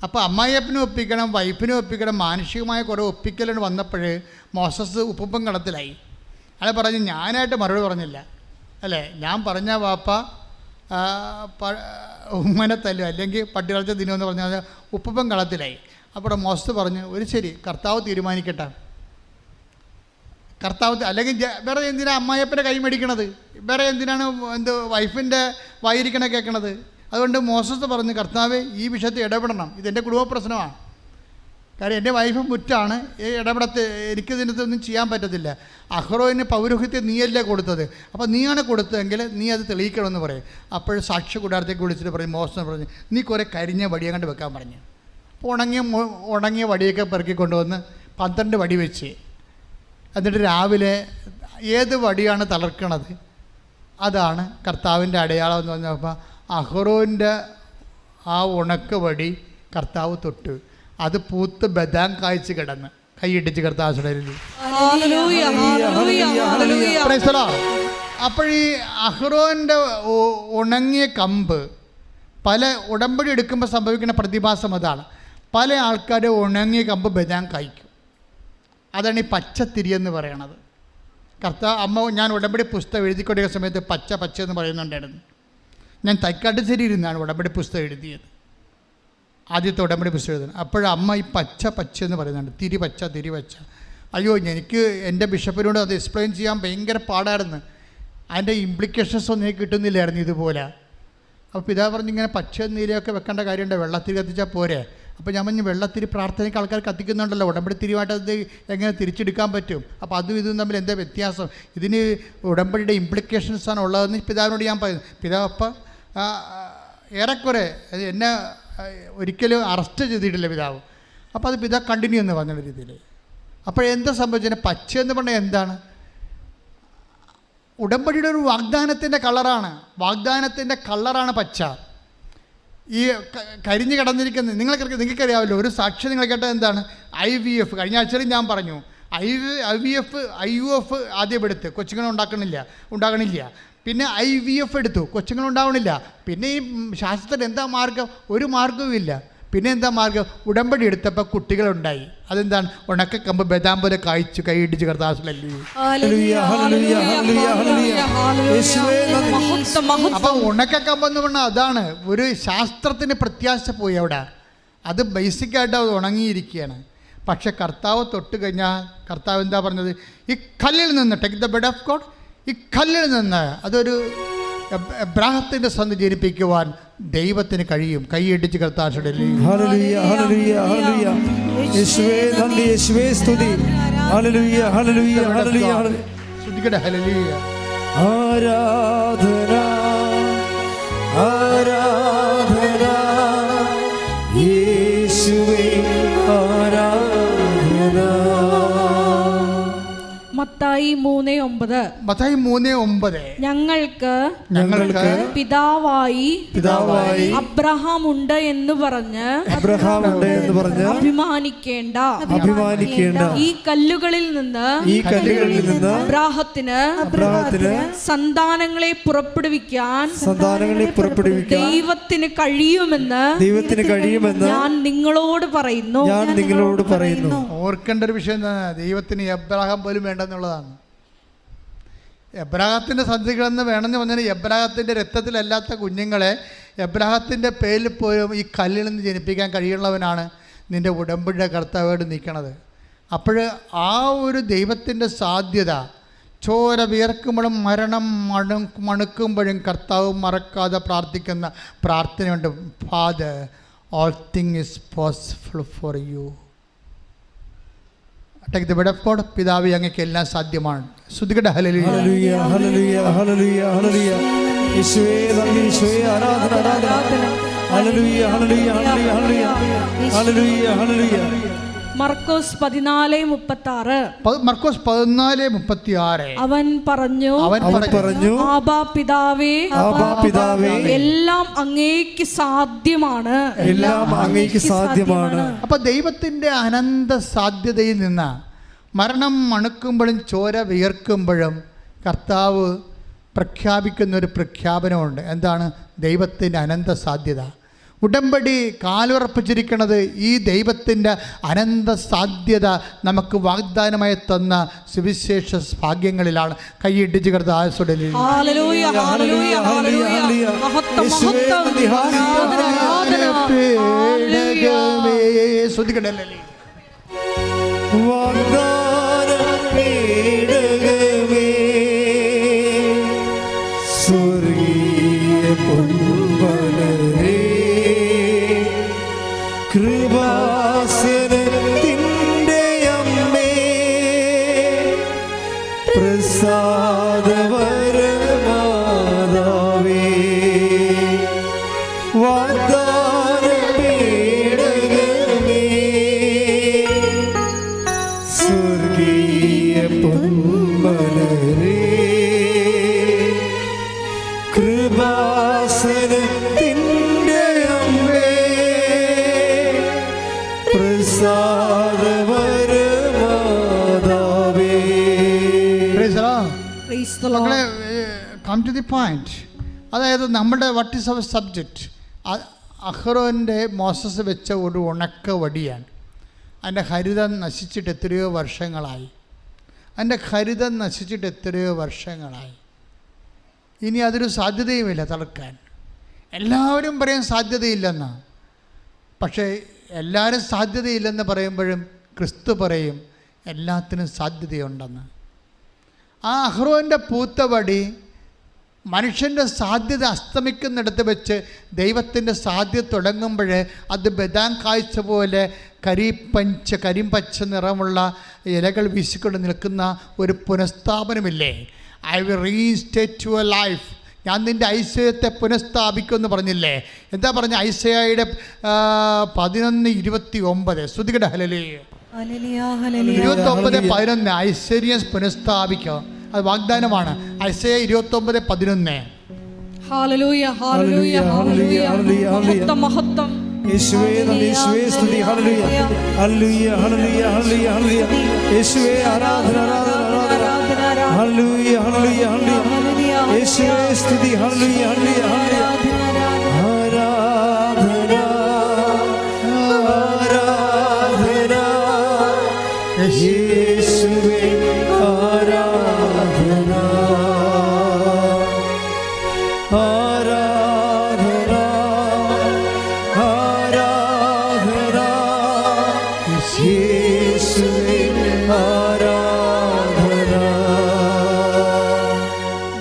അപ്പോൾ അമ്മായിയപ്പനും ഒപ്പിക്കണം, വൈഫിനും ഒപ്പിക്കണം, മാനുഷികമായ കുറേ ഒപ്പിക്കലാണ്. വന്നപ്പോൾ മോസസ് ഉപ്പുപ്പം കടത്തിലായി. അയാൾ പറഞ്ഞു, ഞാനായിട്ട് മറുപടി പറഞ്ഞില്ല, അല്ലേ? ഞാൻ പറഞ്ഞ വാപ്പ ഉമ്മനെ തല്ലും അല്ലെങ്കിൽ പട്ടി കളച്ച ദിനമെന്ന് പറഞ്ഞാൽ ഉപ്പുപ്പം കളത്തിലായി. അപ്പോൾ മോശത്ത് പറഞ്ഞു, ഒരു ശരി, കർത്താവ് തീരുമാനിക്കട്ടെ. കർത്താവ് അല്ലെങ്കിൽ വേറെ എന്തിനാണ് അമ്മായിയപ്പൻ്റെ കൈ മേടിക്കണത്, വേറെ എന്തിനാണ് വൈഫിൻ്റെ വായിരിക്കണ കേൾക്കണത്? അതുകൊണ്ട് മോശത്ത് പറഞ്ഞു, കർത്താവേ ഈ വിഷയത്തിൽ ഇടപെടണം, ഇതെൻ്റെ കുടുംബ പ്രശ്നമാണ്. കാര്യം എൻ്റെ വൈഫ് മുറ്റാണ്, ഇടപെടത്ത് എനിക്കിതിനകത്തൊന്നും ചെയ്യാൻ പറ്റത്തില്ല. അഹ്റോയിന് പൗരോഹിത്യം നീയല്ലേ കൊടുത്തത്, അപ്പോൾ നീയാണ് കൊടുത്തതെങ്കിൽ നീ അത് തെളിയിക്കണമെന്ന് പറയും. അപ്പോൾ സാക്ഷ്യ കൂടാരത്തേക്ക് വിളിച്ചിട്ട് പറയും, മോശം പറഞ്ഞു, നീ കുറേ കരിഞ്ഞ വടിയെ കണ്ട് വെക്കാൻ പറഞ്ഞു. അപ്പോൾ ഉണങ്ങിയ വടിയൊക്കെ പെറുക്കി കൊണ്ടുവന്ന് 12 വടി വെച്ച്, എന്നിട്ട് രാവിലെ ഏത് വടിയാണ് തളർക്കണത് അതാണ് കർത്താവിൻ്റെ അടയാളം എന്ന് പറഞ്ഞപ്പോൾ അഹ്റോൻ്റെ ആ ഉണക്ക വടി കർത്താവ് തൊട്ട്, അത് പൂത്ത് ബദാം കായ്ച്ച് കിടന്ന് കൈയിട്ടിച്ച് കർത്താവ്. അപ്പോൾ ഈ അഹ്റോൻ്റെ ഉണങ്ങിയ കമ്പ് പല ഉടമ്പടി എടുക്കുമ്പോൾ സംഭവിക്കുന്ന പ്രതിഭാസം അതാണ്. പല ആൾക്കാരുടെ ഉണങ്ങിയ കമ്പ് ബദാം കായ്ക്കും. അതാണ് ഈ പച്ചത്തിരി എന്ന് പറയണത്. ഞാൻ ഉടമ്പടി പുസ്തകം എഴുതിക്കൊണ്ടിരിക്കുന്ന സമയത്ത് പച്ച എന്ന് പറയുന്നുണ്ടായിരുന്നു. ഞാൻ തൈക്കാട്ടുശ്ശേരി ഇരുന്നാണ് ഉടമ്പടി പുസ്തകം എഴുതിയത്, ആദ്യത്തെ ഉടമ്പടി പുസ്തകം എഴുതുന്നത്. അപ്പോഴമ്മ ഈ പച്ച എന്ന് പറയുന്നുണ്ട്, തിരി പച്ച. അയ്യോ, എനിക്ക് എൻ്റെ ബിഷപ്പിനോട് അത് എക്സ്പ്ലെയിൻ ചെയ്യാൻ ഭയങ്കര പാടായിരുന്നു. അതിൻ്റെ ഇംപ്ലിക്കേഷൻസ് ഒന്നും എനിക്ക് കിട്ടുന്നില്ലായിരുന്നു ഇതുപോലെ. അപ്പോൾ പിതാവ് പറഞ്ഞ്, ഇങ്ങനെ പച്ച നീരയൊക്കെ വെക്കേണ്ട കാര്യമുണ്ട്, വെള്ളത്തിരി കത്തിച്ചാൽ പോരെ. അപ്പോൾ ഞാൻ പറഞ്ഞു, വെള്ളത്തിരി പ്രാർത്ഥനയ്ക്ക് ആൾക്കാർ കത്തിക്കുന്നുണ്ടല്ലോ, ഉടമ്പടി തിരിവായിട്ട് അത് എങ്ങനെ തിരിച്ചെടുക്കാൻ പറ്റും? അപ്പോൾ അതും ഇതും തമ്മിൽ എന്താ വ്യത്യാസം? ഇതിന് ഉടമ്പടിയുടെ ഇംപ്ലിക്കേഷൻസാണ് ഉള്ളതെന്ന് പിതാവിനോട് ഞാൻ പറയുന്നു. പിതാവ് അപ്പം ഏറെക്കുറെ എന്നെ ഒരിക്കലും അറസ്റ്റ് ചെയ്തിട്ടില്ല പിതാവ്. അപ്പോൾ അത് പിതാവ് കണ്ടിന്യൂ എന്ന് പറഞ്ഞ രീതിയിൽ. അപ്പോഴെന്താ സംഭവിച്ചത്? പച്ച എന്ന് പറഞ്ഞാൽ എന്താണ്? ഉടമ്പടിയുടെ ഒരു വാഗ്ദാനത്തിൻ്റെ കളറാണ് പച്ച. ഈ കരിഞ്ഞ് കിടന്നിരിക്കുന്നത് നിങ്ങൾക്കറിയാമല്ലോ. ഒരു സാക്ഷി നിങ്ങൾ കേട്ടത് എന്താണ്? IVF. കഴിഞ്ഞ ആഴ്ചയിൽ ഞാൻ പറഞ്ഞു, IUF ആദ്യം എടുത്ത് ഉണ്ടാകണില്ല. പിന്നെ IVF എടുത്തു, കൊച്ചുങ്ങളുണ്ടാവണില്ല. പിന്നെ ഈ ശാസ്ത്രത്തിൽ എന്താ മാർഗം? ഒരു മാർഗവുമില്ല. പിന്നെ എന്താ മാർഗം? ഉടമ്പടി എടുത്തപ്പോൾ കുട്ടികളുണ്ടായി. അതെന്താണ്? ഉണക്കക്കമ്പ് ബദാം പോലെ കായ്ച്ചു കൈയിടിച്ച് കർത്താവിലല്ലേ. അപ്പം ഉണക്കക്കമ്പെന്ന് പറഞ്ഞാൽ അതാണ്. ഒരു ശാസ്ത്രത്തിന് പ്രത്യാശ പോയി അവിടെ. അത് ബേസിക്കായിട്ട് അത് ഉണങ്ങിയിരിക്കുകയാണ്. പക്ഷെ കർത്താവ് തൊട്ട് കഴിഞ്ഞാൽ കർത്താവ് എന്താ പറഞ്ഞത്? ഈ കല്ലിൽ നിന്ന് take the bed of God, ഈ കല്ലിൽ നിന്ന് അതൊരു എബ്രാഹത്തിൻ്റെ സന്ധി ജനിപ്പിക്കുവാൻ ദൈവത്തിന് കഴിയും. കൈയിടിച്ച് കർത്താവ്. ആരാധന ആരാധന യേശുവേ ആരാധന. മത്തായി 3:9 ഞങ്ങൾക്ക് പിതാവായി അബ്രഹാം ഉണ്ട് എന്ന് പറഞ്ഞ് അഭിമാനിക്കേണ്ട. ഈ കല്ലുകളിൽ നിന്ന് അബ്രാഹത്തിന് സന്താനങ്ങളെ പുറപ്പെടുവിക്കാൻ ദൈവത്തിന് കഴിയുമെന്ന് ഞാൻ നിങ്ങളോട് പറയുന്നു. ഓർക്കേണ്ട ഒരു വിഷയം എന്താണ്? ദൈവത്തിന് എബ്രാഹാം പോലും വേണ്ടെന്നുള്ളതാണ്. എബ്രാഹത്തിൻ്റെ സന്ധികളെന്ന് വേണമെന്ന് പറഞ്ഞാൽ എബ്രാഹത്തിൻ്റെ രക്തത്തിലല്ലാത്ത കുഞ്ഞുങ്ങളെ എബ്രാഹത്തിൻ്റെ പേരിൽ പോലും ഈ കല്ലിൽ നിന്ന് ജനിപ്പിക്കാൻ കഴിയുള്ളവനാണ് നിൻ്റെ ഉടമ്പടിയുടെ കർത്താവായിട്ട് നിൽക്കണത്. അപ്പോൾ ആ ഒരു ദൈവത്തിൻ്റെ സാധ്യത, ചോര വിയർക്കുമ്പോഴും മരണം മണുക്കുമ്പോഴും കർത്താവ് മറക്കാതെ പ്രാർത്ഥിക്കുന്ന പ്രാർത്ഥനയുണ്ട്. Father, all thing is possible for you. Take the bed of God. പിതാവേ, അങ്ങേക്ക് എല്ലാം സാധ്യമാണ്. സ്തുതിക്കട്ടെ. ഹല്ലേലൂയ ഹല്ലേലൂയ ഹല്ലേലൂയ ഹല്ലേലൂയ. യേശുവേ നന്ദി, യേശുവേ ആരാധന ആരാധന. ഹല്ലേലൂയ ഹല്ലേലൂയ ഹല്ലേലൂയ ഹല്ലേലൂയ ഹല്ലേലൂയ. മർക്കോസ് 14:36 അവൻ പറഞ്ഞു ആബാ പിതാവേ, എല്ലാം അങ്ങേക്ക് സാധ്യമാണ്. അപ്പൊ ദൈവത്തിന്റെ അനന്ത സാധ്യതയിൽ നിന്ന് മരണം മണുക്കുമ്പോഴും ചോര വിയർക്കുമ്പോഴും കർത്താവ് പ്രഖ്യാപിക്കുന്നൊരു പ്രഖ്യാപനമുണ്ട്. എന്താണ്? ദൈവത്തിൻ്റെ അനന്ത സാധ്യത. ഉടമ്പടി കാലുറപ്പിച്ചിരിക്കുന്നത് ഈ ദൈവത്തിൻ്റെ അനന്ത സാധ്യത നമുക്ക് വാഗ്ദാനമായി തന്ന സുവിശേഷ ഭാഗ്യങ്ങളിലാണ്. കൈയിട്ടിച്ച് കർത്താവേ ശ്രദ്ധിക്കണല്ലേ കൃപാസനത്തിൻ്റെ അമ്മേ പ്രസാദവരമാതാവേ വാഗ്ദാനപീഠകമേ സ്വർഗീയ പൊൻമലരേ കൃപാസനത്തിൻ്റെ അമ്മേ പ്രസാദവരമാതാവേ. മക്കളെ, കം ടു ദി പോയിന്റ്. അതായത് നമ്മുടെ വാട്ട് ഈസ് അവർ സബ്ജക്റ്റ്? അഹ്റോൻ്റെ മോസസ് വെച്ച ഒരു ഉണക്ക വടിയാണ്. അതിൻ്റെ ഹരിതം നശിച്ചിട്ട് എത്രയോ വർഷങ്ങളായി. ഇനി അതൊരു സാധ്യതയുമില്ല തളർക്കാൻ. എല്ലാവരും പറയും സാധ്യതയില്ലെന്ന്. പക്ഷേ എല്ലാവരും സാധ്യതയില്ലെന്ന് പറയുമ്പോഴും ക്രിസ്തു പറയും എല്ലാത്തിനും സാധ്യതയുണ്ടെന്ന്. ആ അഹ്റോൻ്റെ പൂത്തവടി മനുഷ്യൻ്റെ സാധ്യത അസ്തമിക്കുന്നിടത്ത് വെച്ച് ദൈവത്തിൻ്റെ സാധ്യത തുടങ്ങുമ്പോൾ അത് ബദാം കാഴ്ച പോലെ കരിമ്പച്ച നിറമുള്ള ഇലകൾ വീശിക്കൊണ്ട് നിൽക്കുന്ന ഒരു പുനഃസ്ഥാപനമില്ലേ? I will restate your life, ഞാൻ നിൻ്റെ ഐശ്വര്യത്തെ പുനഃസ്ഥാപിക്കുമെന്ന് പറഞ്ഞില്ലേ? എന്താ പറഞ്ഞ? ഐസയായുടെ 11:29. ശ്രുതികട ഹല്ലേലൂയ. 29:11 ഐശ്വര്യം പുനഃസ്ഥാപിക്കുക. അത് വാഗ്ദാനമാണ്. ഐസയ 29:11. ഹല്ലേലൂയ ഹല്ലേലൂയ ഹല്ലേലൂയ മഹത്വം മഹത്വം. യേശുവേ നന്ദി, യേശുവേ സ്തുതി. ഹല്ലേലൂയ ഹല്ലേലൂയ ഹല്ലേലൂയ ഹല്ലേലൂയ ഹല്ലേലൂയ. യേശുവേ ആരാധന ആരാധന ആരാധന. ഹല്ലേലൂയ ഹല്ലേലൂയ ഹല്ലേലൂയ. യേശുവേ സ്തുതി. ഹല്ലേലൂയ ഹല്ലേലൂയ ഹല്ലേലൂയ. ആരാധന ആരാധന യേശുവേ ആരാധന ആരാധന ആരാധന യേശുവേ ആരാധന.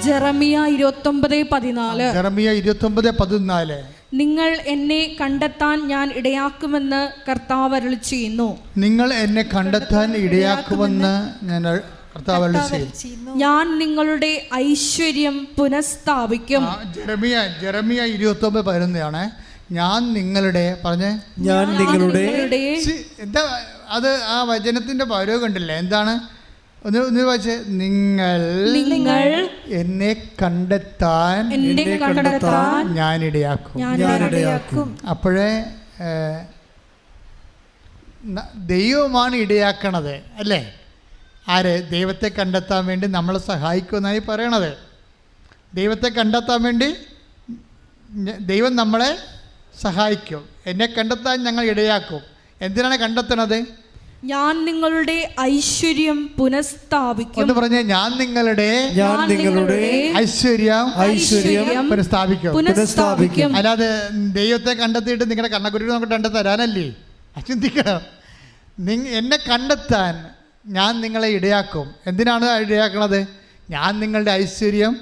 ജെറമിയ 29:14. നിങ്ങൾ എന്നെ കണ്ടെത്താൻ ഞാൻ ഇടയാക്കുമെന്ന് കർത്താവ് അരുളിച്ചെയ്യുന്നു. നിങ്ങൾ എന്നെ കണ്ടെത്താൻ ഇടയാക്കുമെന്ന് ഞാൻ കർത്താവ് അരുളിച്ചെയ്യുന്നു. ഞാൻ നിങ്ങളുടെ ഐശ്വര്യം പുനഃസ്ഥാപിക്കും. ജെറമിയ 29:11 ഞാൻ നിങ്ങളുടെ പറഞ്ഞേ ഞാൻ നിങ്ങളുടെ എന്താ അത്? ആ വചനത്തിന്റെ പൗരവ് കണ്ടില്ലേ? എന്താണ്? ഒന്ന് വായിച്ചേ. നിങ്ങൾ എന്നെ കണ്ടെത്താൻ ഞാൻ ഇടയാക്കും. അപ്പോഴേ ദൈവമാണ് ഇടയാക്കണത് അല്ലേ? ആര്? ദൈവത്തെ കണ്ടെത്താൻ വേണ്ടി നമ്മളെ സഹായിക്കുമെന്നായി പറയണത്. ദൈവത്തെ കണ്ടെത്താൻ വേണ്ടി ദൈവം നമ്മളെ സഹായിക്കും. എന്നെ കണ്ടെത്താൻ ഞങ്ങൾ ഇടയാക്കും. എന്തിനാണ് കണ്ടെത്തണത്? ഞാൻ നിങ്ങളുടെ ഐശ്വര്യം പുനഃസ്ഥാപിക്കും എന്ന് പറഞ്ഞ ഞാൻ നിങ്ങളുടെ ഐശ്വര്യം പുനഃസ്ഥാപിക്കും. അല്ലാതെ ദൈവത്തെ കണ്ടെത്തിയിട്ട് നിങ്ങളുടെ കണ്ണക്കുരുക്ക് നമുക്ക് കണ്ടെത്തരാനല്ലേ? ചിന്തിക്കണം. എന്നെ കണ്ടെത്താൻ ഞാൻ നിങ്ങളെ ഇടയാക്കും. എന്തിനാണ് ഇടയാക്കണത്? ഞാൻ നിങ്ങളുടെ ഐശ്വര്യം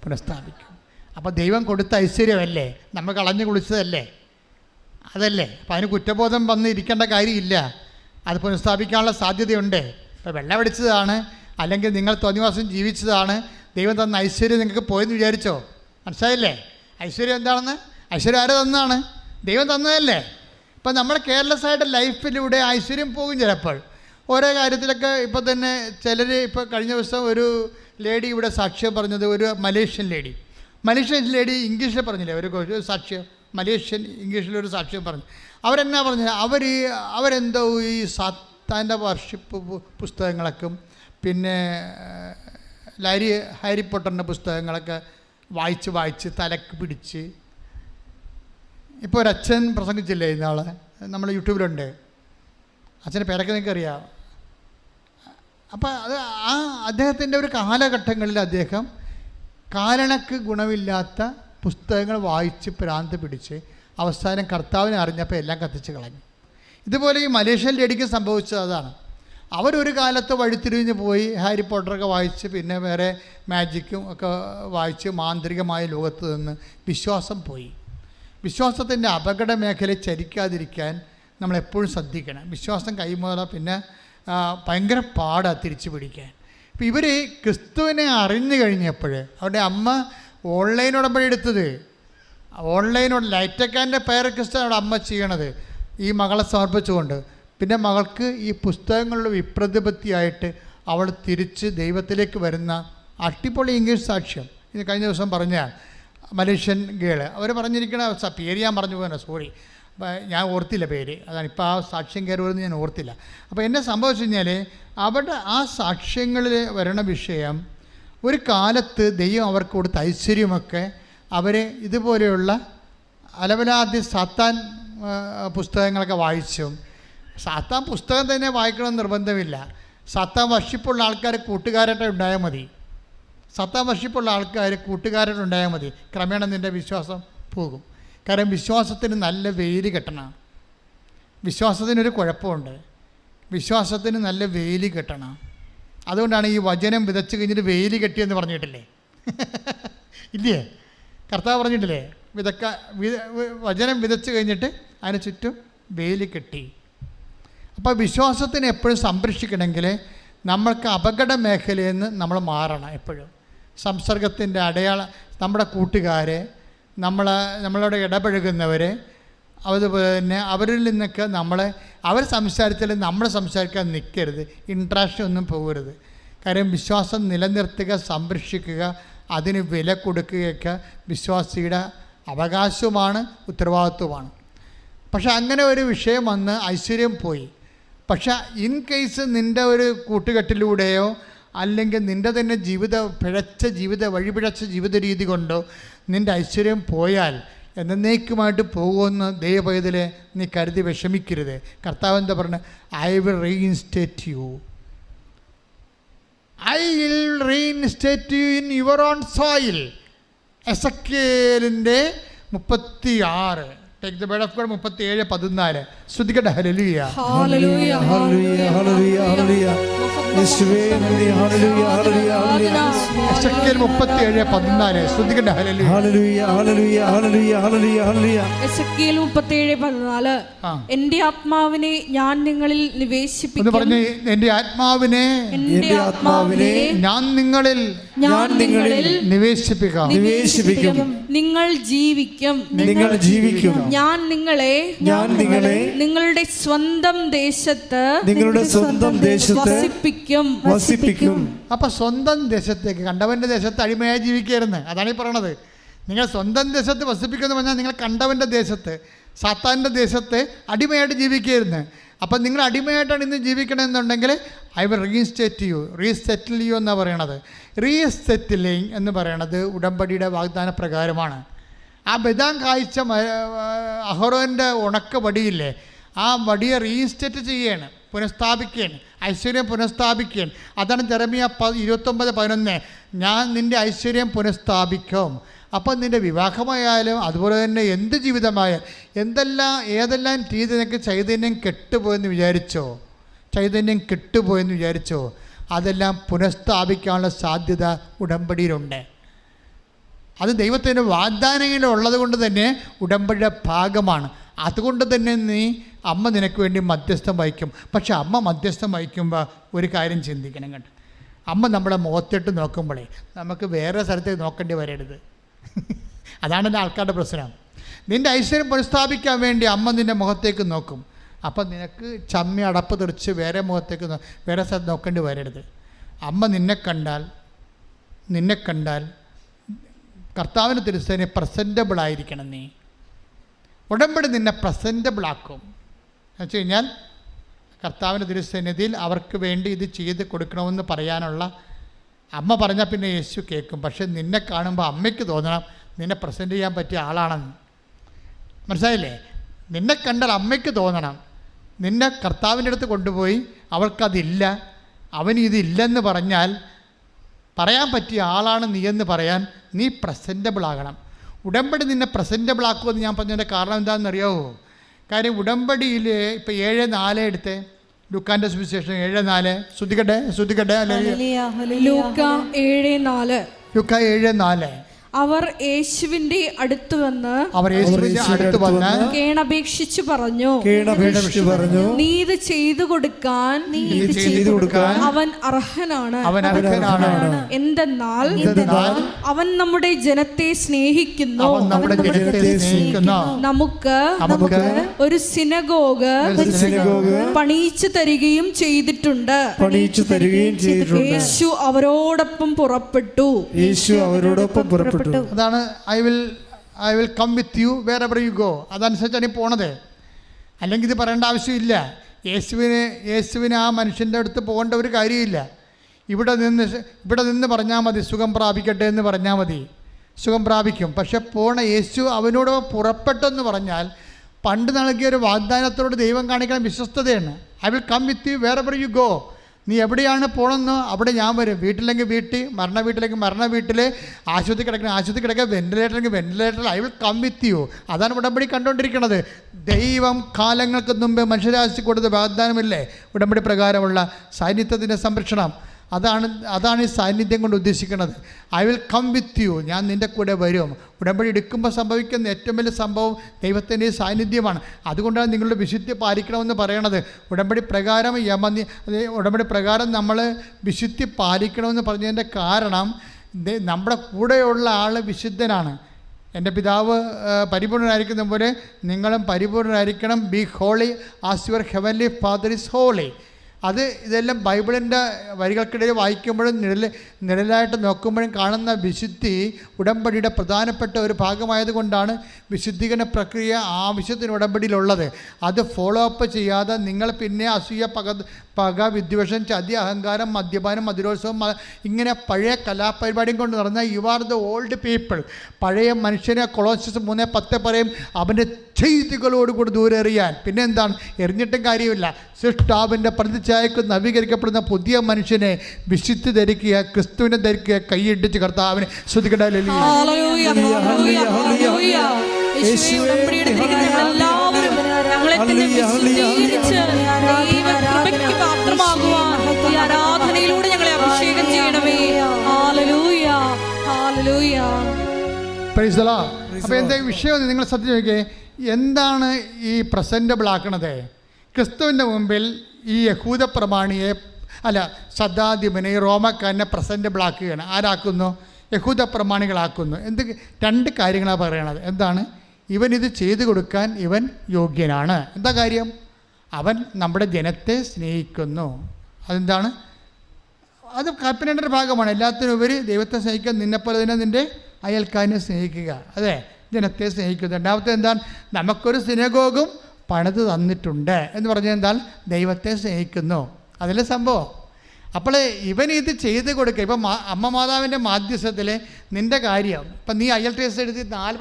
പുനഃസ്ഥാപിക്കും. അപ്പോൾ ദൈവം കൊടുത്ത ഐശ്വര്യമല്ലേ? നമ്മൾ കളഞ്ഞു കുളിച്ചതല്ലേ? അതല്ലേ? അപ്പോൾ അതിന് കുറ്റബോധം വന്ന് ഇരിക്കേണ്ട കാര്യമില്ല. അത് പുനഃസ്ഥാപിക്കാനുള്ള സാധ്യതയുണ്ട്. ഇപ്പോൾ വെള്ളമടിച്ചതാണ്, അല്ലെങ്കിൽ നിങ്ങൾ തോന്നിവാസം ജീവിച്ചതാണ്, ദൈവം തന്ന ഐശ്വര്യം നിങ്ങൾക്ക് പോയെന്ന് വിചാരിച്ചോ? മനസ്സിലായില്ലേ? ഐശ്വര്യം എന്താണെന്ന്? ഐശ്വര്യം ആര് തന്നതാണ്? ദൈവം തന്നതല്ലേ? ഇപ്പം നമ്മൾ കെയർലെസ്സായിട്ട് ലൈഫിലൂടെ ഐശ്വര്യം പോകും ചിലപ്പോൾ. ഓരോ കാര്യത്തിലൊക്കെ ഇപ്പോൾ തന്നെ ചിലർ, ഇപ്പോൾ കഴിഞ്ഞ ദിവസം ഒരു ലേഡി ഇവിടെ സാക്ഷ്യം പറഞ്ഞത്, ഒരു മലേഷ്യൻ ലേഡി ഇംഗ്ലീഷിൽ പറഞ്ഞില്ലേ ഒരു സാക്ഷ്യം, മലേഷ്യൻ ഇംഗ്ലീഷിലൊരു സാക്ഷ്യം പറഞ്ഞു. അവരെന്നാ പറഞ്ഞത്? അവരെന്തോ ഈ സാത്താൻ്റെ വർഷിപ്പ് പുസ്തകങ്ങളൊക്കെ, പിന്നെ ഹാരി പോട്ടറിൻ്റെ പുസ്തകങ്ങളൊക്കെ വായിച്ച് തലക്ക് പിടിച്ച് ഇപ്പോൾ ഒരു അച്ഛൻ പ്രസംഗിച്ചില്ലേ ഇന്നാളെ, നമ്മൾ യൂട്യൂബിലുണ്ട്, അച്ഛൻ്റെ പേരൊക്കെ നിങ്ങൾക്ക് അറിയാം. അപ്പോൾ അത് അദ്ദേഹത്തിൻ്റെ ഒരു കാലഘട്ടങ്ങളിൽ അദ്ദേഹം കാരണക്ക് ഗുണമില്ലാത്ത പുസ്തകങ്ങൾ വായിച്ച് ഭ്രാന്ത് പിടിച്ച് അവസാനം കർത്താവിനെ അറിഞ്ഞപ്പോൾ എല്ലാം കത്തിച്ച് കളഞ്ഞു. ഇതുപോലെ ഈ മലേഷ്യൻ ലേഡിക്ക് സംഭവിച്ചത് അതാണ്. അവരൊരു കാലത്ത് വഴിത്തിരിഞ്ഞ് പോയി ഹാരി പോട്ടറൊക്കെ വായിച്ച് പിന്നെ വേറെ മാജിക്കും ഒക്കെ വായിച്ച് മാന്ത്രികമായ ലോകത്ത് നിന്ന് വിശ്വാസം പോയി. വിശ്വാസത്തിൻ്റെ അപകട മേഖലയെ ചരിക്കാതിരിക്കാൻ നമ്മളെപ്പോഴും ശ്രദ്ധിക്കണം. വിശ്വാസം കൈമുതല പിന്നെ ഭയങ്കര പാടാണ് തിരിച്ചു പിടിക്കാൻ. ഇപ്പോൾ ഇവർ ക്രിസ്തുവിനെ അറിഞ്ഞു കഴിഞ്ഞപ്പോൾ അവരുടെ അമ്മ ഓൺലൈൻ ഉടമ്പടി എടുത്തത്, ഓൺലൈനോട് ലൈറ്റക്കാരൻ്റെ പേര് ക്രിസ്തുവിനോട് അമ്മ ചെയ്യണത് ഈ മകളെ സമർപ്പിച്ചുകൊണ്ട്. പിന്നെ മകൾക്ക് ഈ പുസ്തകങ്ങളുടെ വിപ്രതിപത്തിയായിട്ട് അവൾ തിരിച്ച് ദൈവത്തിലേക്ക് വരുന്ന അട്ടിപ്പൊളി ഇംഗ്ലീഷ് സാക്ഷ്യം. ഇത് കഴിഞ്ഞ ദിവസം പറഞ്ഞ മലേഷ്യൻ ഗേള് അവർ പറഞ്ഞിരിക്കണ പേര് ഞാൻ പറഞ്ഞു പോകാനാ, സോറി, ഞാൻ ഓർത്തില്ല പേര്, അതാണ് ഇപ്പോൾ ആ സാക്ഷ്യം കയറുമെന്ന് ഞാൻ ഓർത്തില്ല. അപ്പോൾ എന്നെ സംഭവിച്ചു കഴിഞ്ഞാൽ അവിടെ ആ സാക്ഷ്യങ്ങളിൽ വരണ വിഷയം ഒരു കാലത്ത് ദൈവം അവർക്ക് കൊടുത്ത ഐശ്വര്യമൊക്കെ അവർ ഇതുപോലെയുള്ള അലവലാതി സാത്താൻ പുസ്തകങ്ങളൊക്കെ വായിച്ചും. സാത്താൻ പുസ്തകം തന്നെ വായിക്കണമെന്ന് നിർബന്ധമില്ല. സാത്താൻ വർഷിപ്പുള്ള ആൾക്കാർ കൂട്ടുകാരായിട്ട് ഉണ്ടായാൽ മതി. സാത്താൻ വർഷിപ്പുള്ള ആൾക്കാർ കൂട്ടുകാരായിട്ട് ഉണ്ടായാൽ മതി. ക്രമേണ നിൻ്റെ വിശ്വാസം പോകും. കാരണം വിശ്വാസത്തിന് നല്ല വെയിൽ കിട്ടണം. വിശ്വാസത്തിനൊരു കുഴപ്പമുണ്ട്, വിശ്വാസത്തിന് നല്ല വെയിൽ കിട്ടണം. അതുകൊണ്ടാണ് ഈ വചനം വിതച്ച് കഴിഞ്ഞിട്ട് വെയിൽ കെട്ടിയെന്ന് പറഞ്ഞിട്ടില്ലേ? ഇല്ലേ? കർത്താവ് പറഞ്ഞിട്ടില്ലേ? വചനം വിതച്ച് കഴിഞ്ഞിട്ട് അതിന് ചുറ്റും വെയിൽ കെട്ടി. അപ്പോൾ വിശ്വാസത്തിന് എപ്പോഴും സംരക്ഷിക്കണമെങ്കിൽ നമ്മൾക്ക് അപകട മേഖലയിൽ നിന്ന് നമ്മൾ മാറണം. എപ്പോഴും സംസർഗത്തിൻ്റെ നമ്മുടെ കൂട്ടുകാരെ, നമ്മളോട് ഇടപഴകുന്നവർ, അതുപോലെ തന്നെ അവരിൽ നിന്നൊക്കെ അവർ സംസാരിച്ചാൽ നമ്മൾ സംസാരിക്കാൻ നിൽക്കരുത്, ഇൻട്രാക്ഷൻ ഒന്നും പോകരുത്. കാര്യം വിശ്വാസം നിലനിർത്തുക, സംരക്ഷിക്കുക, അതിന് വില കൊടുക്കുകയൊക്കെ വിശ്വാസിയുടെ അവകാശവുമാണ്, ഉത്തരവാദിത്വമാണ്. പക്ഷെ അങ്ങനെ ഒരു വിഷയം വന്ന് ഐശ്വര്യം പോയി. പക്ഷെ ഇൻ കേസ് നിൻ്റെ ഒരു കൂട്ടുകെട്ടിലൂടെയോ അല്ലെങ്കിൽ നിൻ്റെ തന്നെ വഴിപിഴച്ച ജീവിത രീതി കൊണ്ടോ നിൻ്റെ ഐശ്വര്യം പോയാൽ എന്നേക്കുമായിട്ട് പോകുമെന്ന് ദൈവപൈതലെ നീ കരുതി വിഷമിക്കരുത്. കർത്താവ് എന്താ പറഞ്ഞത്? I will reinstate you in your own soil. എസെക്കിയേലിൻ്റെ 36 Take the word of God 37:14. ശ്രദ്ധിക്കട്ടെ. ഹല്ലേലൂയ ഹല്ലേലൂയ ഹല്ലേലൂയ ഹല്ലേലൂയ ഹല്ലേലൂയ യേശുവേ നന്ദി. ഹല്ലേലൂയ ഹല്ലേലൂയ ഹല്ലേലൂയ. എസെക്കിയേൽ 37:14. ശ്രദ്ധിക്കട്ടെ. ഹല്ലേലൂയ ഹല്ലേലൂയ ഹല്ലേലൂയ ഹല്ലേലൂയ ഹല്ലേലൂയ ഹല്ലേലൂയ. എസെക്കിയേൽ 37:14. എൻ്റെ ആത്മാവിനെ ഞാൻ നിങ്ങളിൽ നിവേശിപ്പിക്കും. എന്ന് പറഞ്ഞേ, എൻ്റെ ആത്മാവിനെ ഞാൻ നിങ്ങളിൽ നിവേശിപ്പിക്കും. നിങ്ങൾ ജീവിക്കും. ഞാൻ നിങ്ങളെ നിങ്ങളുടെ സ്വന്തം ദേശത്ത് വസിപ്പിക്കും. അപ്പൊ സ്വന്തം ദേശത്തേക്ക്, കണ്ടവന്റെ ദേശത്ത് അടിമയായി ജീവിക്കരുന്ന്. അതാണ് ഈ പറയണത്. നിങ്ങൾ സ്വന്തം ദേശത്ത് വസിപ്പിക്കുമെന്ന് പറഞ്ഞാൽ നിങ്ങൾ കണ്ടവന്റെ ദേശത്ത്, സാത്താൻ്റെ ദേശത്ത് അടിമയായിട്ട് ജീവിക്കരുന്ന്. അപ്പം നിങ്ങൾ അടിമയായിട്ടാണ് ഇന്ന് ജീവിക്കണമെന്നുണ്ടെങ്കിൽ ഐ വിൽ റീസെറ്റിൽ യു എന്നാണ് പറയണത്. റീസെറ്റിലിങ് എന്ന് പറയണത് ഉടമ്പടിയുടെ വാഗ്ദാന പ്രകാരമാണ്. ആ ബദാം കായ്ച്ച അഹറോൻ്റെ ഉണക്ക വടിയില്ലേ, ആ വടിയെ റീഇൻസ്റ്റേറ്റ് ചെയ്യുകയാണ്, പുനഃസ്ഥാപിക്കുകയാണ്, ഐശ്വര്യം പുനഃസ്ഥാപിക്കുകയാണ്. അതാണ് ജെറമിയ 29:11. ഞാൻ നിൻ്റെ ഐശ്വര്യം പുനഃസ്ഥാപിക്കും. അപ്പം നിൻ്റെ വിവാഹമായാലും അതുപോലെ തന്നെ എന്ത് ജീവിതമായാലും ഏതെല്ലാം രീതി നിനക്ക് ചൈതന്യം കെട്ടുപോയെന്ന് വിചാരിച്ചോ അതെല്ലാം പുനഃസ്ഥാപിക്കാനുള്ള സാധ്യത ഉടമ്പടിയിലുണ്ട്. അത് ദൈവത്തിൻ്റെ വാഗ്ദാനങ്ങളുള്ളത് കൊണ്ട് തന്നെ ഉടമ്പടിയുടെ ഭാഗമാണ്. അതുകൊണ്ട് തന്നെ അമ്മ നിനക്ക് വേണ്ടി മധ്യസ്ഥം വഹിക്കും. പക്ഷെ അമ്മ മധ്യസ്ഥം വഹിക്കുമ്പോൾ ഒരു കാര്യം ചിന്തിക്കണം കേട്ടോ. അമ്മ നമ്മുടെ മുഖത്തിട്ട് നോക്കുമ്പോഴേ നമുക്ക് വേറെ സ്ഥലത്തേക്ക് നോക്കേണ്ടി വരരുത്. അതാണ് എൻ്റെ ആൾക്കാരുടെ പ്രശ്നം. നിൻ്റെ ഐശ്വര്യം പുനഃസ്ഥാപിക്കാൻ വേണ്ടി അമ്മ നിൻ്റെ മുഖത്തേക്ക് നോക്കും. അപ്പം നിനക്ക് ചമ്മി അടപ്പ് തെറിച്ച് വേറെ സ്ഥലത്ത് നോക്കേണ്ടി വരരുത്. അമ്മ നിന്നെ കണ്ടാൽ കർത്താവിന് തിരുസേന പ്രസൻറ്റബിൾ ആയിരിക്കണം. നീ ഉടമ്പടി നിന്നെ പ്രസൻറ്റബിൾ ആക്കും. എന്ന് വെച്ച് കഴിഞ്ഞാൽ കർത്താവിൻ്റെ തിരുസന്നിധിയിൽ അവർക്ക് വേണ്ടി ഇത് ചെയ്ത് കൊടുക്കണമെന്ന് പറയാനുള്ള, അമ്മ പറഞ്ഞാൽ പിന്നെ യേശു കേൾക്കും. പക്ഷെ നിന്നെ കാണുമ്പോൾ അമ്മയ്ക്ക് തോന്നണം നിന്നെ പ്രസൻറ്റ് ചെയ്യാൻ പറ്റിയ ആളാണെന്ന്. മനസ്സിലായില്ലേ? നിന്നെ കണ്ടാൽ അമ്മയ്ക്ക് തോന്നണം, നിന്നെ കർത്താവിൻ്റെ അടുത്ത് കൊണ്ടുപോയി അവൾക്കതില്ല, അവനിതില്ലെന്ന് പറഞ്ഞാൽ പറയാൻ പറ്റിയ ആളാണ് നീയെന്ന് പറയാൻ നീ പ്രസൻറ്റബിൾ ആകണം. ഉടമ്പടി നിന്നെ പ്രസൻറ്റബിൾ ആക്കുമെന്ന് ഞാൻ പറഞ്ഞതിൻ്റെ കാരണം എന്താണെന്നറിയാമോ? കാര്യം ഉടമ്പടിയിൽ ഇപ്പോൾ 7:4 എടുത്ത്, ലൂക്കാൻ്റെ സുവിശേഷം 7:4 ശ്രദ്ധിക്കട്ടെ. ലൂക്ക 7:4. ലൂക്ക 7:4. അവർ യേശുവിന്റെ അടുത്ത് വന്ന് കേണപേക്ഷിച്ചു പറഞ്ഞു, നീ ഇത് ചെയ്തു കൊടുക്കാൻ അവൻ അർഹനാണ്. എന്തെന്നാൽ അവൻ നമ്മുടെ ജനത്തെ സ്നേഹിക്കുന്നു. നമുക്ക് ഒരു സിനഗോഗ് പണിയിച്ചു തരികയും ചെയ്തിട്ടുണ്ട്. യേശു അവരോടൊപ്പം പുറപ്പെട്ടു. അതാണ് I will come with you wherever you go. അതനുസരിച്ചാണ് ഈ പോണത്. അല്ലെങ്കിൽ ഇത് പറയേണ്ട ആവശ്യമില്ല. യേശുവിന് ആ മനുഷ്യൻ്റെ അടുത്ത് പോകേണ്ട ഒരു കാര്യമില്ല. ഇവിടെ നിന്ന് പറഞ്ഞാൽ മതി, സുഖം പ്രാപിക്കട്ടെ എന്ന് പറഞ്ഞാൽ മതി, സുഖം പ്രാപിക്കും. പക്ഷെ പോണ യേശു അവനോട് പുറപ്പെട്ടെന്ന് പറഞ്ഞാൽ പണ്ട് നൽകിയ ഒരു വാഗ്ദാനത്തോട് ദൈവം കാണിക്കുന്ന വിശ്വസ്തതയാണ്. I will come with you wherever you go. നീ എവിടെയാണ് പോകണമെന്നോ അവിടെ ഞാൻ വരും. വീട്ടിലെങ്കിൽ വീട്ടിൽ, മരണ വീട്ടിലേക്ക് മരണ വീട്ടിൽ, ആശുപത്രി കിടക്കുക, വെന്റിലേറ്ററെങ്കിൽ വെന്റിലേറ്ററിൽ. I will come with you. അതാണ് ഉടമ്പടി കണ്ടുകൊണ്ടിരിക്കുന്നത്. ദൈവം കാലങ്ങൾക്ക് മുമ്പ് മനുഷ്യരാശി കൊടുത്ത വാഗ്ദാനമില്ലേ ഉടമ്പടി പ്രകാരമുള്ള സാന്നിധ്യത്തിൻ്റെ സംരക്ഷണം. അതാണ് ഈ സാന്നിധ്യം കൊണ്ട് ഉദ്ദേശിക്കുന്നത്. I will come with you, ഞാൻ നിൻ്റെ കൂടെ വരും. ഉടമ്പടി എടുക്കുമ്പോൾ സംഭവിക്കുന്ന ഏറ്റവും വലിയ സംഭവം ദൈവത്തിൻ്റെ സാന്നിധ്യമാണ്. അതുകൊണ്ടാണ് നിങ്ങളുടെ വിശുദ്ധി പാലിക്കണമെന്ന് പറയണത്. ഉടമ്പടി പ്രകാരം നമ്മൾ വിശുദ്ധി പാലിക്കണമെന്ന് പറഞ്ഞതിൻ്റെ കാരണം നമ്മുടെ കൂടെയുള്ള ആൾ വിശുദ്ധനാണ്. എൻ്റെ പിതാവ് പരിപൂർണനായിരിക്കുന്ന പോലെ നിങ്ങളും പരിപൂർണരായിരിക്കണം. Be holy as your heavenly father is holy. ഇതെല്ലാം ബൈബിളിൻ്റെ വരികൾക്കിടയിൽ വായിക്കുമ്പോഴും നിഴലായിട്ട് നോക്കുമ്പോഴും കാണുന്ന വിശുദ്ധി ഉടമ്പടിയുടെ പ്രധാനപ്പെട്ട ഒരു ഭാഗമായതുകൊണ്ടാണ് വിശുദ്ധീകരണ പ്രക്രിയ ആവശ്യത്തിന് ഉടമ്പടിയിലുള്ളത്. അത് ഫോളോ അപ്പ് ചെയ്യാതെ നിങ്ങൾ പിന്നെ അസൂയ, പക, വിദ്വേഷം, ചതി, അഹങ്കാരം, മദ്യപാനം, മധുരോത്സവം, ഇങ്ങനെ പഴയ കലാപരിപാടിയും കൊണ്ട് നടന്ന you are the old people. പഴയ മനുഷ്യനെ കൊളോസ്യസ് 3:10 പറയും, അവൻ്റെ ചെയ്തികളോടുകൂടി ദൂരെ എറിയാൻ. പിന്നെ എന്താണ്? എറിഞ്ഞിട്ടും കാര്യമില്ല. സൃഷ്ടാവിൻ്റെ പ്രതിച്ഛായക്ക് നവീകരിക്കപ്പെടുന്ന പുതിയ മനുഷ്യനെ വിശുദ്ധി ധരിക്കുക, ക്രിസ്തുവിനെ ധരിക്കുക, കൈയിടിച്ച് കർത്താവിനെ ശ്രദ്ധിക്കട്ടെ. ആരാധനയിലൂടെ ഞങ്ങളെ അഭിഷേകം ചെയ്യണമേ. അപ്പോൾ എന്താ വിഷയം നിങ്ങൾ ശ്രദ്ധിച്ച് നോക്കിയേ. എന്താണ് ഈ പ്രസൻറ്റബിൾ ആക്കണത്? ക്രിസ്തുവിൻ്റെ മുമ്പിൽ ഈ യഹൂദ പ്രമാണിയെ ശതാധിപനെ, റോമക്കാരനെ പ്രസൻറ്റബിൾ ആക്കുകയാണ്. ആരാക്കുന്നു? യഹൂദ പ്രമാണികളാക്കുന്നു. രണ്ട് കാര്യങ്ങളാണ് പറയണത്. എന്താണ്? ഇവനിത് ചെയ്തു കൊടുക്കാൻ ഇവൻ യോഗ്യനാണ്. എന്താ കാര്യം? അവൻ നമ്മുടെ ജനത്തെ സ്നേഹിക്കുന്നു. അതെന്താണ്? അത് കൽപ്പനയുടെ ഒരു ഭാഗമാണ്. എല്ലാത്തിനും ഉപരി ദൈവത്തെ സ്നേഹിക്കാൻ, നിന്നെപ്പോലെ തന്നെ നിൻ്റെ അയൽക്കാരനെ സ്നേഹിക്കുക. അതെ, ജനത്തെ സ്നേഹിക്കുന്നു. രണ്ടാമത്തെ എന്താണ്? നമുക്കൊരു സിനഗോഗും പണിത് തന്നിട്ടുണ്ട് എന്ന് പറഞ്ഞാൽ എന്താണ്? ദൈവത്തെ സ്നേഹിക്കുന്നു. അതിലെ സംഭവം. അപ്പോൾ ഇവൻ ഇത് ചെയ്ത് കൊടുക്കുക. ഇപ്പം അമ്മ മാതാവിൻ്റെ മാധ്യസ്ഥത്തിൽ നിൻ്റെ കാര്യം, ഇപ്പം നീ IELTS എഴുതി 7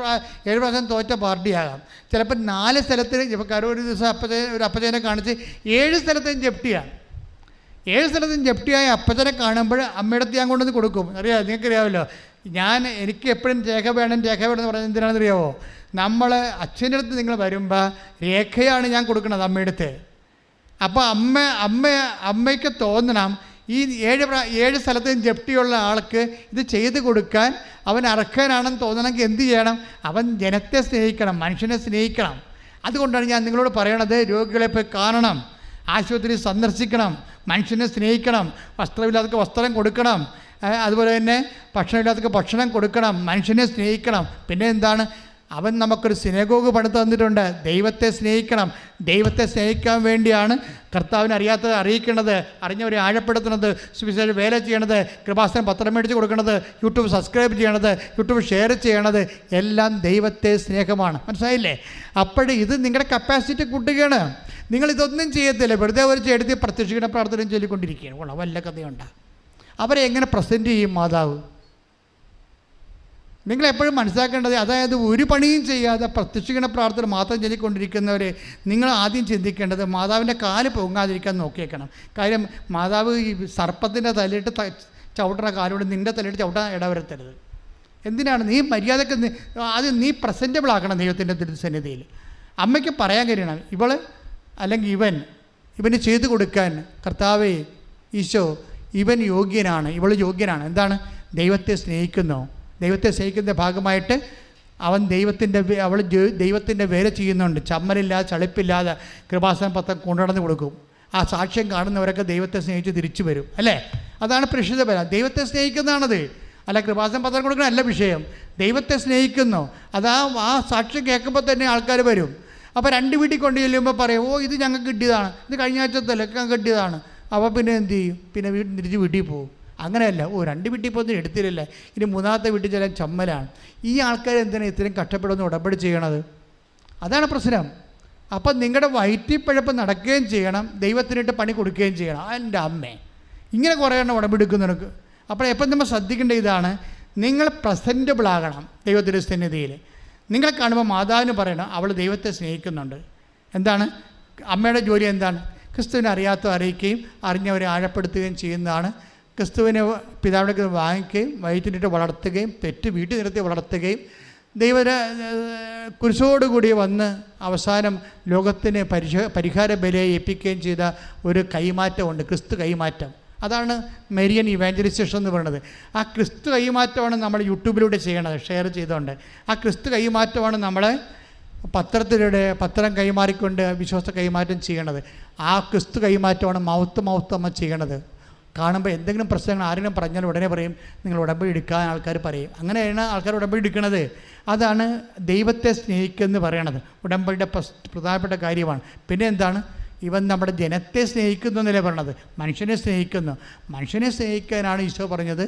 പ്രാവശ്യം തോറ്റ പാർട്ടിയാകാം. ചിലപ്പോൾ 4 സ്ഥലത്ത്, ഇപ്പോൾ ഒരു ദിവസം ഒരു അപ്പച്ചനെ കാണിച്ച് 7 സ്ഥലത്തും ജപ്തിയാണ്. 7 സ്ഥലത്തും ജപ്തിയായ അപ്പച്ചനെ കാണുമ്പോൾ അമ്മയുടെ ഞാൻ കൊണ്ടുവന്ന് കൊടുക്കും. അറിയാമോ? നിങ്ങൾക്കറിയാമല്ലോ, എനിക്ക് എപ്പോഴും രേഖ വേണം എന്ന് പറഞ്ഞാൽ എന്തിനാണെന്ന് അറിയാമോ? നമ്മൾ അച്ഛൻ്റെ അടുത്ത് നിങ്ങൾ വരുമ്പോൾ രേഖയാണ് ഞാൻ കൊടുക്കുന്നത് അമ്മയുടെ അടുത്ത്. അപ്പോൾ അമ്മയ്ക്ക് തോന്നണം ഈ 7 സ്ഥലത്തും ജപ്തിയുള്ള ആൾക്ക് ഇത് ചെയ്ത് കൊടുക്കാൻ അവൻ അർഹനാണെന്ന് തോന്നണമെങ്കിൽ എന്ത് ചെയ്യണം? അവൻ ജനത്തെ സ്നേഹിക്കണം, മനുഷ്യനെ സ്നേഹിക്കണം. അതുകൊണ്ടാണ് ഞാൻ നിങ്ങളോട് പറയണത്, രോഗികളെ പോയി കാണണം, ആശുപത്രി സന്ദർശിക്കണം, മനുഷ്യനെ സ്നേഹിക്കണം, വസ്ത്രമില്ലാത്തവർക്ക് വസ്ത്രം കൊടുക്കണം, അതുപോലെ തന്നെ ഭക്ഷണമില്ലാത്തവർക്ക് ഭക്ഷണം കൊടുക്കണം, മനുഷ്യനെ സ്നേഹിക്കണം. പിന്നെ എന്താണ്? അവൻ നമുക്കൊരു സിനഗോഗ് പണിത് തന്നിട്ടുണ്ട്. ദൈവത്തെ സ്നേഹിക്കണം. ദൈവത്തെ സ്നേഹിക്കാൻ വേണ്ടിയാണ് കർത്താവിനെ അറിയാത്തത് അറിയിക്കുന്നത്, അറിഞ്ഞവരെ ആഴപ്പെടുത്തുന്നത്, സുവിശേഷ വേല ചെയ്യണത്, കൃപാസനം പത്രം മേടിച്ച് കൊടുക്കണത്, യൂട്യൂബ് സബ്സ്ക്രൈബ് ചെയ്യണത്, യൂട്യൂബ് ഷെയർ ചെയ്യണത്, എല്ലാം ദൈവത്തെ സ്നേഹമാണ്. മനസ്സിലായില്ലേ? അപ്പോഴേ ഇത് നിങ്ങളുടെ കപ്പാസിറ്റി കൂട്ടുകയാണ്. നിങ്ങളിതൊന്നും ചെയ്യത്തില്ല, വെറുതെ ഒരു ചെടുത്തി പ്രത്യക്ഷിക്കുന്ന പ്രാർത്ഥനയും ചൊല്ലിക്കൊണ്ടിരിക്കുകയാണ്. വല്ല കഥയുണ്ടാകും. അവരെ എങ്ങനെ പ്രസൻറ്റ് ചെയ്യും മാതാവ്? നിങ്ങളെപ്പോഴും മനസ്സിലാക്കേണ്ടത്, അതായത് ഒരു പണിയും ചെയ്യാതെ പ്രത്യക്ഷീകരണ പ്രാർത്ഥന മാത്രം ചൊല്ലിക്കൊണ്ടിരിക്കുന്നവരെ നിങ്ങൾ ആദ്യം ചിന്തിക്കേണ്ടത് മാതാവിൻ്റെ കാല് പൊങ്ങാതിരിക്കാൻ നോക്കിയേക്കണം. കാര്യം മാതാവ് ഈ സർപ്പത്തിൻ്റെ തലയിട്ട് ചവിട്ടുന്ന കാലോട് നിൻ്റെ തലയിട്ട് ചവിട്ടാൻ ഇടവരുത്തരുത്. എന്തിനാണ്? നീ മര്യാദക്ക് ആദ്യം നീ പ്രസൻറ്റബിൾ ആക്കണം ദൈവത്തിൻ്റെ തിരുസന്നിധിയിൽ. അമ്മയ്ക്ക് പറയാൻ കഴിയണം, ഇവൾ അല്ലെങ്കിൽ ഇവന് ചെയ്തു കൊടുക്കാൻ കർത്താവേ ഈശോ ഇവൻ യോഗ്യനാണ്, ഇവൾ യോഗ്യനാണ്. എന്താണ്? ദൈവത്തെ സ്നേഹിക്കുന്നു. ദൈവത്തെ സ്നേഹിക്കുന്ന ഭാഗമായിട്ട് അവൾ ദൈവത്തിൻ്റെ വേല ചെയ്യുന്നുണ്ട്. ചമ്മലില്ലാതെ ചളിപ്പില്ലാതെ കൃപാസന പത്രം കൊണ്ടുനടന്ന് കൊടുക്കും. ആ സാക്ഷ്യം കാണുന്നവരൊക്കെ ദൈവത്തെ സ്നേഹിച്ച് തിരിച്ചു വരും, അല്ലേ? അതാണ് പ്രേക്ഷിത ബല. ദൈവത്തെ സ്നേഹിക്കുന്നതാണത്. അല്ല കൃപാസന പത്രം കൊടുക്കണം അല്ല വിഷയം. ദൈവത്തെ സ്നേഹിക്കുന്നു. ആ സാക്ഷ്യം കേൾക്കുമ്പോൾ തന്നെ ആൾക്കാർ വരും. അപ്പോൾ 2 വീട്ടിൽ കൊണ്ട് ചെല്ലുമ്പോൾ പറയും, ഓ ഇത് ഞങ്ങൾക്ക് കിട്ടിയതാണ്, ഇത് കഴിഞ്ഞ ആഴ്ചത്തല്ല ഞങ്ങൾക്ക് കിട്ടിയതാണ്. അപ്പോൾ പിന്നെ എന്ത് ചെയ്യും? പിന്നെ തിരിച്ച് വീട്ടിൽ പോകും. അങ്ങനെയല്ല, 2 വീട്ടിൽ പോകുന്ന എടുത്തില്ലല്ലേ, ഇനി 3ാമത്തെ വീട്ടിൽ ചെല്ലാൻ ചമ്മലാണ്. ഈ ആൾക്കാർ എന്തിനാണ് ഇത്രയും കഷ്ടപ്പെടുന്ന ഉടമ്പടി ചെയ്യണത്? അതാണ് പ്രശ്നം. അപ്പം നിങ്ങളുടെ വയറ്റിപ്പഴപ്പ് നടക്കുകയും ചെയ്യണം, ദൈവത്തിനിട്ട് പണി കൊടുക്കുകയും ചെയ്യണം. എൻ്റെ അമ്മേ, ഇങ്ങനെ കുറേ എണ്ണം ഉടമ്പെടുക്കുന്നവർക്ക്. അപ്പോൾ എപ്പം നമ്മൾ ശ്രദ്ധിക്കേണ്ട ഇതാണ്, നിങ്ങൾ പ്രസൻറ്റബിൾ ആകണം ദൈവത്തിൻ്റെ സന്നിധിയിൽ. നിങ്ങളെ കാണുമ്പോൾ മാതാവിന് പറയണം അവൾ ദൈവത്തെ സ്നേഹിക്കുന്നുണ്ട്. എന്താണ് അമ്മയുടെ ജോലി? എന്താണ്? ക്രിസ്തുവിനെ അറിയിക്കുകയും അറിഞ്ഞവരെ ആഴപ്പെടുത്തുകയും ചെയ്യുന്നതാണ്. ക്രിസ്തുവിനെ പിതാവിനെ വാങ്ങിക്കുകയും വയറ്റിനിട്ട് വളർത്തുകയും തെറ്റ് വീട്ടിൽ നിർത്തി വളർത്തുകയും കുരിശോടുകൂടി വന്ന് അവസാനം ലോകത്തിന് പരിഹാര ബലിയെ ഏൽപ്പിക്കുകയും ചെയ്ത ഒരു കൈമാറ്റമുണ്ട്, ക്രിസ്തു കൈമാറ്റം. അതാണ് മെരിയൻ ഇവാഞ്ചലിസേഷൻ എന്ന് പറയുന്നത്. ആ ക്രിസ്തു കൈമാറ്റമാണ് നമ്മൾ യൂട്യൂബിലൂടെ ചെയ്യണത്, ഷെയർ ചെയ്തുകൊണ്ട്. ആ ക്രിസ്തു കൈമാറ്റമാണ് നമ്മൾ പത്രം കൈമാറിക്കൊണ്ട് വിശ്വാസ കൈമാറ്റം ചെയ്യണത്. ആ ക്രിസ്തു കൈമാറ്റമാണ് മൗത്ത് നമ്മൾ ചെയ്യണത്. കാണുമ്പോൾ എന്തെങ്കിലും പ്രശ്നങ്ങൾ ആരെങ്കിലും പറഞ്ഞാൽ ഉടനെ പറയും നിങ്ങൾ ഉടമ്പടി എടുക്കാൻ ആൾക്കാർ പറയും. അങ്ങനെയാണ് ആൾക്കാർ ഉടമ്പടി എടുക്കുന്നത്. അതാണ് ദൈവത്തെ സ്നേഹിക്കുമെന്ന് പറയണത്. ഉടമ്പടിയുടെ പ്രധാനപ്പെട്ട കാര്യമാണ്. പിന്നെ എന്താണ്? ഇവൻ നമ്മുടെ ജനത്തെ സ്നേഹിക്കുന്നു എന്നല്ലേ പറയണത്, മനുഷ്യനെ സ്നേഹിക്കുന്നു. മനുഷ്യനെ സ്നേഹിക്കാനാണ് ഈശോ പറഞ്ഞത്,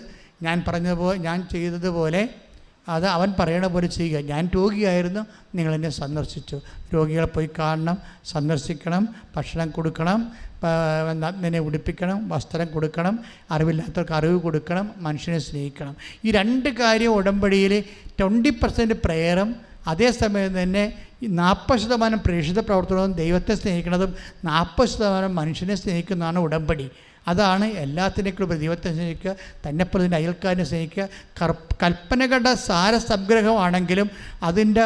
ഞാൻ ചെയ്തതുപോലെ അത് അവൻ പറയണ പോലെ ചെയ്യുക. ഞാൻ രോഗിയായിരുന്നു, നിങ്ങളെന്നെ സന്ദർശിച്ചു. രോഗികളെ പോയി കാണണം, സന്ദർശിക്കണം, ഭക്ഷണം കൊടുക്കണം, നഗ്നനെ ഉടുപ്പിക്കണം, വസ്ത്രം കൊടുക്കണം, അറിവില്ലാത്തവർക്ക് അറിവ് കൊടുക്കണം, മനുഷ്യനെ സ്നേഹിക്കണം. ഈ 2 കാര്യം ഉടമ്പടിയിൽ 20% പ്രേയറും അതേസമയം തന്നെ 40% പ്രേക്ഷിത പ്രവർത്തനവും ദൈവത്തെ സ്നേഹിക്കുന്നതും 40% മനുഷ്യനെ സ്നേഹിക്കുന്നതാണ് ഉടമ്പടി. അതാണ് എല്ലാത്തിനേക്കുള്ള ദൈവത്തെ സ്നേഹിക്കുക, തന്നെപ്രതി അയൽക്കാരനെ സ്നേഹിക്കുക. കൽപ്പനകളുടെ സാരസംഗ്രഹമാണെങ്കിലും അതിൻ്റെ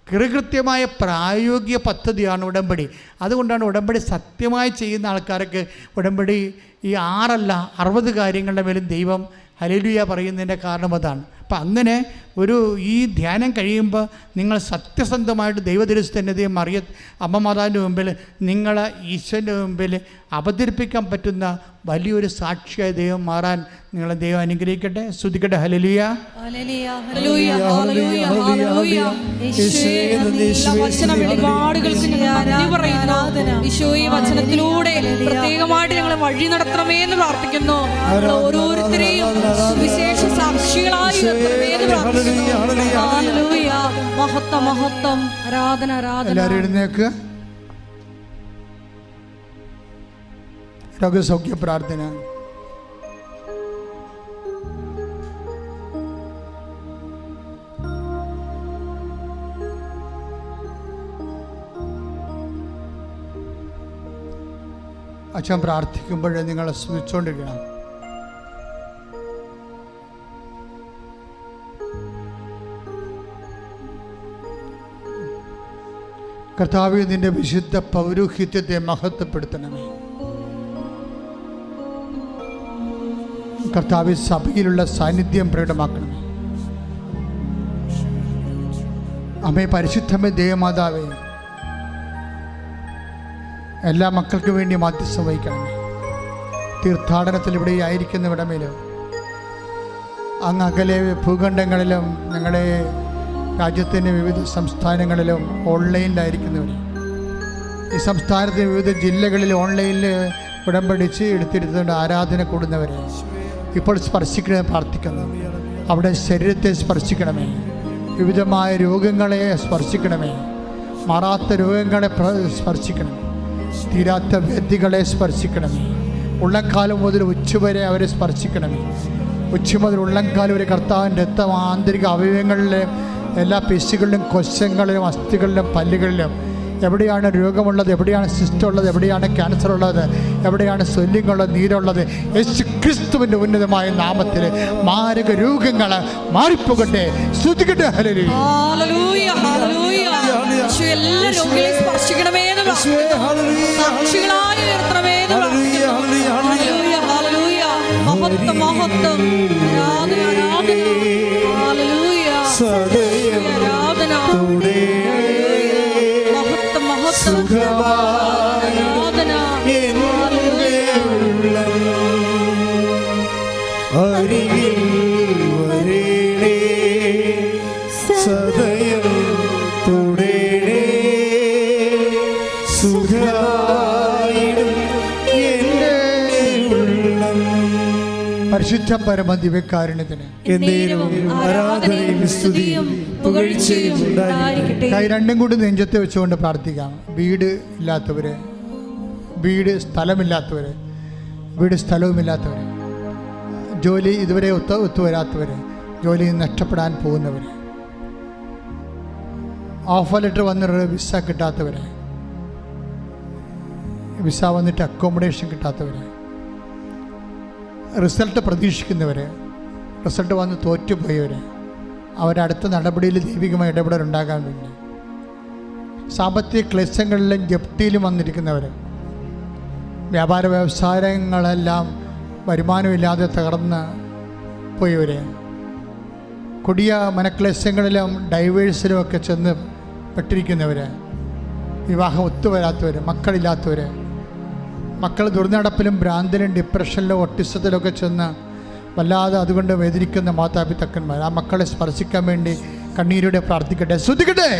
കൃത്യമായ പ്രായോഗിക പദ്ധതിയാണ് ഉടമ്പടി. അതുകൊണ്ടാണ് ഉടമ്പടി സത്യമായി ചെയ്യുന്ന ആൾക്കാർക്ക് ഉടമ്പടി ഈ 6 അല്ല 60 കാര്യങ്ങളുടെ മേലും ദൈവം ഹല്ലേലൂയ പറയുന്നതിൻ്റെ കാരണം അതാണ്. അപ്പം അങ്ങനെ ഈ ധ്യാനം കഴിയുമ്പോൾ നിങ്ങൾ സത്യസന്ധമായിട്ട് ദൈവതിരുസന്നിധിയെ അമ്മ മാതാവിൻ്റെ മുമ്പിൽ നിങ്ങൾ ഈശ്വരൻ്റെ മുമ്പിൽ അവതരിപ്പിക്കാൻ പറ്റുന്ന വലിയൊരു സാക്ഷിയായി ദൈവം മാറാൻ നിങ്ങളെ ദൈവം അനുഗ്രഹിക്കട്ടെ. സ്തുതിക്കട്ടെ. ഹല്ലേലൂയ. വചനത്തിലൂടെ പ്രത്യേകമായിട്ട് ഞങ്ങളെ വഴി നടത്തണമേ എന്ന് പ്രാർത്ഥിക്കുന്നു. ഓരോരുത്തരെയും വിശേഷ സാക്ഷികളായി മഹത്വം മഹത്വം ആരാധന ആരാധന. എല്ലാവരും എഴുന്നേൽക്കുക. രോഗസൗഖ്യ പ്രാർത്ഥന. അച്ഛൻ പ്രാർത്ഥിക്കുമ്പോഴേ നിങ്ങൾ ശ്രമിച്ചുകൊണ്ടിരിക്കണം. കർത്താവേ, നിന്റെ വിശുദ്ധ പൗരോഹിത്യത്തെ മഹത്വപ്പെടുത്തണമേ. കർത്താവേ, സഭയിലുള്ള സാന്നിധ്യം പ്രകടമാക്കണമേ. അമ്മേ, പരിശുദ്ധമേ, ദേവമാതാവേ, എല്ലാ മക്കൾക്ക് വേണ്ടി മാധ്യസ്ഥം വഹിക്കണമേ. തീർത്ഥാടനത്തിൽ ഇവിടെ ആയിരിക്കുന്നവരുടെ മേലും അങ്ങ് അകലെ ഭൂഖണ്ഡങ്ങളിലും ഞങ്ങളുടെ രാജ്യത്തിൻ്റെ വിവിധ സംസ്ഥാനങ്ങളിലും ഓൺലൈനിലായിരിക്കുന്നവർ, ഈ സംസ്ഥാനത്തെ വിവിധ ജില്ലകളിൽ ഓൺലൈനിൽ ഉടമ്പടിച്ച് എടുത്തിരുന്നുകൊണ്ട് ആരാധന കൂടുന്നവരെ ഇപ്പോൾ സ്പർശിക്കണമെന്ന് പ്രാർത്ഥിക്കുന്നു. അവിടെ ശരീരത്തെ സ്പർശിക്കണമേ, വിവിധമായ രോഗങ്ങളെ സ്പർശിക്കണമേ, മാറാത്ത രോഗങ്ങളെ സ്പർശിക്കണമേ, തീരാത്ത വ്യാധികളെ സ്പർശിക്കണമേ, ഉള്ളക്കാലം മുതൽ ഉച്ചവരെ അവരെ സ്പർശിക്കണമേ. ഉച്ച മുതൽ ഉള്ളംകാലം വരെ കർത്താവിൻ്റെ രക്തം ആന്തരിക അവയവങ്ങളിലും എല്ലാ പേശികളിലും കൊശങ്ങളിലും അസ്ഥികളിലും പല്ലുകളിലും എവിടെയാണ് രോഗമുള്ളത്, എവിടെയാണ് സിസ്റ്റം ഉള്ളത്, എവിടെയാണ് ക്യാൻസർ ഉള്ളത്, എവിടെയാണ് സ്വെല്ലിംഗ് ഉള്ളത്, നീരുള്ളത്, യേശു ക്രിസ്തുവിൻ്റെ ഉന്നതമായ നാമത്തിൽ മാരക രോഗങ്ങൾ മാറിപ്പോകട്ടെ. സ്തുതിക്കട്ടെ. ഹല്ലേലൂയ. ഹല്ലേലൂയ. ഹല്ലേലൂയ. യേശുവേ, എല്ലാ രോഗികളെയും സ്പർശിക്കണമേ എന്ന് പ്രാർത്ഥിക്കുന്നു. സാക്ഷികളായി ഉയർത്തണമേ എന്ന് പ്രാർത്ഥിക്കുന്നു. ഹല്ലേലൂയ. ഹല്ലേലൂയ. മഹത്വം മഹത്വം. ആരാധന ആരാധന. ഹല്ലേലൂയ. ആരാധന. മഹത്വം മഹത്വം. ആരാധന. അരികിൽ വരേണേ സദയം തുടേണേ സുഖായിടും എൻ്റെ ഉള്ളം. പരിശുദ്ധ പരമ ദിവ്യകാരുണ്യത്തിന് ആരാധനയും സ്തുതിയും പുകഴ്ചയും ഉണ്ടായിരിക്കട്ടെ. കൈ രണ്ടും കൂടി നെഞ്ചത്ത് വെച്ചുകൊണ്ട് പ്രാർത്ഥിക്കാം. വീട് ഇല്ലാത്തവര്, വീട് സ്ഥലമില്ലാത്തവര്, വീട് സ്ഥലവുമില്ലാത്തവര്, ജോലി ഇതുവരെ ഒത്തുവരാത്തവര്, ജോലി നഷ്ടപ്പെടാൻ പോകുന്നവര്, ഓഫർ ലെറ്റർ വന്നിട്ട് വിസ കിട്ടാത്തവര്, വിസ വന്നിട്ട് അക്കോമഡേഷൻ കിട്ടാത്തവര്, റിസൾട്ട് പ്രതീക്ഷിക്കുന്നവർ, റിസൾട്ട് വന്ന് തോറ്റുപോയവർ, അവരടുത്ത നടപടിയിൽ ദൈവികമായ ഇടപെടലുണ്ടാകാൻ വേണ്ടി, സാമ്പത്തിക ക്ലേശങ്ങളിലും ജപ്തിയിലും വന്നിരിക്കുന്നവർ, വ്യാപാര വ്യവസായങ്ങളെല്ലാം വരുമാനമില്ലാതെ തകർന്ന് പോയവർ, കൊടിയ മനക്ലേശങ്ങളിലും ഡൈവേഴ്സിലും ഒക്കെ ചെന്ന് പെട്ടിരിക്കുന്നവർ, വിവാഹം ഒത്തുവരാത്തവർ, മക്കളില്ലാത്തവർ, മക്കൾ ദുർനടപ്പിലും ഭ്രാന്തിലും ഡിപ്രഷനിലും ഒട്ടിസത്തിലൊക്കെ ചെന്ന് വല്ലാതെ അതുകൊണ്ട് വേദനിക്കുന്ന മാതാപിതാക്കന്മാർ, ആ മക്കളെ സ്പർശിക്കാൻ വേണ്ടി കണ്ണീരോടെ പ്രാർത്ഥിക്കട്ടെ. ശ്രദ്ധിക്കട്ടെ.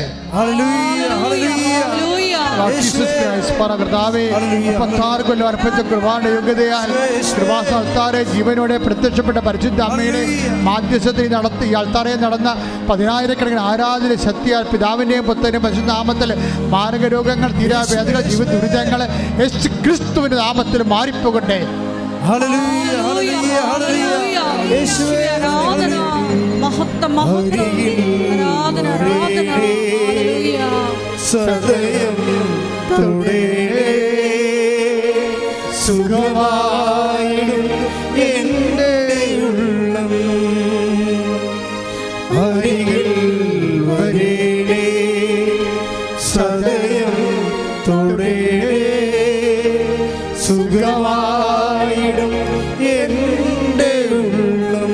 അർപ്പിച്ച കൃപാന്റെ യോഗ്യതയാൽ കൃപാസ്ഥാരെ ജീവനോടെ പ്രത്യക്ഷപ്പെട്ട പരിശുദ്ധ അമ്മയുടെ മാധ്യസ്ഥത്തിൽ നടത്തി അൾത്താരെ നടന്ന 10,000കണക്കിന് ആരാധന ശക്തിയാൽ പിതാവിന്റെയും പുത്രന്റെയും പരിശുദ്ധ നാമത്തിൽ മാരക രോഗങ്ങൾ, തീരാവേദകൾ, ജീവിത ദുരിതങ്ങൾ യേശു ക്രിസ്തുവിന്റെ നാമത്തിൽ മാറിപ്പോകട്ടെ. ഹല്ലേലൂയ. ഹല്ലേലൂയ. ഹല്ലേലൂയ. യേശുവേ ആരാധന. മഹത്വം മഹത്വം. ആരാധന ആരാധന. ഹല്ലേലൂയ. സദയം തുടേണേ സുഖമായിടും എൻ്റെ ഉള്ളം. അരികിൽ വരേണേ സദയം തുടേണേ സുഖമായിടും എൻ്റെ ഉള്ളം.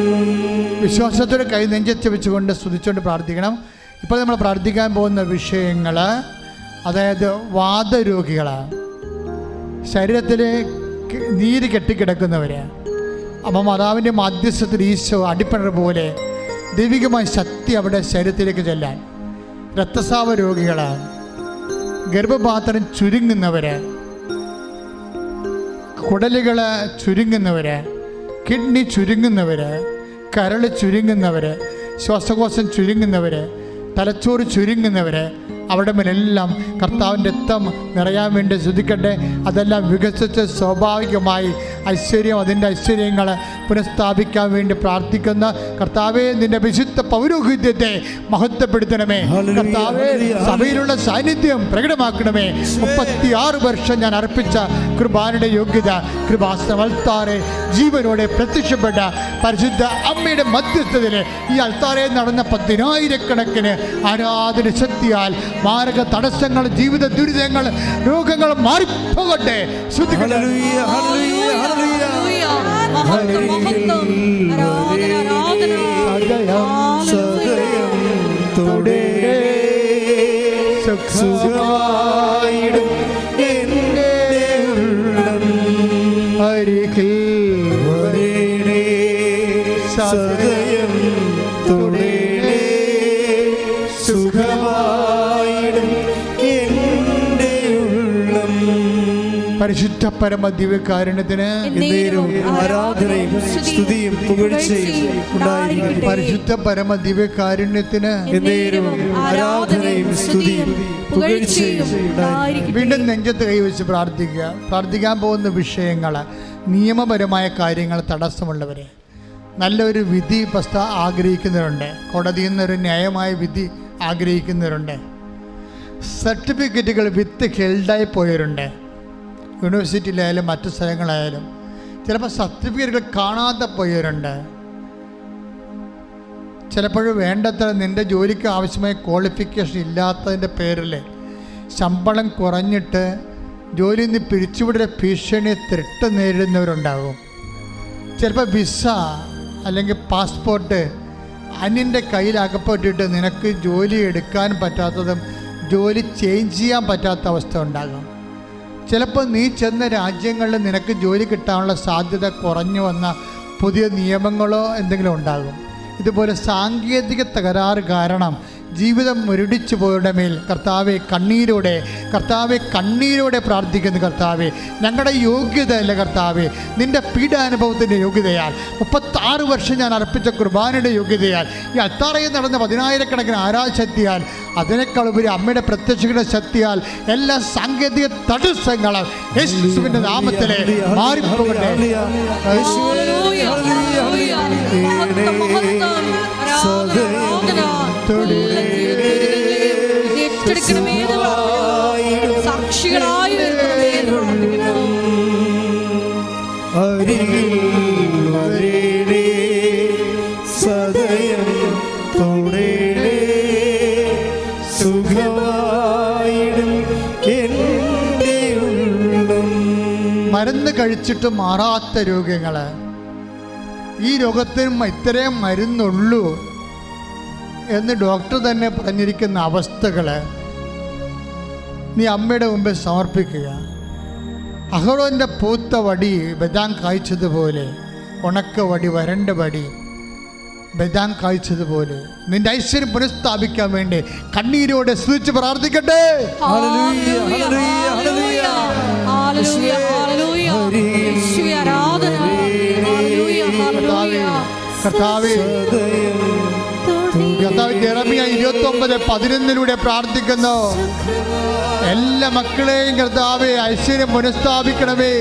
വിശ്വാസത്തോടെ കൈ നെഞ്ചത്ത് വെച്ചുകൊണ്ട് സ്തുതിച്ചുകൊണ്ട് പ്രാർത്ഥിക്കണം. ഇപ്പോൾ നമ്മൾ പ്രാർത്ഥിക്കാൻ പോകുന്ന വിഷയങ്ങൾ, അതായത് വാതരോഗികൾ, ശരീരത്തിൽ നീര് കെട്ടിക്കിടക്കുന്നവർ, അപ്പം മാതാവിൻ്റെ മധ്യസ്ഥത്തിൽ ഈശോ അടിപ്പണർ പോലെ ദൈവികമായ ശക്തി അവിടെ ശരീരത്തിലേക്ക് ചെല്ലാൻ, രക്തസ്രാവ രോഗികൾ, ഗർഭപാത്രം ചുരുങ്ങുന്നവർ, കുടലുകൾ ചുരുങ്ങുന്നവർ, കിഡ്നി ചുരുങ്ങുന്നവർ, കരൾ ചുരുങ്ങുന്നവർ, ശ്വാസകോശം ചുരുങ്ങുന്നവർ, തലച്ചോറ് ചുരുങ്ങുന്നവർ, അവിടെ മേലെല്ലാം കർത്താവിൻ്റെ രക്തം നിറയാൻ വേണ്ടി ശ്രദ്ധിക്കട്ടെ. അതെല്ലാം വികസിച്ച് സ്വാഭാവികമായി ഐശ്വര്യം, അതിൻ്റെ ഐശ്വര്യങ്ങൾ പുനഃസ്ഥാപിക്കാൻ വേണ്ടി പ്രാർത്ഥിക്കുന്ന കർത്താവേ, നിന്റെ വിശുദ്ധ പൗരോഹിത്യത്തെ മഹത്വപ്പെടുത്തണമേ. കർത്താവേ, സഭയിലുള്ള സാന്നിധ്യം പ്രകടമാക്കണമേ. 36 വർഷം ഞാൻ അർപ്പിച്ച കൃപാനയുടെ യോഗ്യത, കൃപാസനത്താറെ ജീവനോടെ പ്രത്യക്ഷപ്പെട്ട പരിശുദ്ധ അമ്മയുടെ മധ്യസ്ഥതയിൽ ഈ അൾത്താരെ നടന്ന 10,000കണക്കിന് ആരാധന ശക്തിയാൽ മാരക തടസ്സങ്ങൾ, ജീവിത ദുരിതങ്ങൾ, രോഗങ്ങൾ മാറിപ്പോകട്ടെ. ഹല്ലേലൂയ. ഹല്ലേലൂയ. ഹല്ലേലൂയ. മഹത്വം മഹത്വം. ആരാധന ആരാധന. സദയം തുടേണേ സുഖമായിടും എൻ്റെ ഉള്ളം. അരികിൽ വരേണേ സദയം തുടേണേ സുഖമായിടും എൻ്റെ ഉള്ളം. പരിശുദ്ധ പരമ ദിവ്യകാരുണ്യത്തിന് ആരാധനയും സ്തുതിയും പുകഴ്ചയും ഉണ്ടായിരിക്കട്ടെ. പരിശുദ്ധ പരമ ദിവ്യകാരുണ്യത്തിന് ആരാധനയും സ്തുതിയും പുകഴ്ചയും ഉണ്ടായിരിക്കട്ടെ. വീണ്ടും നെഞ്ചത്ത് കൈവച്ച് പ്രാർത്ഥിക്കുക. പ്രാർത്ഥിക്കാൻ പോകുന്ന വിഷയങ്ങൾ, നിയമപരമായ കാര്യങ്ങൾ തടസ്സമുള്ളവരെ, നല്ലൊരു വിധി ആഗ്രഹിക്കുന്നവരുണ്ട്. കോടതിയിൽ നിന്നൊരു ന്യായമായ വിധി ആഗ്രഹിക്കുന്നവരുണ്ട്. സർട്ടിഫിക്കറ്റുകൾ വിത്ത് ഹെൽഡായി പോയവരുണ്ട്. യൂണിവേഴ്സിറ്റിയിലായാലും മറ്റു സ്ഥലങ്ങളായാലും ചിലപ്പോൾ സർട്ടിഫിക്കറ്റുകൾ കാണാതെ പോയവരുണ്ട്. ചിലപ്പോൾ വേണ്ടത്ര നിൻ്റെ ജോലിക്ക് ആവശ്യമായ ക്വാളിഫിക്കേഷൻ ഇല്ലാത്തതിൻ്റെ പേരിൽ ശമ്പളം കുറഞ്ഞിട്ട് ജോലിയിൽ നിന്ന് പിരിച്ചുവിടൽ ഭീഷണി ത്രെട്ട് നേരിടുന്നവരുണ്ടാകും. ചിലപ്പോൾ വിസ അല്ലെങ്കിൽ പാസ്പോർട്ട് അന്യൻ്റെ കയ്യിൽ അകപ്പെട്ടിട്ട് നിനക്ക് ജോലി എടുക്കാൻ പറ്റാത്തതും ജോലി ചേഞ്ച് ചെയ്യാൻ പറ്റാത്ത അവസ്ഥ ഉണ്ടാകും. ചിലപ്പോൾ നീ ചെന്ന രാജ്യങ്ങളിൽ നിനക്ക് ജോലി കിട്ടാനുള്ള സാധ്യത കുറഞ്ഞു വന്ന പുതിയ നിയമങ്ങളോ എന്തെങ്കിലും ഉണ്ടാകും. ഇതുപോലെ സാങ്കേതിക തകരാറ് കാരണം ജീവിതം മുരടിച്ചു പോയവരുടെ മേൽ കർത്താവെ കണ്ണീരോടെ പ്രാർത്ഥിക്കുന്നു. കർത്താവെ, ഞങ്ങളുടെ യോഗ്യതയല്ല കർത്താവെ, നിൻ്റെ പീഡാനുഭവത്തിൻ്റെ യോഗ്യതയാൽ 36 വർഷം ഞാൻ അർപ്പിച്ച കുർബാനയുടെ യോഗ്യതയാൽ ഈ അത്താറയിൽ നടന്ന 10,000-കണക്കിന് ആരാധശക്തിയാൽ അതിനേക്കാൾ ഉപരി അമ്മയുടെ പ്രത്യക്ഷയുടെ ശക്തിയാൽ എല്ലാ സാങ്കേതിക തടസ്സങ്ങളും യേശുവിൻ്റെ നാമത്തിലെ മാറിപ്പോകട്ടെ. സാക്ഷികളായി സദയം തൊടേടേ സുഖമായിടും എൻ്റെ ഉള്ളം. മരുന്ന് കഴിച്ചിട്ട് മാറാത്ത രോഗങ്ങൾ, ഈ രോഗത്തിനും ഇത്രയും മരുന്നുള്ളൂ എന്ന് ഡോക്ടർ തന്നെ പറഞ്ഞിരിക്കുന്ന അവസ്ഥകൾ നീ അമ്മയുടെ മുമ്പിൽ സമർപ്പിക്കുക. അഹറോൻ്റെ പൂത്ത വടി ബദാം കായ്ച്ചതുപോലെ, ഉണക്ക വടി വരണ്ട വടി ബദാം കായ്ച്ചതുപോലെ നിന്റെ ഐശ്വര്യം പുനഃസ്ഥാപിക്കാൻ വേണ്ടി കണ്ണീരോടെ സ്തുതിച്ച് പ്രാർത്ഥിക്കട്ടെ. കർത്താവേ, യെരമ്യ 29:11 പ്രാർത്ഥിക്കുന്നു. എല്ലാ മക്കളെയും കർത്താവേ ഐശ്വര്യം പുനഃസ്ഥാപിക്കണമേ,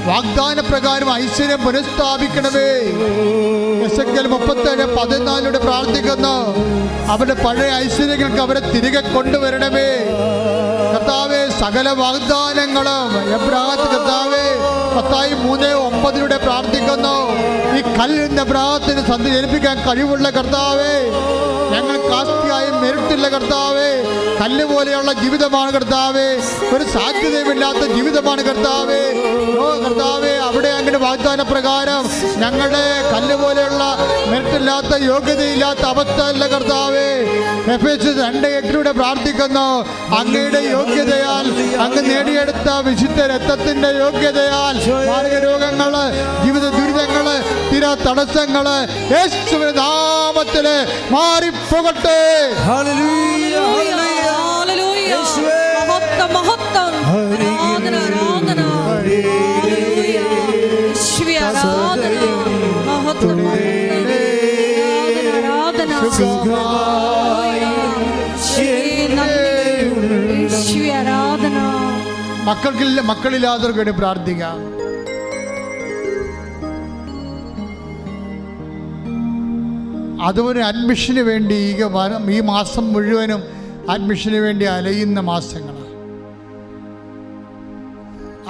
വാഗ്ദാന പ്രകാരം ഐശ്വര്യം പുനഃസ്ഥാപിക്കണമേ. എസെക്കിയേൽ 37:14 പ്രാർത്ഥിക്കുന്നു. അവരുടെ പഴയ ഐശ്വര്യങ്ങൾക്ക് അവരെ തിരികെ കൊണ്ടുവരണമേ കർത്താവേ. സകല വാഗ്ദാനങ്ങളും എബ്രാഹത്ത് കർത്താവേ മത്തായി 3:9 പ്രാർത്ഥിക്കുന്നു. ഈ കല്ലിന്റെ എബ്രാഹത്തിന് സന്ധി ജനിപ്പിക്കാൻ കഴിവുള്ള കർത്താവേ, ഞങ്ങൾക്ക് ആസ്തിയായും മെരിട്ടില്ല കർത്താവേ. കല്ല് പോലെയുള്ള ജീവിതമാണ് കർത്താവേ, ഒരു സാധ്യതയുമില്ലാത്ത ജീവിതമാണ് കർത്താവേ. ഓ കർത്താവേ, അവിടെ അങ്ങനെ വാഗ്ദാന പ്രകാരം ഞങ്ങളുടെ കല്ല് പോലെയുള്ള മെരിട്ടില്ലാത്ത യോഗ്യതയില്ലാത്ത അവസ്ഥ അല്ല കർത്താവേ. എഫേസ്യർ 2:8 പ്രാർത്ഥിക്കുന്നു. അങ്ങയുടെ യോഗ്യതയാൽ, അങ്ങ് നേടിയെടുത്ത വിശുദ്ധ രക്തത്തിന്റെ യോഗ്യതയാൽ മാരക രോഗങ്ങള്, ജീവിത ദുരിതങ്ങള്, സ്ഥിര തടസ്സങ്ങള് യേശുവിന്റെ നാമത്തില് മാറിപ്പോകട്ടെ. മക്കളില്ലാത്തവർക്ക് വേണ്ടി പ്രാർത്ഥിക്കാം. അതുപോലെ അഡ്മിഷന് വേണ്ടി ഈ മാസം മുഴുവനും അഡ്മിഷന് വേണ്ടി അലയുന്ന മാസങ്ങളാണ്.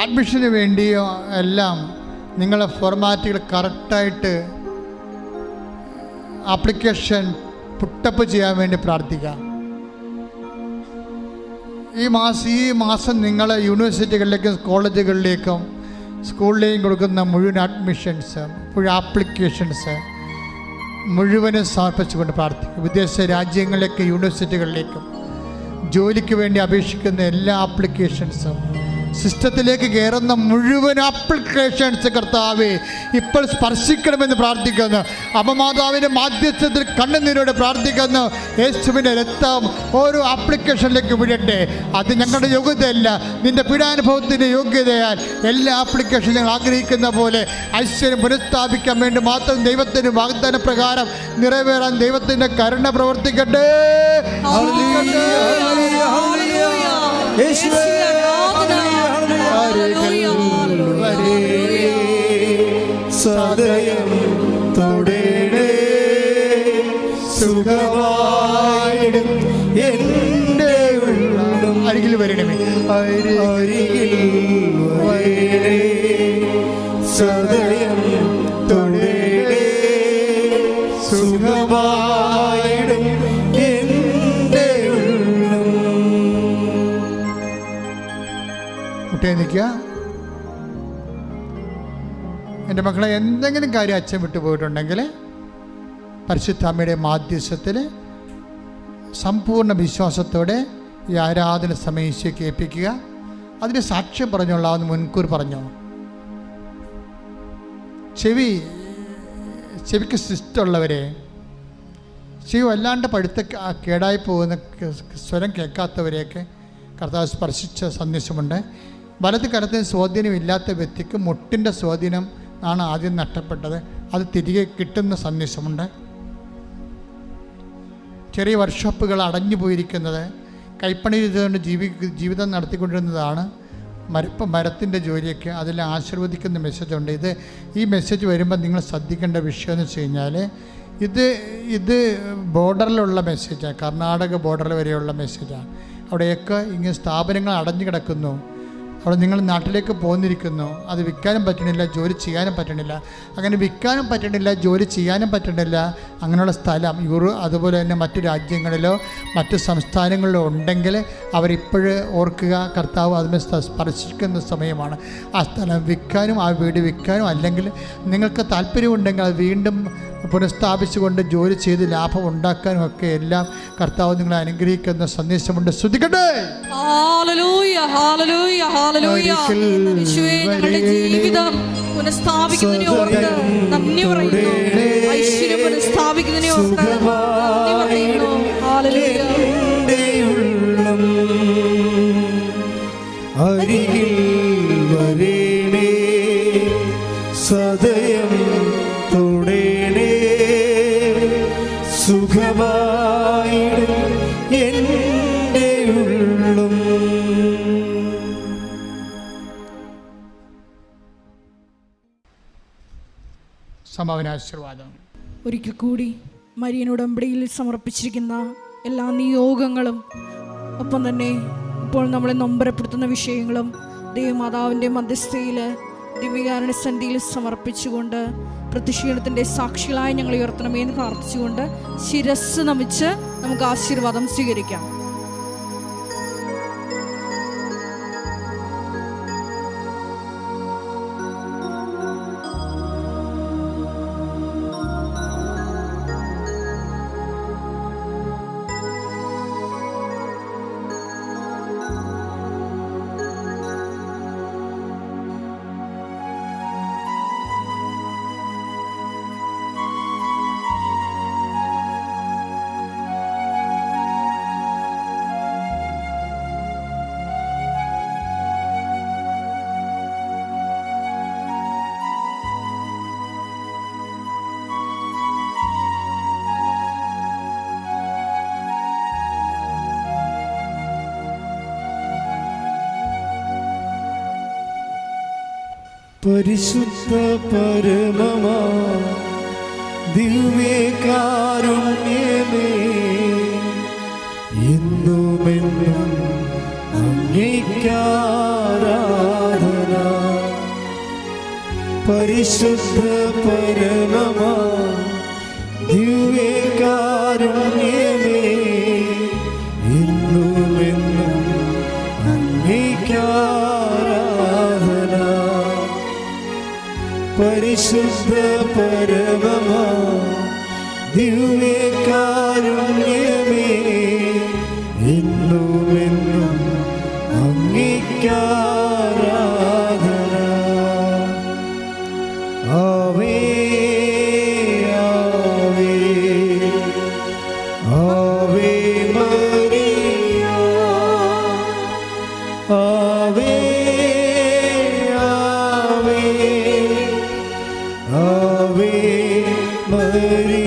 അഡ്മിഷന് വേണ്ടിയോ എല്ലാം നിങ്ങളെ ഫോർമാറ്റുകൾ കറക്റ്റായിട്ട് ആപ്ലിക്കേഷൻ പുട്ടപ്പ് ചെയ്യാൻ വേണ്ടി പ്രാർത്ഥിക്കാം. ഈ മാസം നിങ്ങൾ യൂണിവേഴ്സിറ്റികളിലേക്കും കോളേജുകളിലേക്കും സ്കൂളിലേക്കും കൊടുക്കുന്ന മുഴുവൻ അഡ്മിഷൻസ്, മുഴുവൻ ആപ്ലിക്കേഷൻസ് മുഴുവനും സമർപ്പിച്ചുകൊണ്ട് പ്രാർത്ഥിക്കും. വിദേശ രാജ്യങ്ങളിലേക്ക് യൂണിവേഴ്സിറ്റികളിലേക്കും ജോലിക്ക് വേണ്ടി അപേക്ഷിക്കുന്ന എല്ലാ ആപ്ലിക്കേഷൻസും, സിസ്റ്റത്തിലേക്ക് കയറുന്ന മുഴുവൻ ആപ്ലിക്കേഷൻസ് കർത്താവേ ഇപ്പോൾ സ്പർശിക്കണമെന്ന് പ്രാർത്ഥിക്കുന്നു. അപമാതാവിൻ്റെ മാധ്യസ്ഥത്തിൽ കണ്ണുനീരോടെ പ്രാർത്ഥിക്കുന്നു. യേശുവിൻ്റെ രക്തം ഓരോ ആപ്ലിക്കേഷനിലേക്ക് വിടട്ടെ. അത് ഞങ്ങളുടെ യോഗ്യതയല്ല, നിൻ്റെ പീഡാനുഭവത്തിൻ്റെ യോഗ്യതയാൽ എല്ലാ ആപ്ലിക്കേഷനും ഞങ്ങൾ ആഗ്രഹിക്കുന്ന പോലെ ഐശ്വര്യം പുനഃസ്ഥാപിക്കാൻ വേണ്ടി മാത്രം ദൈവത്തിൻ്റെ വാഗ്ദാന പ്രകാരം നിറവേറാൻ ദൈവത്തിൻ്റെ കരുണ പ്രവർത്തിക്കട്ടെ. സദയം അരികിൽ വരേണേ, സദയം തൊടേണേ, സുഖമായിടും എൻ്റെ ഉള്ളം. കുട്ടിയെ നിൽക്കുക. എൻ്റെ മക്കളെ, എന്തെങ്കിലും കാര്യം അച്ഛൻ വിട്ടുപോയിട്ടുണ്ടെങ്കിൽ പരിശുദ്ധ അമ്മയുടെ മാധ്യസ്ഥത്തിൽ സമ്പൂർണ്ണ വിശ്വാസത്തോടെ ഈ ആരാധന സമയം ഈശോയ്ക്ക് ഏൽപ്പിക്കുക. അതിന് സാക്ഷ്യം പറഞ്ഞോളാമെന്ന് മുൻകൂർ പറഞ്ഞോ. ചെവിക്ക് സിസ്റ്റമുള്ളവരെ, ചെവി വല്ലാണ്ട് പഴുത്ത കേടായി പോകുന്ന സ്വരം കേൾക്കാത്തവരെയൊക്കെ കർത്താവ് സ്പർശിച്ച സന്ദേശമുണ്ട്. വലത് കരത്തിന് സ്വാധീനമില്ലാത്ത വ്യക്തിക്ക് മുട്ടിൻ്റെ സ്വാധീനം ആണ് ആദ്യം നഷ്ടപ്പെട്ടത്, അത് തിരികെ കിട്ടുന്ന സന്ദേശമുണ്ട്. ചെറിയ വർക്ക്ഷോപ്പുകൾ അടഞ്ഞു പോയിരിക്കുന്നത്, കൈപ്പണി ചെയ്തുകൊണ്ട് ജീവിതം നടത്തിക്കൊണ്ടിരുന്നതാണ് മരത്തിൻ്റെ ജോലിയൊക്കെ, അതിൽ ആശീർവദിക്കുന്ന മെസ്സേജുണ്ട്. ഈ മെസ്സേജ് വരുമ്പോൾ നിങ്ങൾ ശ്രദ്ധിക്കേണ്ട വിഷയം എന്ന് വെച്ച് കഴിഞ്ഞാൽ, ഇത് ബോർഡറിലുള്ള മെസ്സേജാണ്, കർണാടക ബോർഡർ വരെയുള്ള മെസ്സേജാണ്. അവിടെയൊക്കെ ഇങ്ങനെ സ്ഥാപനങ്ങൾ അടഞ്ഞു കിടക്കുന്നു. അവിടെ നിങ്ങൾ നാട്ടിലേക്ക് പോന്നിരിക്കുന്നു. അത് വിൽക്കാനും പറ്റണില്ല, ജോലി ചെയ്യാനും പറ്റണില്ല. അങ്ങനെ വിൽക്കാനും പറ്റണില്ല, ജോലി ചെയ്യാനും പറ്റണില്ല. അങ്ങനെയുള്ള സ്ഥലം അതുപോലെ തന്നെ മറ്റു രാജ്യങ്ങളിലോ മറ്റു സംസ്ഥാനങ്ങളിലോ ഉണ്ടെങ്കിൽ അവരിപ്പോഴും ഓർക്കുക, കർത്താവ് അതിനെ സ്പർശിക്കുന്ന സമയമാണ്. ആ സ്ഥലം വിൽക്കാനും ആ വീട് വിൽക്കാനും, അല്ലെങ്കിൽ നിങ്ങൾക്ക് താല്പര്യമുണ്ടെങ്കിൽ അത് വീണ്ടും പുനഃസ്ഥാപിച്ചുകൊണ്ട് ജോലി ചെയ്ത് ലാഭം ഉണ്ടാക്കാനും ഒക്കെ എല്ലാം കർത്താവ് നിങ്ങളെ അനുഗ്രഹിക്കുന്ന സന്ദേശമുണ്ട്. ശ്രദ്ധിക്കട്ടെ. ജീവിതം പുനഃസ്ഥാപിക്കുന്നതിനെ ഓർത്ത് നന്ദി പറയുന്നു. ഐശ്വര്യം പുനഃസ്ഥാപിക്കുന്നതിനെ ഓർത്ത് നന്ദി പറയുന്നു. ഹല്ലേലൂയ. അരികിൽ വരേണേ, സദയം തൊടേണേ, സുഖമായിടും എൻ്റെ ഉള്ളം. സമാപനാശീർവാദം. ഒരിക്കൽ കൂടി മരിയൻ ഉടമ്പടിയിൽ സമർപ്പിച്ചിരിക്കുന്ന എല്ലാ നിയോഗങ്ങളും, ഒപ്പം തന്നെ ഇപ്പോൾ നമ്മളെ നൊമ്പരപ്പെടുത്തുന്ന വിഷയങ്ങളും ദൈവമാതാവിൻ്റെ മധ്യസ്ഥയിൽ ദിവ്യകാരുണ്യ സന്നിധിയിൽ സമർപ്പിച്ചുകൊണ്ട് പ്രത്യക്ഷീണത്തിൻ്റെ സാക്ഷികളായി ഞങ്ങൾ ഉയർത്തണമെന്ന് പ്രാർത്ഥിച്ചുകൊണ്ട് ശിരസ് നമിച്ച് നമുക്ക് ആശീർവാദം സ്വീകരിക്കാം. പരിശുദ്ധ പരമമാ ദിവ്യകാരുണ്യമേ, എന്നുമെന്നും അങ്ങേയ്ക്കാരാധന. പരിശുദ്ധ പരമമാ ദിവ്യകാരുണ്യമേ, എന്നുമെന്നും അങ്ങേയ്ക്കാരാധന. പരിശുദ്ധ പരമമാ ദിവ്യകാരുണ്യമേ, എന്നുമെന്നും അങ്ങേയ്ക്കാരാധന. ആവേ ആവേ ആവേ മരിയ, ആവേ ആവേ ആവേ മരിയ.